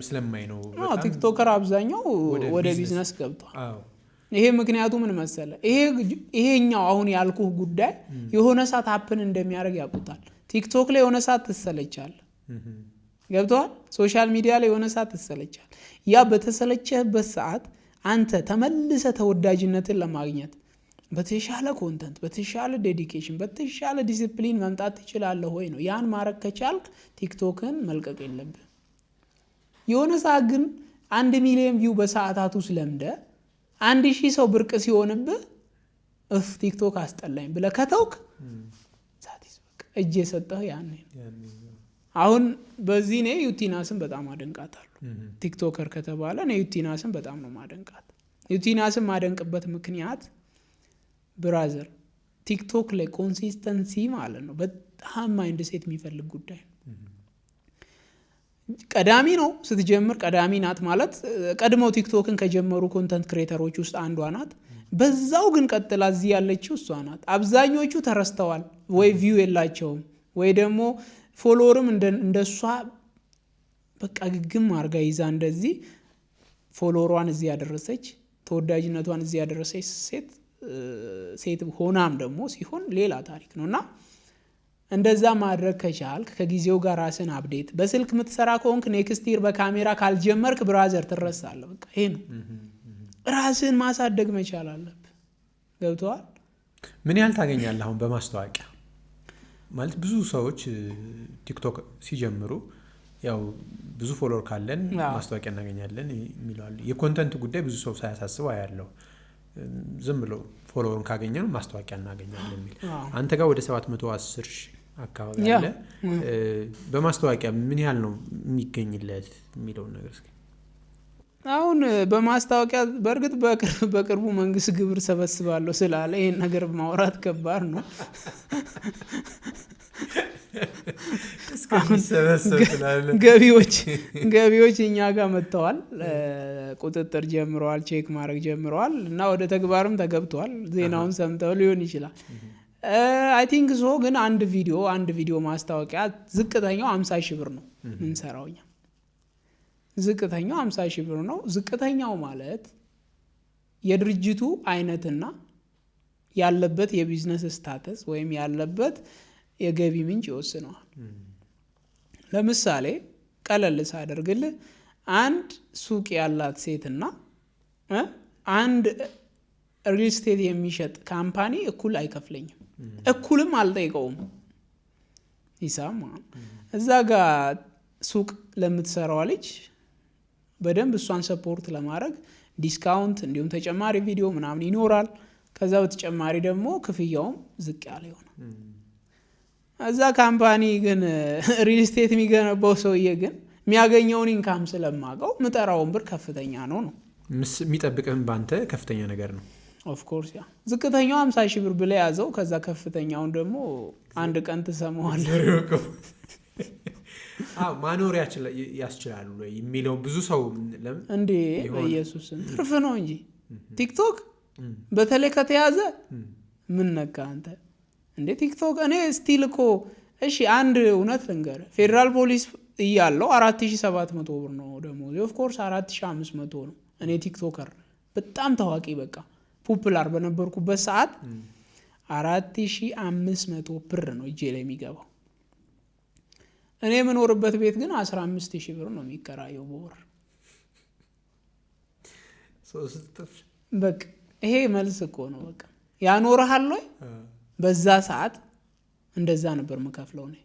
ስለማይ ነው ቲክቶከር አብዛኛው ወደ ቢዝነስ ገብቷል። ይሄ ምክንያቱ ምን መሰለ? ይሄኛው አሁን ያልኩህ ጉዳይ የሆነ ሰዓት ሀፕን እንደሚያደርግ ያውቁታል። ቲክቶክ ላይ የሆነ ሰዓት ትሰለቻለህ፣ ገብተዋል። ሶሻል ሚዲያ ላይ የሆነ ሰዓት ትሰለቻለህ። ያ በተሰለቸህበት ሰዓት አንተ ተመልሰ ተወዳጅነትን ለማግኘት በተሻለ ኮንተንት፣ በተሻለ ዴዲኬሽን፣ በተሻለ ዲሲፕሊን መምጣት ትችላለህ ወይ ነው። ያን ማድረግ ከቻልክ ቲክቶክን መልቀቅ የለብህ። የሆነ ሰዓት ግን 1 ሚሊዮን ቪው በሰዓታቱ ስለምደ 1000 ሰው ብርቅ ሲሆንብህ ቲክቶክ አስጠላኝ ብለህ ከተውክ እጅ የሰጠህ ያኔ። አሁን በዚህ እኔ ዩቲናስን በጣም አደንቃታለሁ። ቲክቶከር ከተባለ እኔ ዩቲናስን በጣም ነው ማደንቃት። ዩቲናስን ማደንቅበት ምክንያት ብራዘር ቲክቶክ ላይ ኮንሲስተንሲ ማለት ነው በጣም ማይንድ ሴት የሚፈልግ ጉዳይ ነው። ቀዳሚ ነው ስትጀምር፣ ቀዳሚ ናት ማለት ቀድመው ቲክቶክን ከጀመሩ ኮንተንት ክሬተሮች ውስጥ አንዷ ናት። በዛው ግን ቀጥላ እዚህ ያለችው እሷ ናት። አብዛኞቹ ተረስተዋል፣ ወይ ቪው የላቸውም ወይ ደግሞ ፎሎወርም እንደሷ በቃ ግግም አርጋ ይዛ እንደዚህ ፎሎወሯን እዚህ ያደረሰች ተወዳጅነቷን እዚህ ያደረሰች ሴት ሆናም ደግሞ ሲሆን ሌላ ታሪክ ነው። እና እንደዛ ማድረግ ከቻልክ ከጊዜው ጋር ራስን አፕዴት በስልክ የምትሰራ ከሆንክ ኔክስት ይር በካሜራ ካልጀመርክ ብራዘር ትረሳለህ። በቃ ይሄ ነው። ራስን ማሳደግ መቻል አለብህ። ገብተዋል? ምን ያህል ታገኛለህ አሁን በማስታወቂያ? ማለት ብዙ ሰዎች ቲክቶክ ሲጀምሩ ያው ብዙ ፎሎወር ካለን ማስታወቂያ እናገኛለን የሚለዋል። የኮንተንት ጉዳይ ብዙ ሰው ሳያሳስበው ያለው ዝም ብሎ ፎሎወርን ካገኘን ማስታወቂያ እናገኛለን የሚል። አንተ ጋር ወደ 710 አካባቢ አለ። በማስታወቂያ ምን ያህል ነው የሚገኝለት የሚለውን ነገር እስኪ። አሁን በማስታወቂያ በእርግጥ በቅርቡ መንግስት ግብር ሰበስባለሁ ስላለ ይሄን ነገር ማውራት ከባድ ነው። ገቢዎች እኛ ጋር መጥተዋል፣ ቁጥጥር ጀምረዋል፣ ቼክ ማድረግ ጀምረዋል እና ወደ ተግባርም ተገብተዋል። ዜናውን ሰምተው ሊሆን ይችላል። አይ ቲንክ ሶ። ግን አንድ ቪዲዮ ማስታወቂያ ዝቅተኛው 50 ሺህ ብር ነው ምንሰራው እኛ። ዝቅተኛው 50 ሺህ ብር ነው። ዝቅተኛው ማለት የድርጅቱ አይነትና ያለበት የቢዝነስ ስታተስ ወይም ያለበት የገቢ ምንጭ ይወስነዋል። ለምሳሌ ቀለል ሳደርግልህ አንድ ሱቅ ያላት ሴትና አንድ ሪል ስቴት የሚሸጥ ካምፓኒ እኩል አይከፍለኝም፣ እኩልም አልጠይቀውም ሂሳብ ማለት። እዛ ጋር ሱቅ ለምትሰራዋ ልጅ በደንብ እሷን ሰፖርት ለማድረግ ዲስካውንት እንዲሁም ተጨማሪ ቪዲዮ ምናምን ይኖራል። ከዛ በተጨማሪ ደግሞ ክፍያውም ዝቅ ያለ ይሆናል። እዛ ካምፓኒ ግን ሪል ስቴት የሚገነባው ሰውዬ ግን የሚያገኘውን ኢንካም ስለማቀው ምጠራውን ብር ከፍተኛ ነው የሚጠብቅህም በአንተ ከፍተኛ ነገር ነው። ኦፍኮርስ ያ ዝቅተኛው 50 ሺህ ብር ብለህ ያዘው። ከዛ ከፍተኛውን ደግሞ አንድ ቀን ትሰማዋለህ። ማኖር ያስችላሉ የሚለው ብዙ ሰው እንዴ በኢየሱስን ትርፍ ነው እንጂ ቲክቶክ በተለይ ከተያዘ ምን ነካ አንተ እንዴ? ቲክቶክ እኔ ስቲል እኮ እሺ አንድ እውነት ልንገር፣ ፌዴራል ፖሊስ እያለው 4700 ብር ነው ደሞዝ። ኦፍ ኮርስ 4500 ነው። እኔ ቲክቶከር በጣም ታዋቂ በቃ ፖፑላር በነበርኩበት ሰዓት 4500 ብር ነው እጄ ላይ የሚገባው። እኔ የምኖርበት ቤት ግን 15,000 ብር ነው የሚከራየው በወር። በቃ ይሄ መልስ እኮ ነው። በቃ ያኖርሃል ወይ? በዛ ሰዓት እንደዛ ነበር የምከፍለው ነው።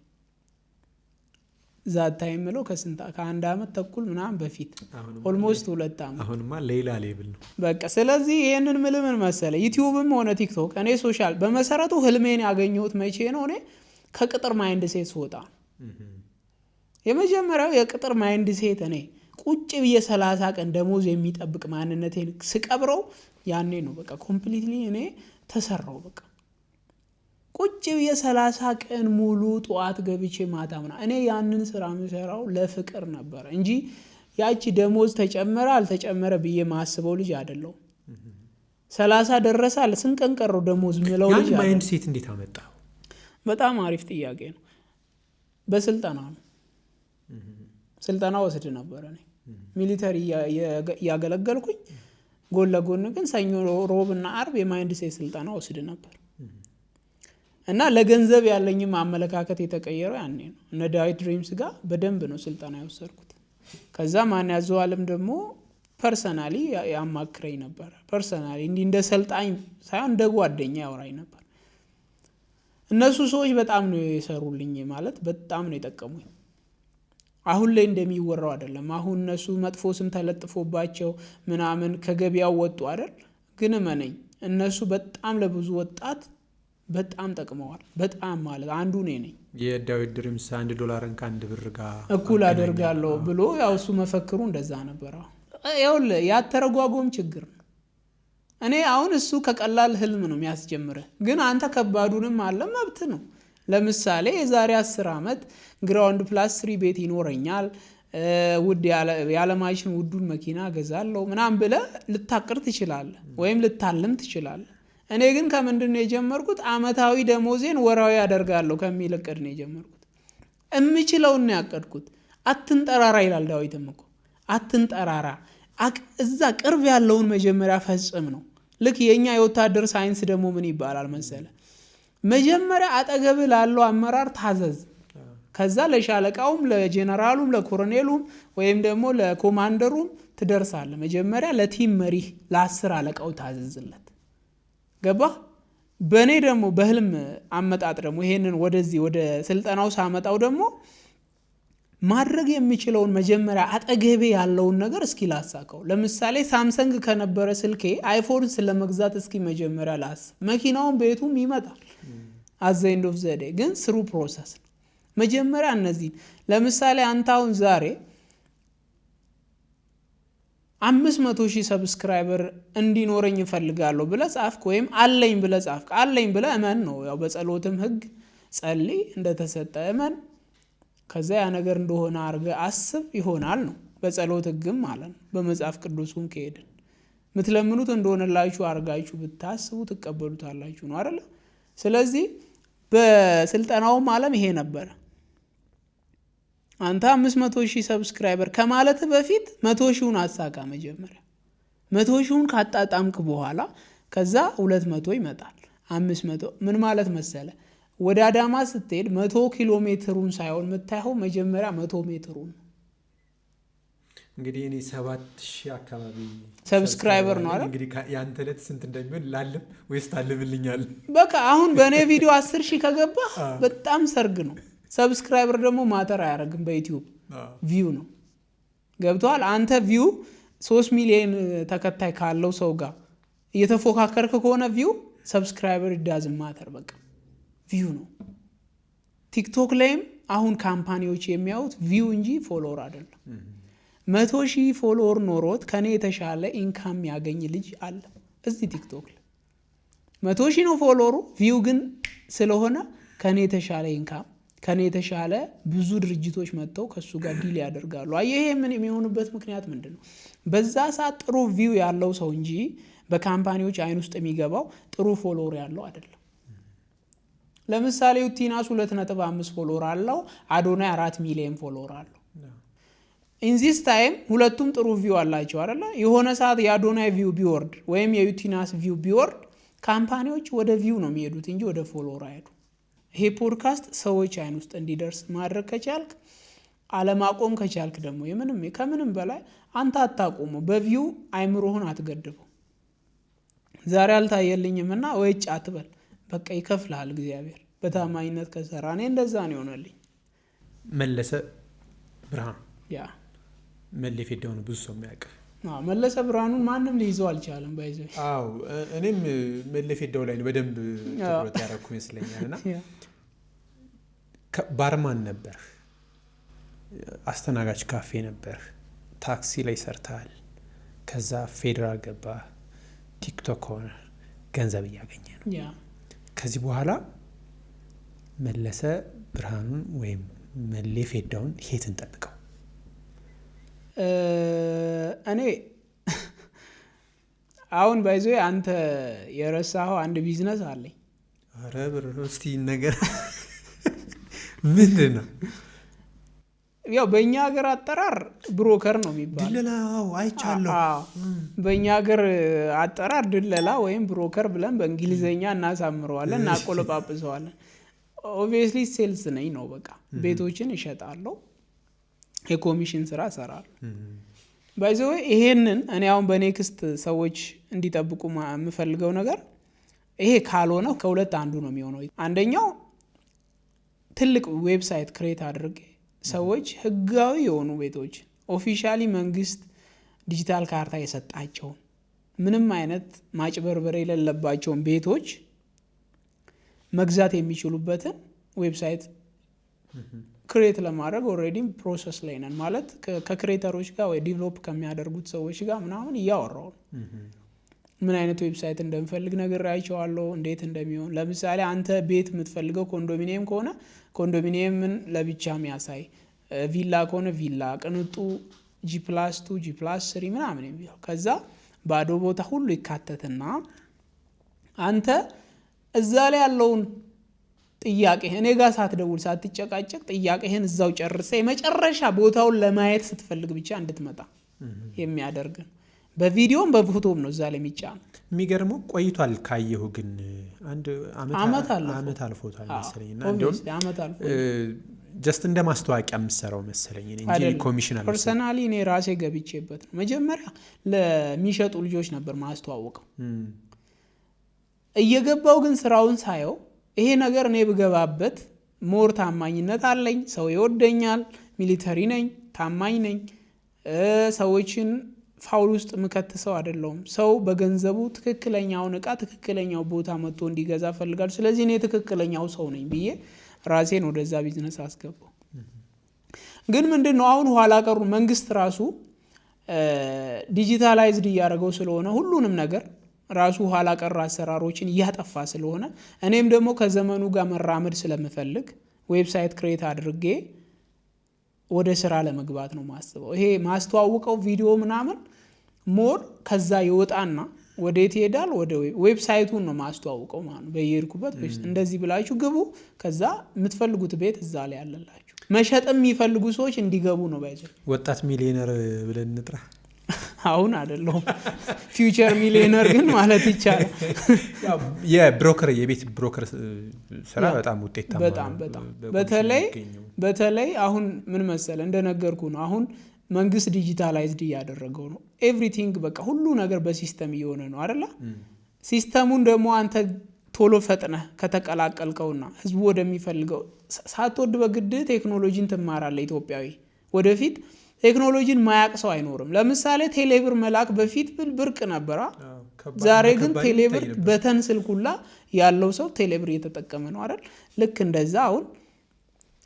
ዛት ታይም ምለው ከአንድ አመት ተኩል ምናምን በፊት ኦልሞስት 2 አመት። አሁንማ ሌላ ሌብል ነው በቃ። ስለዚህ ይሄንን ምን መሰለ ዩቲዩብም ሆነ ቲክቶክ እኔ ሶሻል በመሰረቱ ህልሜን ያገኘሁት መቼ ነው? እኔ ከቅጥር ማይንድ ሴት ስወጣ የመጀመሪያው የቅጥር ማይንድ ሴት እኔ ቁጭ ብዬ 30 ቀን ደሞዝ የሚጠብቅ ማንነቴን ስቀብረው ያኔ ነው በቃ ኮምፕሊትሊ እኔ ተሰራው። በቃ ቁጭ ብዬ 30 ቀን ሙሉ ጠዋት ገብቼ ማታምና እኔ ያንን ስራ የምሰራው ለፍቅር ነበር እንጂ ያቺ ደሞዝ ተጨመረ አልተጨመረ ብዬ ማስበው ልጅ አይደለሁም። 30 ደረሰ አለ ስንት ቀን ቀረው ደሞዝ ምለው ልጅ ያን ማይንድ ሴት እንዴት አመጣው? በጣም አሪፍ ጥያቄ ነው። በስልጠና ነው። ስልጠና ወስድ ነበር እኔ ሚሊተሪ ያገለገልኩኝ። ጎን ለጎን ግን ሰኞ ሮብና አርብ የማይንድ ሴት ስልጠና ወስድ ነበር እና ለገንዘብ ያለኝም አመለካከት የተቀየረው ያኔ ነው። እነ ዳዊት ድሪምስ ጋር በደንብ ነው ስልጠና የወሰድኩት። ከዛ ማን ያዘዋልም ደግሞ ፐርሰናሊ ያማክረኝ ነበር። ፐርሰናሊ እንደ ሰልጣኝ ሳይሆን እንደ ጓደኛ ያወራኝ ነበር። እነሱ ሰዎች በጣም ነው የሰሩልኝ፣ ማለት በጣም ነው የጠቀሙኝ። አሁን ላይ እንደሚወራው አይደለም። አሁን እነሱ መጥፎ ስም ተለጥፎባቸው ምናምን ከገበያው ወጡ አይደል? ግን እመነኝ እነሱ በጣም ለብዙ ወጣት በጣም ጠቅመዋል። በጣም ማለት አንዱ ነኝ። የዳዊት ድሪምስ $1 ከአንድ ብር ጋር እኩል አደርጋለሁ ብሎ ያው እሱ መፈክሩ እንደዛ ነበር። ይኸውልህ ያተረጓጎም ችግር ነው። እኔ አሁን እሱ ከቀላል ህልም ነው የሚያስጀምርህ፣ ግን አንተ ከባዱንም አለ መብት ነው። ለምሳሌ የዛሬ 10 ዓመት ግራውንድ ፕላስ 3 ቤት ይኖረኛል፣ ውድ የዓለማችን ውዱን መኪና ገዛለሁ ምናምን ብለህ ልታቅር ትችላለህ ወይም ልታልም ትችላለህ። እኔ ግን ከምንድን ነው የጀመርኩት? አመታዊ ደሞዜን ወራዊ አደርጋለሁ ከሚል እቅድ ነው የጀመርኩት። እምችለውን ያቀድኩት። አትንጠራራ ይላል ዳዊትም እኮ አትንጠራራ። እዛ ቅርብ ያለውን መጀመሪያ ፈጽም ነው። ልክ የኛ የወታደር ሳይንስ ደግሞ ምን ይባላል መሰለ? መጀመሪያ አጠገብ ላለው አመራር ታዘዝ። ከዛ ለሻለቃውም ለጄነራሉም ለኮሎኔሉም ወይም ደግሞ ለኮማንደሩም ትደርሳለህ። መጀመሪያ ለቲም መሪ ለ10 አለቃው ታዘዝለት። ገባ? በእኔ ደግሞ በህልም አመጣጥ ደግሞ ይሄንን ወደዚህ ወደ ስልጠናው ሳመጣው ደግሞ ማድረግ የሚችለውን መጀመሪያ አጠገቤ ያለውን ነገር እስኪ ላሳካው። ለምሳሌ ሳምሰንግ ከነበረ ስልኬ አይፎን ስለመግዛት እስኪ መጀመሪያ ላስብ። መኪናውን ቤቱም ይመጣል at the end of the day፣ ግን ስሩ ፕሮሰስ ነው። መጀመሪያ እነዚህ ለምሳሌ አንተ አሁን ዛሬ 500,000 ሰብስክራይበር እንዲኖረኝ እፈልጋለሁ ብለህ ጻፍክ፣ ወይም አለኝ ብለህ ጻፍክ። አለኝ ብለህ እመን ነው። ያው በጸሎትም ህግ ጸልይ፣ እንደተሰጠ እመን። ከዛ ያ ነገር እንደሆነ አድርገህ አስብ፣ ይሆናል ነው። በጸሎት ህግም ማለት ነው። በመጽሐፍ ቅዱስም ከሄድን ምትለምኑት እንደሆነላችሁ አድርጋችሁ ብታስቡ ትቀበሉታላችሁ ነው አይደል? ስለዚህ በስልጠናውም ዓለም ይሄ ነበር። አንተ 500,000 ሰብስክራይበር ከማለት በፊት 100,000ን አሳካ። መጀመሪያ 100,000ን ካጣጣምክ በኋላ ከዛ 200 ይመጣል። 500 ምን ማለት መሰለ? ወደ አዳማ ስትሄድ 100 ኪሎ ሜትሩን ሳይሆን የምታየው መጀመሪያ 100 ሜትሩን። እንግዲህ እኔ 7,000 አካባቢ ሰብስክራይበር ነው አይደል? እንግዲህ ያንተ ዕለት ስንት እንደሚሆን ላልም ወይስ ታልምልኛል? በቃ አሁን በእኔ ቪዲዮ 10,000 ከገባህ በጣም ሰርግ ነው። ሰብስክራይበር ደግሞ ማተር አያደርግም። በዩቲዩብ ቪው ነው። ገብቷል? አንተ ቪው 3 ሚሊዮን ተከታይ ካለው ሰው ጋር እየተፎካከርክ ከሆነ ቪው ሰብስክራይበር ዳዝም ማተር፣ በቃ ቪው ነው። ቲክቶክ ላይም አሁን ካምፓኒዎች የሚያዩት ቪው እንጂ ፎሎወር አይደለም። 100,000 ፎሎወር ኖሮት ከኔ የተሻለ ኢንካም ያገኝ ልጅ አለ እዚህ ቲክቶክ ላይ። 100,000 ነው ፎሎወሩ፣ ቪው ግን ስለሆነ ከኔ የተሻለ ኢንካም፣ ከኔ የተሻለ ብዙ ድርጅቶች መጥተው ከሱ ጋር ዲል ያደርጋሉ። ይሄ ምን የሚሆንበት ምክንያት ምንድነው? በዛ ሰዓት ጥሩ ቪው ያለው ሰው እንጂ በካምፓኒዎች አይን ውስጥ የሚገባው ጥሩ ፎሎወር ያለው አይደለም። ለምሳሌ ዩቲናስ 2.5 ፎሎወር አለው፣ አዶናይ 4 ሚሊዮን ፎሎወር አለው። ኢንዚስ ታይም ሁለቱም ጥሩ ቪው አላቸው አይደለ? የሆነ ሰዓት የአዶናይ ቪው ቢወርድ ወይም የዩቲናስ ቪው ቢወርድ ካምፓኒዎች ወደ ቪው ነው የሚሄዱት እንጂ ወደ ፎሎወር አይሄዱ። ይሄ ፖድካስት ሰዎች አይን ውስጥ እንዲደርስ ማድረግ ከቻልክ አለማቆም ከቻልክ ደግሞ ከምንም በላይ አንተ አታቆሙ። በቪው አይምሮህን አትገድበው። ዛሬ አልታየልኝም እና ወይጭ አትበል። በቃ ይከፍልሃል እግዚአብሔር በታማኝነት ከሰራ። እኔ እንደዛ ነው የሆነልኝ። መለሰ ብርሃኑ ያ መሌ ፌዳው ነው ብዙ ሰው የሚያውቅ። መለሰ ብርሃኑን ማንም ሊይዘው አልቻለም። ባይዘው እኔም መሌ ፌዳው ላይ ነው በደንብ ትኩረት ያደረኩ ይመስለኛል። እና ባርማን ነበር፣ አስተናጋጅ ካፌ ነበር፣ ታክሲ ላይ ሰርተሃል፣ ከዛ ፌዴራል ገባ፣ ቲክቶክ ሆነ፣ ገንዘብ እያገኘ ነው። ከዚህ በኋላ መለሰ ብርሃኑን ወይም መሌ ፌዳውን ሄት እንጠብቀው? እኔ አሁን ባይዞ አንተ የረሳኸው አንድ ቢዝነስ አለኝ። አረ ብር እስቲ ነገር ምንድን ነው? ያው በእኛ ሀገር አጠራር ብሮከር ነው የሚባለው። ድለላው አይቻለሁ። በእኛ ሀገር አጠራር ድለላ ወይም ብሮከር ብለን በእንግሊዘኛ እናሳምረዋለን፣ እናቆለጳጵሰዋለን። ኦብቪየስሊ ሴልስ ነኝ ነው በቃ። ቤቶችን እሸጣለሁ፣ የኮሚሽን ስራ እሰራለሁ። ባይ ዘ ወይ ይሄንን እኔ አሁን በኔክስት ሰዎች እንዲጠብቁ የምፈልገው ነገር ይሄ ካልሆነ ከሁለት አንዱ ነው የሚሆነው። አንደኛው ትልቅ ዌብሳይት ክሬት አድርጌ ሰዎች ህጋዊ የሆኑ ቤቶች ኦፊሻሊ መንግስት ዲጂታል ካርታ የሰጣቸውን ምንም አይነት ማጭበርበር የሌለባቸውን ቤቶች መግዛት የሚችሉበትን ዌብሳይት ክሬት ለማድረግ ኦልሬዲ ፕሮሰስ ላይ ነን። ማለት ከክሬተሮች ጋር ወይ ዲቨሎፕ ከሚያደርጉት ሰዎች ጋር ምናምን እያወራው ነው። ምን አይነት ዌብሳይት እንደምፈልግ ነግሬያቸዋለሁ፣ እንዴት እንደሚሆን። ለምሳሌ አንተ ቤት የምትፈልገው ኮንዶሚኒየም ከሆነ ኮንዶሚኒየምን ለብቻ የሚያሳይ፣ ቪላ ከሆነ ቪላ፣ ቅንጡ G+2 G+3 ምናምን የሚለው ከዛ ባዶ ቦታ ሁሉ ይካተትና አንተ እዛ ላይ ያለውን ጥያቄ እኔ ጋር ሳትደውል ሳትጨቃጨቅ ጥያቄህን እዛው ጨርሰ የመጨረሻ ቦታውን ለማየት ስትፈልግ ብቻ እንድትመጣ የሚያደርግ በቪዲዮም በፎቶም ነው እዛ ላይ የሚጫነው። የሚገርመው ቆይቷል ካየሁ ግን አንድ አመት አልፎታል መሰለኝ። እና እንደውም ጀስት እንደ ማስተዋቂያ የምሰራው መሰለኝ እንጂ ኮሚሽን አለ። ፐርሰናሊ እኔ ራሴ ገብቼበት ነው። መጀመሪያ ለሚሸጡ ልጆች ነበር ማስተዋወቀው። እየገባው ግን ስራውን ሳየው ይሄ ነገር እኔ ብገባበት ሞር ታማኝነት አለኝ፣ ሰው ይወደኛል፣ ሚሊተሪ ነኝ፣ ታማኝ ነኝ፣ ሰዎችን ፋውል ውስጥ ምከትሰው አይደለሁም። ሰው በገንዘቡ ትክክለኛውን እቃ ትክክለኛው ቦታ መጥቶ እንዲገዛ ፈልጋል። ስለዚህ እኔ ትክክለኛው ሰው ነኝ ብዬ ራሴን ወደዛ ቢዝነስ አስገባው። ግን ምንድነው አሁን ኋላ ቀሩ መንግስት ራሱ ዲጂታላይዝድ እያደረገው ስለሆነ ሁሉንም ነገር ራሱ ኋላ ቀር አሰራሮችን እያጠፋ ስለሆነ እኔም ደግሞ ከዘመኑ ጋር መራመድ ስለምፈልግ ዌብሳይት ክሬት አድርጌ ወደ ስራ ለመግባት ነው ማስበው። ይሄ ማስተዋወቀው ቪዲዮ ምናምን ሞር ከዛ ይወጣና ወዴት ይሄዳል? ወደ ዌብሳይቱን ነው ማስተዋወቀው ማለት ነው። በየሄድኩበት እንደዚህ ብላችሁ ግቡ፣ ከዛ የምትፈልጉት ቤት እዛ ላይ ያለላችሁ። መሸጥም የሚፈልጉ ሰዎች እንዲገቡ ነው ባይዘው። ወጣት ሚሊዮነር ብለን እንጥራ። አሁን አይደለም ፊውቸር ሚሊዮነር ግን ማለት ይቻላል። የብሮከር የቤት ብሮከር ስራ በጣም ውጤታማ በጣም በተለይ አሁን ምን መሰለ እንደነገርኩ ነው። አሁን መንግስት ዲጂታላይዝድ እያደረገው ነው። ኤቭሪቲንግ በቃ ሁሉ ነገር በሲስተም እየሆነ ነው አይደለ? ሲስተሙን ደግሞ አንተ ቶሎ ፈጥነህ ከተቀላቀልከውና ህዝቡ ወደሚፈልገው ሳትወድ በግድ ቴክኖሎጂን ትማራለህ። ኢትዮጵያዊ ወደፊት ቴክኖሎጂን ማያቅ ሰው አይኖርም። ለምሳሌ ቴሌብር መላክ በፊት ብርቅ ነበራ። ዛሬ ግን ቴሌብር በተን ስልኩላ ያለው ሰው ቴሌብር እየተጠቀመ ነው አይደል? ልክ እንደዛ አሁን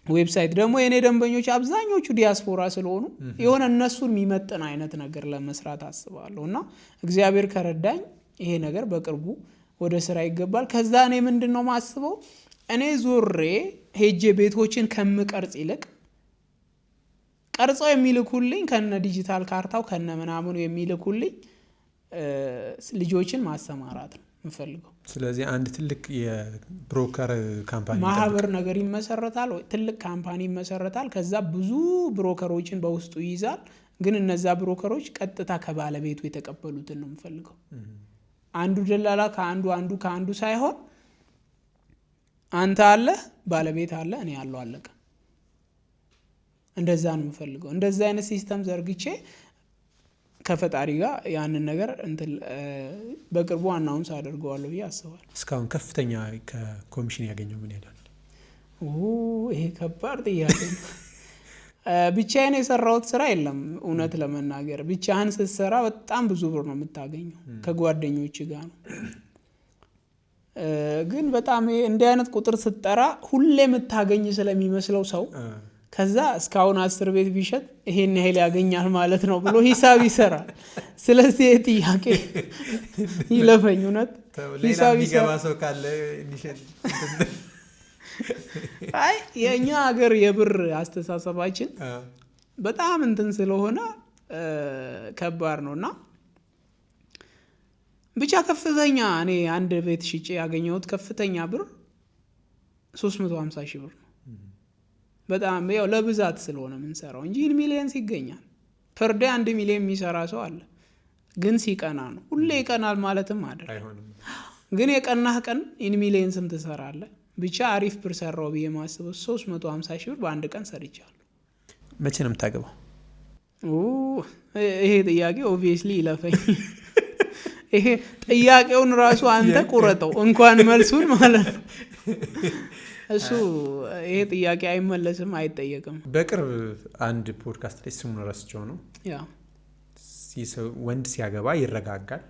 ዌብሳይት ደግሞ የኔ ደንበኞች አብዛኞቹ ዲያስፖራ ስለሆኑ የሆነ እነሱን የሚመጥን አይነት ነገር ለመስራት አስባለሁ እና እግዚአብሔር ከረዳኝ ይሄ ነገር በቅርቡ ወደ ስራ ይገባል። ከዛ እኔ ምንድነው ማስበው እኔ ዞሬ ሄጄ ቤቶችን ከምቀርጽ ይልቅ ቀርጸው የሚልኩልኝ ከነ ዲጂታል ካርታው ከነ ምናምኑ የሚልኩልኝ ልጆችን ማሰማራት ነው የምፈልገው። ስለዚህ አንድ ትልቅ የብሮከር ካምፓኒ ማህበር ነገር ይመሰረታል ወይ ትልቅ ካምፓኒ ይመሰረታል። ከዛ ብዙ ብሮከሮችን በውስጡ ይይዛል። ግን እነዛ ብሮከሮች ቀጥታ ከባለቤቱ የተቀበሉትን ነው የምፈልገው። አንዱ ደላላ ከአንዱ ሳይሆን አንተ አለ ባለቤት አለ እኔ ያለው አለቀ። እንደዛ ነው የምፈልገው። እንደዛ አይነት ሲስተም ዘርግቼ ከፈጣሪ ጋር ያንን ነገር በቅርቡ አናውንስ አደርገዋለሁ ብዬ አስባለሁ። እስካሁን ከፍተኛ ከኮሚሽን ያገኘው ምን ያህል? ይሄ ከባድ ጥያቄ ነው። ብቻዬን የሰራሁት ስራ የለም እውነት ለመናገር። ብቻህን ስትሰራ በጣም ብዙ ብር ነው የምታገኘው፣ ከጓደኞች ጋር ነው። ግን በጣም እንዲህ አይነት ቁጥር ስትጠራ ሁሌ የምታገኝ ስለሚመስለው ሰው ከዛ እስካሁን 10 ቤት ቢሸጥ ይሄን ያህል ያገኛል ማለት ነው ብሎ ሂሳብ ይሰራል። ስለዚህ ይሄ ጥያቄ ይለፈኝ። እውነት ሂሳብ ይሰራ ሰው ካለ እንዲሸጥ። አይ የኛ ሀገር የብር አስተሳሰባችን በጣም እንትን ስለሆነ ከባድ ነውና ብቻ ከፍተኛ እኔ አንድ ቤት ሽጬ ያገኘሁት ከፍተኛ ብር 350 ሺህ ብር ነው። በጣም ያው ለብዛት ስለሆነ የምንሰራው እንጂ ሚሊየንስ ይገኛል። ፐርዴ 1 ሚሊዮን የሚሰራ ሰው አለ። ግን ሲቀና ነው። ሁሌ ይቀናል ማለትም አይደለም። ግን የቀናህ ቀን ሚሊየንስም ትሰራለህ። ብቻ አሪፍ ብር ሰራው ብዬ ማስበው 350 ሺህ ብር በአንድ ቀን ሰርቻለሁ። መቼ ነው የምታገባው? ይሄ ጥያቄ ኦብቪየስሊ ይለፈኝ። ይሄ ጥያቄውን ራሱ አንተ ቁረጠው እንኳን መልሱን ማለት ነው። እሱ ይሄ ጥያቄ አይመለስም፣ አይጠየቅም። በቅርብ አንድ ፖድካስት ላይ ስሙን ረስቸው ነው ወንድ ሲያገባ ይረጋጋል፣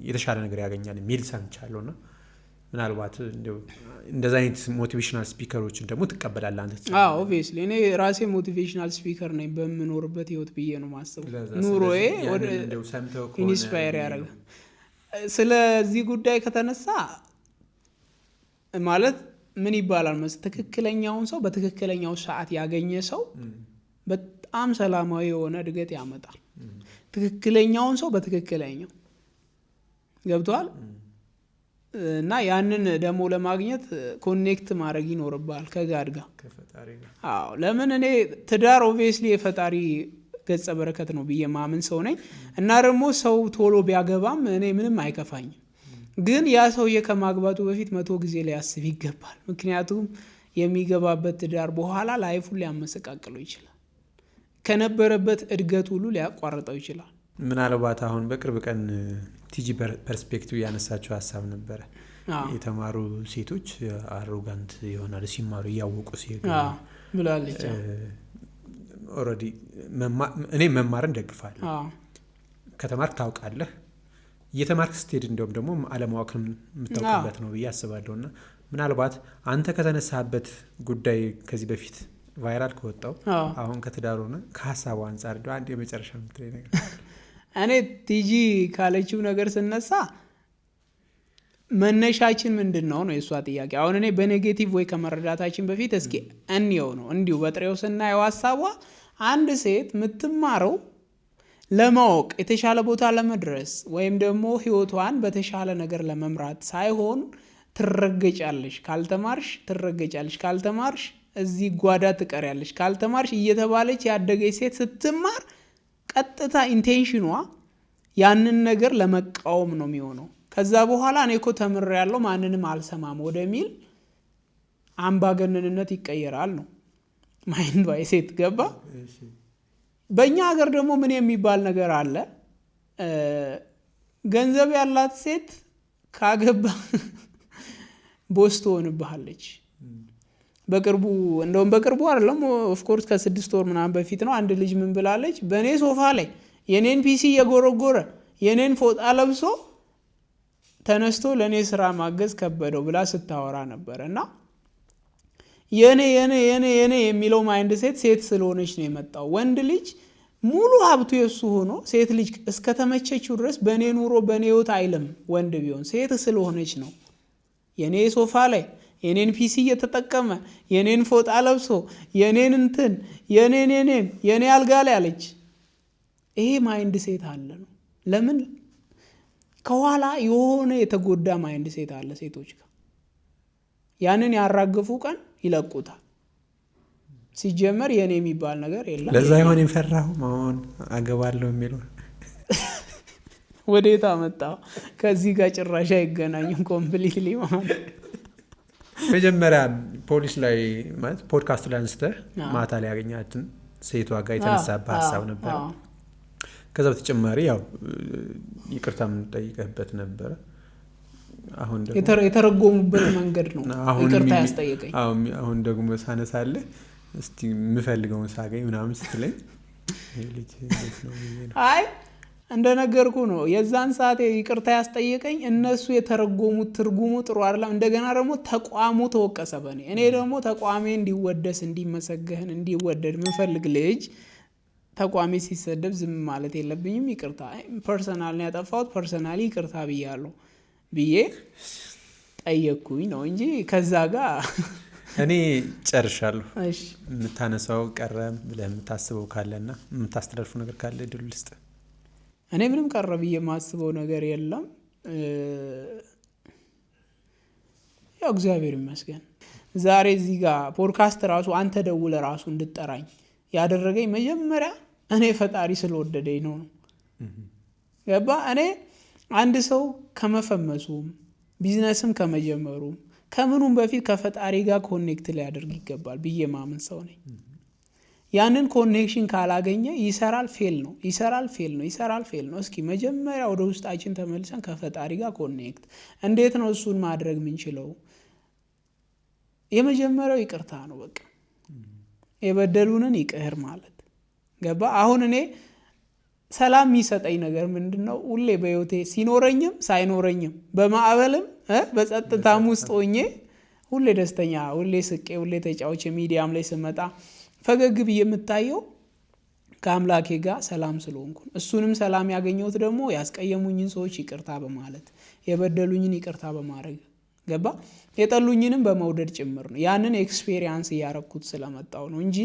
የተሻለ ነገር ያገኛል የሚል ሰምቻለሁና ምናልባት እንደዛ አይነት ሞቲቬሽናል ስፒከሮችን ደግሞ ትቀበላለህ አንተ? ኦብቪየስሊ እኔ ራሴ ሞቲቬሽናል ስፒከር ነኝ በምኖርበት ህይወት ብዬ ነው ማስበው። ኑሮዬ ወደ ኢንስፓየር ያደርጋል። ስለዚህ ጉዳይ ከተነሳ ማለት ምን ይባላል መሰለህ፣ ትክክለኛውን ሰው በትክክለኛው ሰዓት ያገኘ ሰው በጣም ሰላማዊ የሆነ እድገት ያመጣል። ትክክለኛውን ሰው በትክክለኛው ገብቷል። እና ያንን ደግሞ ለማግኘት ኮኔክት ማድረግ ይኖርባል ከጋድ ጋር ከፈጣሪ ጋር። ለምን እኔ ትዳር ኦብቪየስሊ የፈጣሪ ገጸ በረከት ነው ብዬ ማምን ሰው ነኝ። እና ደግሞ ሰው ቶሎ ቢያገባም እኔ ምንም አይከፋኝም። ግን ያ ሰውዬ ከማግባቱ በፊት 100 ጊዜ ሊያስብ ይገባል። ምክንያቱም የሚገባበት ትዳር በኋላ ላይፉን ሊያመሰቃቅለው ይችላል። ከነበረበት እድገት ሁሉ ሊያቋርጠው ይችላል። ምናልባት አሁን በቅርብ ቀን ቲጂ ፐርስፔክቲቭ ያነሳቸው ሀሳብ ነበረ። የተማሩ ሴቶች አሮጋንት ይሆናሉ ሲማሩ እያወቁ ሲሄዱ ብላለች። ኦልሬዲ እኔ መማርን ደግፋለሁ። ከተማርክ ታውቃለህ፣ እየተማርክ ስትሄድ እንዲሁም ደግሞ አለማወቅን የምታውቅበት ነው ብዬ አስባለሁና ምናልባት አንተ ከተነሳበት ጉዳይ ከዚህ በፊት ቫይራል ከወጣው አሁን ከትዳሩ ሆነ ከሀሳቡ አንጻር አንድ የመጨረሻ የምትለኝ ነገር? እኔ ቲጂ ካለችው ነገር ስነሳ መነሻችን ምንድን ነው የእሷ ጥያቄ። አሁን እኔ በኔጌቲቭ ወይ ከመረዳታችን በፊት እስኪ እንየው ነው እንዲሁ በጥሬው ስናየው ሀሳቧ አንድ ሴት የምትማረው ለማወቅ የተሻለ ቦታ ለመድረስ ወይም ደግሞ ህይወቷን በተሻለ ነገር ለመምራት ሳይሆን ትረገጫለሽ፣ ካልተማርሽ ትረገጫለሽ፣ ካልተማርሽ እዚህ ጓዳ ትቀሪያለሽ፣ ካልተማርሽ እየተባለች ያደገች ሴት ስትማር ቀጥታ ኢንቴንሽኗ ያንን ነገር ለመቃወም ነው የሚሆነው። ከዛ በኋላ እኔ እኮ ተምሬያለሁ ማንንም አልሰማም ወደሚል አምባገነንነት ይቀየራል ነው ማይንዷ የሴት ገባ። በእኛ ሀገር ደግሞ ምን የሚባል ነገር አለ፣ ገንዘብ ያላት ሴት ካገባ ቦስ ትሆንብሃለች። እንደውም በቅርቡ አይደለም ኦፍኮርስ ከ6 ወር ምናምን በፊት ነው አንድ ልጅ ምን ብላለች፣ በእኔ ሶፋ ላይ የኔን ፒሲ እየጎረጎረ የኔን ፎጣ ለብሶ ተነስቶ ለእኔ ስራ ማገዝ ከበደው ብላ ስታወራ ነበር። እና የኔ የሚለው ማይንድ ሴት ስለሆነች ነው የመጣው። ወንድ ልጅ ሙሉ ሀብቱ የሱ ሆኖ ሴት ልጅ እስከተመቸችው ድረስ በእኔ ኑሮ በእኔ ህይወት አይልም። ወንድ ቢሆን ሴት ስለሆነች ነው የኔ ሶፋ ላይ የኔን ፒሲ እየተጠቀመ የኔን ፎጣ ለብሶ የኔን እንትን የኔ አልጋ ላይ አለች። ይሄ ማይንድ ሴት አለ ነው። ለምን ከኋላ የሆነ የተጎዳ ማይንድ ሴት አለ ሴቶች ጋር። ያንን ያራግፉ ቀን ይለቁታል። ሲጀመር የኔ የሚባል ነገር የለም። ለዛ ይሆን የፈራሁ ማሆን አገባለሁ የሚለው ወዴት አመጣው? ከዚህ ጋር ጭራሽ አይገናኝም ኮምፕሊትሊ ማለት መጀመሪያ ፖሊስ ላይ ማለት ፖድካስት ላይ አንስተህ ማታ ላይ ያገኛትን ሴቷ ጋር የተነሳበት ሀሳብ ነበር። ከዛ በተጨማሪ ያው ይቅርታ የምንጠይቅበት ነበረ። አሁን ደግሞ የተረጎሙበት መንገድ ነው ይቅርታ ያስጠየቀኝ። አሁን ደግሞ ሳነሳለህ እስቲ የምፈልገውን ሳገኝ ምናምን ስትለኝ አይ እንደነገርኩ ነው የዛን ሰዓት ይቅርታ ያስጠየቀኝ እነሱ የተረጎሙት ትርጉሙ ጥሩ አይደለም። እንደገና ደግሞ ተቋሙ ተወቀሰ በኔ። እኔ ደግሞ ተቋሜ እንዲወደስ እንዲመሰገን እንዲወደድ ምፈልግ ልጅ ተቋሜ ሲሰደብ ዝም ማለት የለብኝም። ይቅርታ ፐርሰናል ነው ያጠፋሁት፣ ፐርሰናሊ ይቅርታ ብያለሁ ብዬ ጠየቅኩኝ ነው እንጂ ከዛ ጋር እኔ ጨርሻለሁ። እሺ የምታነሳው ቀረ ብለህ የምታስበው ካለና የምታስተላልፉ ነገር ካለ እድሉ ልስጥ። እኔ ምንም ቀረ ብዬ የማስበው ነገር የለም። ያው እግዚአብሔር ይመስገን ዛሬ እዚህ ጋር ፖድካስት ራሱ አንተ ደውለህ ራሱ እንድጠራኝ ያደረገኝ መጀመሪያ እኔ ፈጣሪ ስለወደደኝ ነው። ገባ? እኔ አንድ ሰው ከመፈመሱም ቢዝነስም ከመጀመሩም ከምኑም በፊት ከፈጣሪ ጋር ኮኔክት ሊያደርግ ይገባል ብዬ ማምን ሰው ነኝ። ያንን ኮኔክሽን ካላገኘ ይሰራል ፌል ነው፣ ይሰራል ፌል ነው፣ ይሰራል ፌል ነው። እስኪ መጀመሪያ ወደ ውስጣችን ተመልሰን ከፈጣሪ ጋር ኮኔክት እንዴት ነው እሱን ማድረግ የምንችለው? የመጀመሪያው ይቅርታ ነው። በቃ የበደሉንን ይቅር ማለት ገባ? አሁን እኔ ሰላም የሚሰጠኝ ነገር ምንድን ነው? ሁሌ በህይወቴ ሲኖረኝም ሳይኖረኝም በማዕበልም በጸጥታም ውስጥ ሆኜ ሁሌ ደስተኛ፣ ሁሌ ስቄ፣ ሁሌ ተጫውቼ ሚዲያም ላይ ስመጣ ፈገግ ብዬ የምታየው ከአምላኬ ጋር ሰላም ስለሆንኩ። እሱንም ሰላም ያገኘሁት ደግሞ ያስቀየሙኝን ሰዎች ይቅርታ በማለት የበደሉኝን ይቅርታ በማድረግ ገባ? የጠሉኝንም በመውደድ ጭምር ነው። ያንን ኤክስፔሪንስ እያረኩት ስለመጣው ነው እንጂ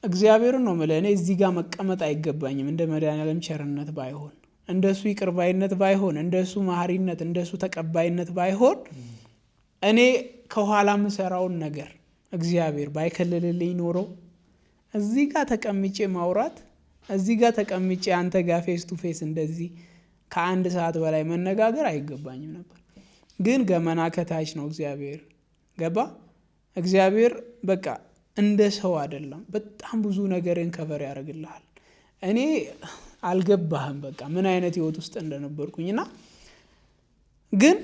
እግዚአብሔርን ነው የምልህ። እኔ እዚህ ጋር መቀመጥ አይገባኝም። እንደ መድኃኒዓለም ቸርነት ባይሆን፣ እንደሱ ይቅርባይነት ባይሆን፣ እንደሱ መሐሪነት፣ እንደሱ ተቀባይነት ባይሆን እኔ ከኋላ የምሰራውን ነገር እግዚአብሔር ባይከልልልኝ ኖሮ እዚህ ጋር ተቀምጬ ማውራት፣ እዚህ ጋር ተቀምጬ አንተ ጋር ፌስ ቱ ፌስ እንደዚህ ከ1 ሰዓት በላይ መነጋገር አይገባኝም ነበር። ግን ገመና ከታች ነው እግዚአብሔር። ገባ? እግዚአብሔር በቃ እንደ ሰው አይደለም። በጣም ብዙ ነገርን ከቨር ያደርግልሃል። እኔ አልገባህም በቃ ምን አይነት ህይወት ውስጥ እንደነበርኩኝና ግን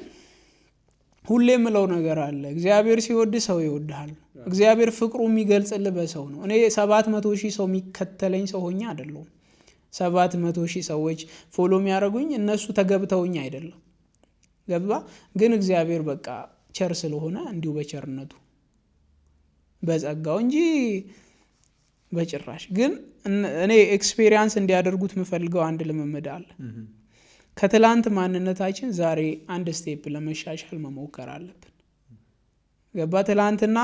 ሁሌ የምለው ነገር አለ። እግዚአብሔር ሲወድ ሰው ይወድሃል። እግዚአብሔር ፍቅሩ የሚገልጽልህ በሰው ነው። እኔ 700,000 ሰው የሚከተለኝ ሰው ሆኜ አይደለሁም። 700,000 ሰዎች ፎሎ የሚያደርጉኝ እነሱ ተገብተውኝ አይደለም። ገባ? ግን እግዚአብሔር በቃ ቸር ስለሆነ እንዲሁ በቸርነቱ በጸጋው እንጂ በጭራሽ። ግን እኔ ኤክስፔሪንስ እንዲያደርጉት የምፈልገው አንድ ልምምድ አለ። ከትላንት ማንነታችን ዛሬ አንድ ስቴፕ ለመሻሻል መሞከር አለብን። ገባ? ትላንትና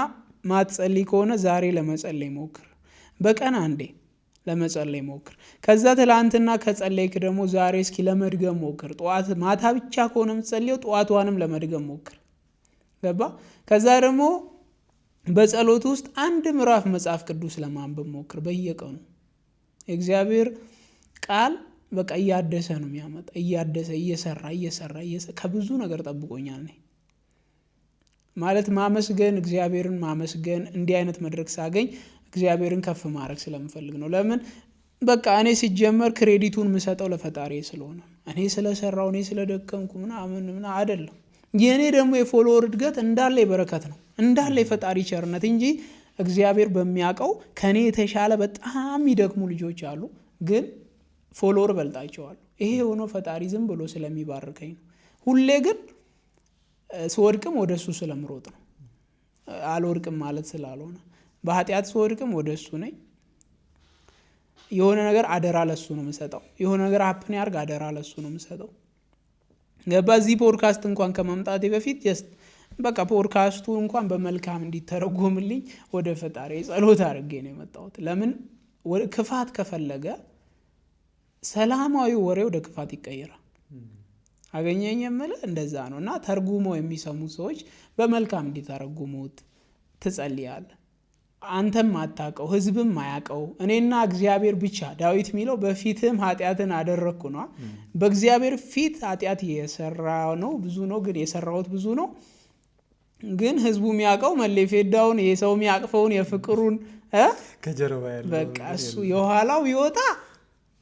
ማትጸልይ ከሆነ ዛሬ ለመጸለይ ሞክር። በቀን አንዴ ለመጸለይ ሞክር። ከዛ ትላንትና ከጸለይክ ደግሞ ዛሬ እስኪ ለመድገም ሞክር። ጠዋት ማታ ብቻ ከሆነ የምትጸልየው ጠዋቷንም ለመድገም ሞክር። ገባ? ከዛ ደግሞ በጸሎት ውስጥ አንድ ምዕራፍ መጽሐፍ ቅዱስ ለማንበብ ሞክር በየቀኑ። የእግዚአብሔር ቃል በቃ እያደሰ ነው የሚያመጣ፣ እያደሰ እየሰራ ከብዙ ነገር ጠብቆኛል። እኔ ማለት ማመስገን፣ እግዚአብሔርን ማመስገን እንዲህ አይነት መድረክ ሳገኝ እግዚአብሔርን ከፍ ማድረግ ስለምፈልግ ነው። ለምን በቃ እኔ ሲጀመር ክሬዲቱን የምሰጠው ለፈጣሪ ስለሆነ እኔ ስለሰራው እኔ ስለደከምኩ ምናምን አይደለም። የእኔ ደግሞ የፎሎወር እድገት እንዳለ የበረከት ነው፣ እንዳለ የፈጣሪ ቸርነት እንጂ እግዚአብሔር በሚያውቀው ከእኔ የተሻለ በጣም የሚደክሙ ልጆች አሉ፣ ግን ፎሎወር በልጣቸዋል። ይሄ የሆነው ፈጣሪ ዝም ብሎ ስለሚባርከኝ ነው። ሁሌ ግን ስወድቅም ወደ እሱ ስለምሮጥ ነው፣ አልወድቅም ማለት ስላልሆነ። በኃጢአት ስወድቅም ወደ እሱ ነኝ። የሆነ ነገር አደራ ለሱ ነው የምሰጠው። የሆነ ነገር ሀፕን ያርግ አደራ ለሱ ነው የምሰጠው። በዚህ ፖድካስት እንኳን ከመምጣቴ በፊት ጀስት በቃ ፖድካስቱ እንኳን በመልካም እንዲተረጎምልኝ ወደ ፈጣሪ ጸሎት አድርጌ ነው የመጣሁት። ለምን ክፋት ከፈለገ ሰላማዊ ወሬ ወደ ክፋት ይቀየራል። አገኘኝ የምልህ እንደዛ ነው። እና ተርጉሞ የሚሰሙት ሰዎች በመልካም እንዲተረጉሙት ትጸልያለህ። አንተም አታውቀው፣ ህዝብም አያውቀው፣ እኔና እግዚአብሔር ብቻ። ዳዊት የሚለው በፊትም ኃጢአትን አደረግኩ ነው። በእግዚአብሔር ፊት ኃጢአት የሰራ ነው ብዙ ነው፣ ግን የሰራሁት ብዙ ነው። ግን ህዝቡ የሚያውቀው መሌ ፌዳውን የሰው የሚያቅፈውን የፍቅሩን ከጀርባ ያለው በቃ እሱ የኋላው ይወጣ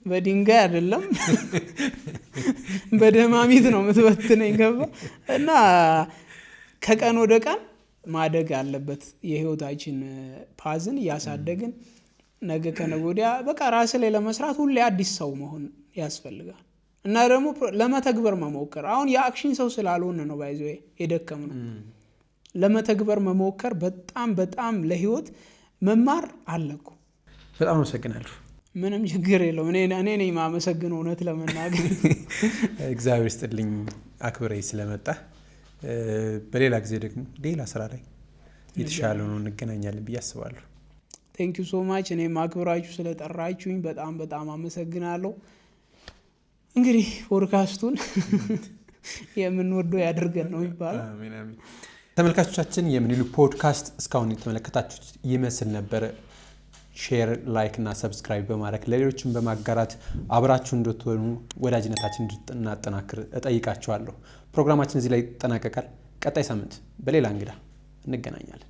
በድንጋይ አይደለም በደማሚት ነው የምትበትነኝ ገባ እና ከቀን ወደ ቀን ማደግ አለበት የህይወታችን ፓዝን እያሳደግን ነገ ከነገ ወዲያ በቃ ራስ ላይ ለመስራት ሁሌ አዲስ ሰው መሆን ያስፈልጋል እና ደግሞ ለመተግበር መሞከር አሁን የአክሽን ሰው ስላልሆነ ነው ባይዘው የደከምነው ለመተግበር መሞከር በጣም በጣም ለህይወት መማር አለኩ በጣም አመሰግናለሁ ምንም ችግር የለውም እኔ ነኝ ማመሰግነው እውነት ለመናገር እግዚአብሔር ይስጥልኝ አክብረኝ ስለመጣ በሌላ ጊዜ ደግሞ ሌላ ስራ ላይ የተሻለ ነው እንገናኛለን ብዬ አስባለሁ ቴንክ ዩ ሶ ማች እኔ ማክብራችሁ ስለጠራችሁኝ በጣም በጣም አመሰግናለሁ እንግዲህ ፖድካስቱን የምንወደው ያድርገን ነው ይባላል አሜን አሜን ተመልካቾቻችን የምንይሉ ፖድካስት እስካሁን የተመለከታችሁት ይመስል ነበር ሼር ላይክ እና ሰብስክራይብ በማድረግ ለሌሎችም በማጋራት አብራችሁ እንድትሆኑ ወዳጅነታችን እንድናጠናክር እጠይቃችኋለሁ ፕሮግራማችን እዚህ ላይ ይጠናቀቃል ቀጣይ ሳምንት በሌላ እንግዳ እንገናኛለን